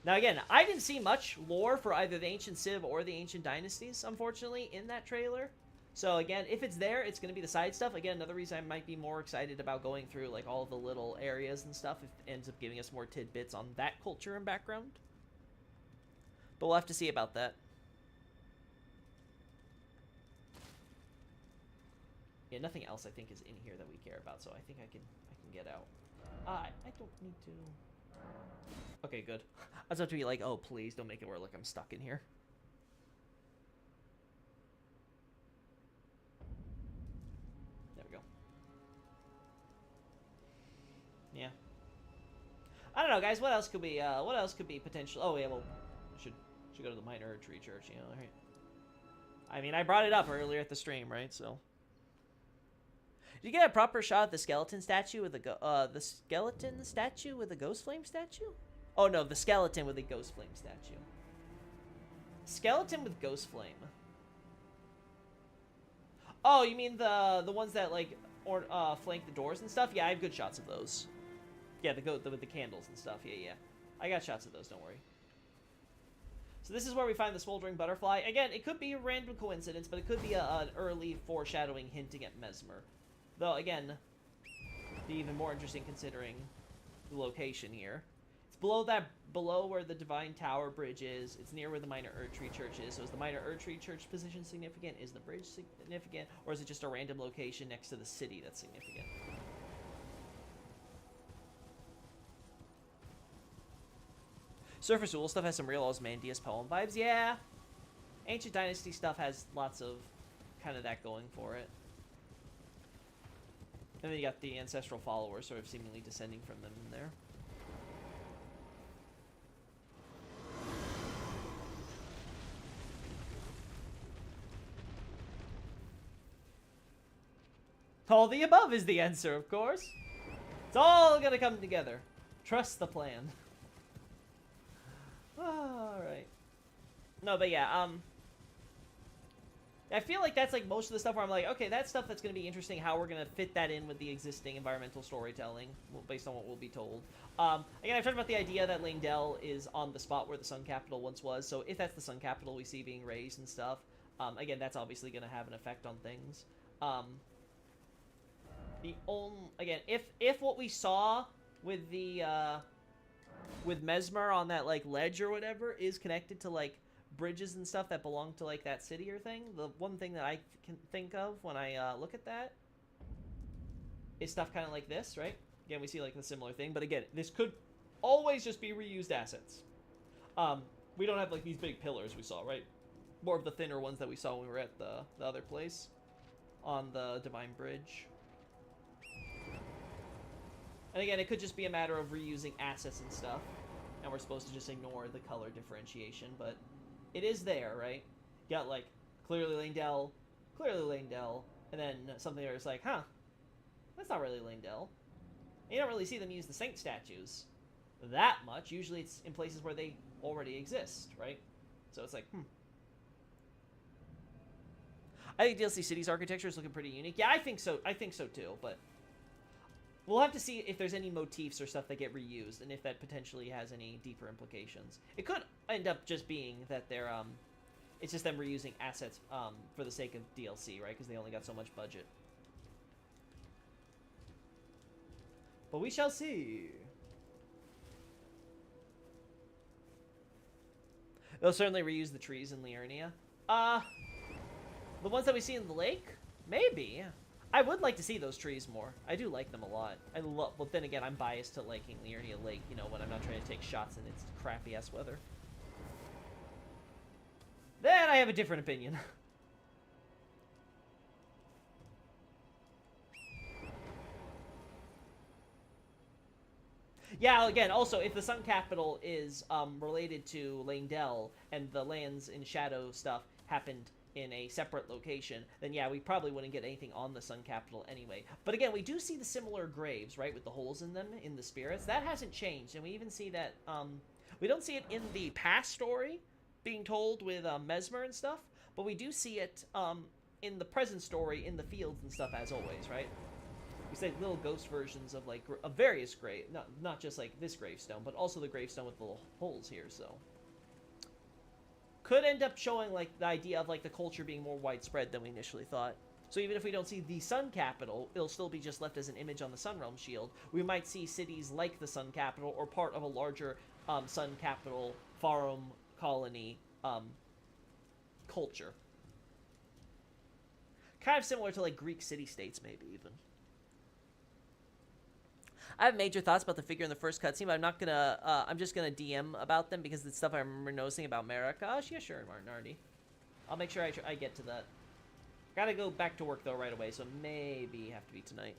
Now again, I didn't see much lore for either the Ancient Civ or the Ancient Dynasties, unfortunately, in that trailer. So again, if it's there, it's going to be the side stuff. Again, another reason I might be more excited about going through like all the little areas and stuff, if it ends up giving us more tidbits on that culture and background. But we'll have to see about that. Yeah, nothing else I think is in here that we care about, so I think I can get out. I don't need to. Okay, good. I was about to be like, oh, please don't make it where, like, I'm stuck in here. There we go. Yeah. I don't know, guys. What else could be potential? Oh, yeah, well, should go to the Minor Erd Tree Church, you know, right? I mean, I brought it up earlier at the stream, right? So. Did you get a proper shot of the skeleton statue with the ghost flame statue? Oh no, the skeleton with the ghost flame statue. Skeleton with ghost flame. Oh, you mean the ones that like flank the doors and stuff? Yeah, I have good shots of those. Yeah, with the candles and stuff. Yeah. I got shots of those, don't worry. So this is where we find the smoldering butterfly. Again, it could be a random coincidence, but it could be an early foreshadowing hinting at Messmer. Though, again, be even more interesting considering the location here. It's below where the Divine Tower Bridge is. It's near where the Minor Erd Tree Church is. So is the Minor Erd Tree Church position significant? Is the bridge significant? Or is it just a random location next to the city that's significant? Surface Rule stuff has some real Ozymandias poem vibes. Yeah. Ancient Dynasty stuff has lots of kind of that going for it. And then you got the ancestral followers sort of seemingly descending from them in there. All the above is the answer, of course. It's all gonna come together. Trust the plan. Alright. No, but yeah, I feel like that's like most of the stuff where I'm like, okay, that's stuff that's going to be interesting, how we're going to fit that in with the existing environmental storytelling based on what we'll be told. Again, I've talked about the idea that Leyndell is on the spot where the Sun Capital once was, so if that's the Sun Capital we see being raised and stuff, again, that's obviously going to have an effect on things. Again, if what we saw with the with Messmer on that like ledge or whatever is connected to like bridges and stuff that belong to like that city or thing, the one thing that I can think of when I look at that is stuff kind of like this, right? Again, we see like the similar thing, but again, this could always just be reused assets. We don't have like these big pillars we saw, right? More of the thinner ones that we saw when we were at the other place on the Divine Bridge. And again, it could just be a matter of reusing assets and stuff, and we're supposed to just ignore the color differentiation, but it is there, right? You got like clearly Leyndell, and then something where it's like, huh, that's not really Leyndell. You don't really see them use the saint statues that much. Usually it's in places where they already exist, right? So it's like, I think DLC City's architecture is looking pretty unique. Yeah, I think so. I think so too, but we'll have to see if there's any motifs or stuff that get reused, and if that potentially has any deeper implications. It could end up just being that they're, it's just them reusing assets, for the sake of DLC, right? Because they only got so much budget. But we shall see. They'll certainly reuse the trees in Liurnia. The ones that we see in the lake? Maybe. I would like to see those trees more. I do like them a lot. I love, but then again, I'm biased to liking Liurnia Lake, you know, when I'm not trying to take shots in its crappy-ass weather. Then I have a different opinion. Yeah, again, also, if the Sun Capital is related to Leyndell, and the Lands in Shadow stuff happened in a separate location, then yeah, we probably wouldn't get anything on the Sun Capital anyway. But again, we do see the similar graves, right, with the holes in them, in the spirits. That hasn't changed, and we even see that, we don't see it in the past story being told with Messmer and stuff, but we do see it in the present story, in the fields and stuff, as always, right? We say little ghost versions of, like, of various grave, not just, like, this gravestone, but also the gravestone with the little holes here, so. Could end up showing, like, the idea of, like, the culture being more widespread than we initially thought. So even if we don't see the Sun Capital, it'll still be just left as an image on the Sunrealm shield. We might see cities like the Sun Capital, or part of a larger Sun Capital, Farum colony, culture. Kind of similar to, like, Greek city-states, maybe, even. I have major thoughts about the figure in the first cutscene, but I'm not gonna, I'm just gonna DM about them because it's stuff I remember noticing about Marrakesh. Yeah, sure, Nardi. I'll make sure I get to that. Gotta go back to work, though, right away, so maybe have to be tonight.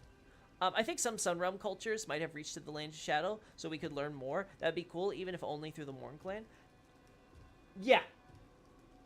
I think some Sunrealm cultures might have reached to the Land of Shadow, so we could learn more. That'd be cool, even if only through the Morn Clan. Yeah.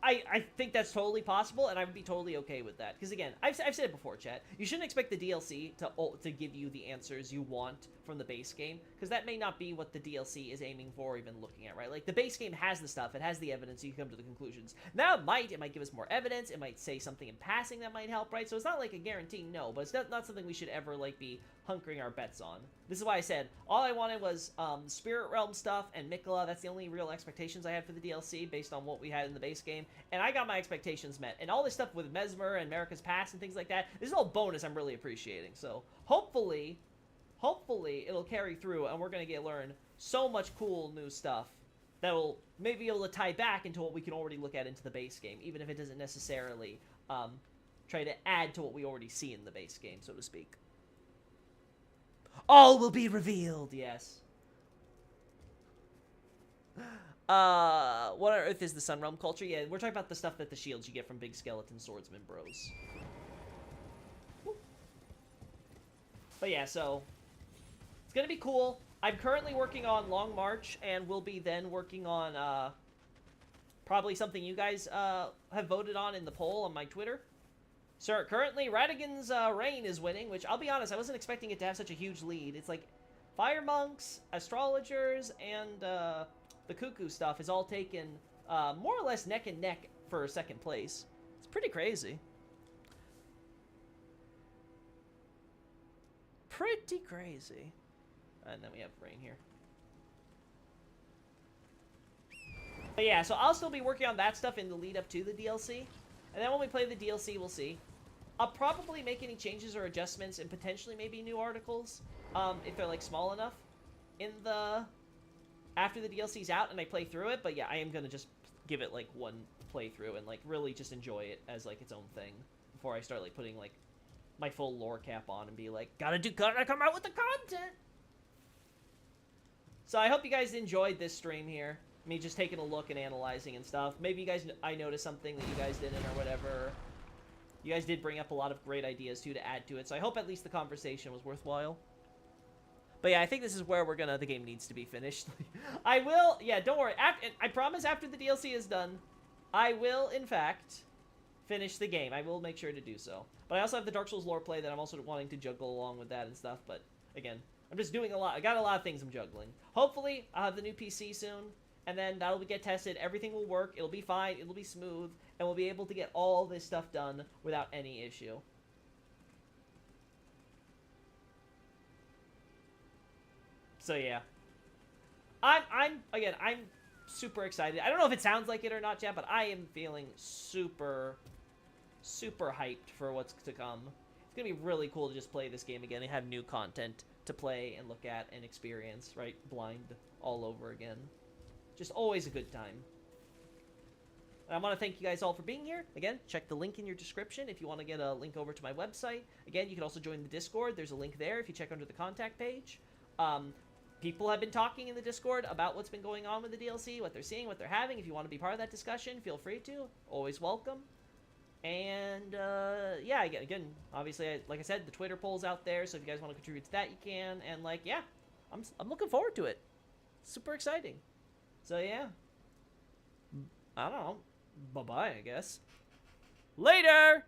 I think that's totally possible, and I would be totally okay with that. Because, again, I've said it before, chat. You shouldn't expect the DLC to give you the answers you want from the base game, because that may not be what the DLC is aiming for or even looking at, right? Like, the base game has the stuff. It has the evidence. You can come to the conclusions. Now, it might give us more evidence. It might say something in passing that might help, right? So it's not, like, a guarantee no, but it's not something we should ever, like, be hunkering our bets on. This is why I said all I wanted was Spirit Realm stuff and Miquella. That's the only real expectations I had for the DLC based on what we had in the base game, and I got my expectations met. And all this stuff with Messmer and Marika's Past and things like that, this is all bonus I'm really appreciating. So hopefully it'll carry through, and we're gonna learn so much cool new stuff that will maybe be able to tie back into what we can already look at into the base game, even if it doesn't necessarily try to add to what we already see in the base game, so to speak. All will be revealed, yes. What on earth is the Sunrealm culture? Yeah, we're talking about the stuff that the shields you get from big skeleton swordsman bros. Woo. But yeah, so it's gonna be cool. I'm currently working on Long March, and will be then working on probably something you guys have voted on in the poll on my Twitter. So currently, Radigan's Reign is winning, which I'll be honest, I wasn't expecting it to have such a huge lead. It's like Fire Monks, Astrologers, and the Cuckoo stuff is all taken more or less neck and neck for second place. It's Pretty crazy. Pretty crazy. And then we have rain here. But yeah, so I'll still be working on that stuff in the lead up to the DLC. And then when we play the DLC, we'll see. I'll probably make any changes or adjustments and potentially maybe new articles, if they're like small enough in the after the DLC's out and I play through it. But yeah, I am gonna just give it like one playthrough and like really just enjoy it as like its own thing before I start like putting like my full lore cap on and be like, gotta come out with the content. So I hope you guys enjoyed this stream here. Me just taking a look and analyzing and stuff. Maybe you guys, I noticed something that you guys didn't or whatever. You guys did bring up a lot of great ideas too to add to it. So I hope at least the conversation was worthwhile. But yeah, I think this is where the game needs to be finished. I will, yeah, don't worry. I promise after the DLC is done, I will, in fact, finish the game. I will make sure to do so. But I also have the Dark Souls lore play that I'm also wanting to juggle along with that and stuff. But again, I'm just doing a lot. I got a lot of things I'm juggling. Hopefully, I'll have the new PC soon. And then that'll get tested. Everything will work. It'll be fine. It'll be smooth. And we'll be able to get all this stuff done without any issue. So yeah. I'm super excited. I don't know if it sounds like it or not, chat, but I am feeling super hyped for what's to come. It's gonna be really cool to just play this game again and have new content to play and look at and experience, right? Blind all over again. Just always a good time. And I want to thank you guys all for being here. Again, check the link in your description if you want to get a link over to my website. Again, you can also join the Discord. There's a link there if you check under the contact page. People have been talking in the Discord about what's been going on with the DLC, what they're seeing, what they're having. If you want to be part of that discussion, feel free to. Always welcome. And, yeah, again, obviously, like I said, the Twitter poll's out there, so if you guys want to contribute to that, you can. And, like, yeah, I'm looking forward to it. Super exciting. So, yeah. I don't know. Bye-bye, I guess. Later!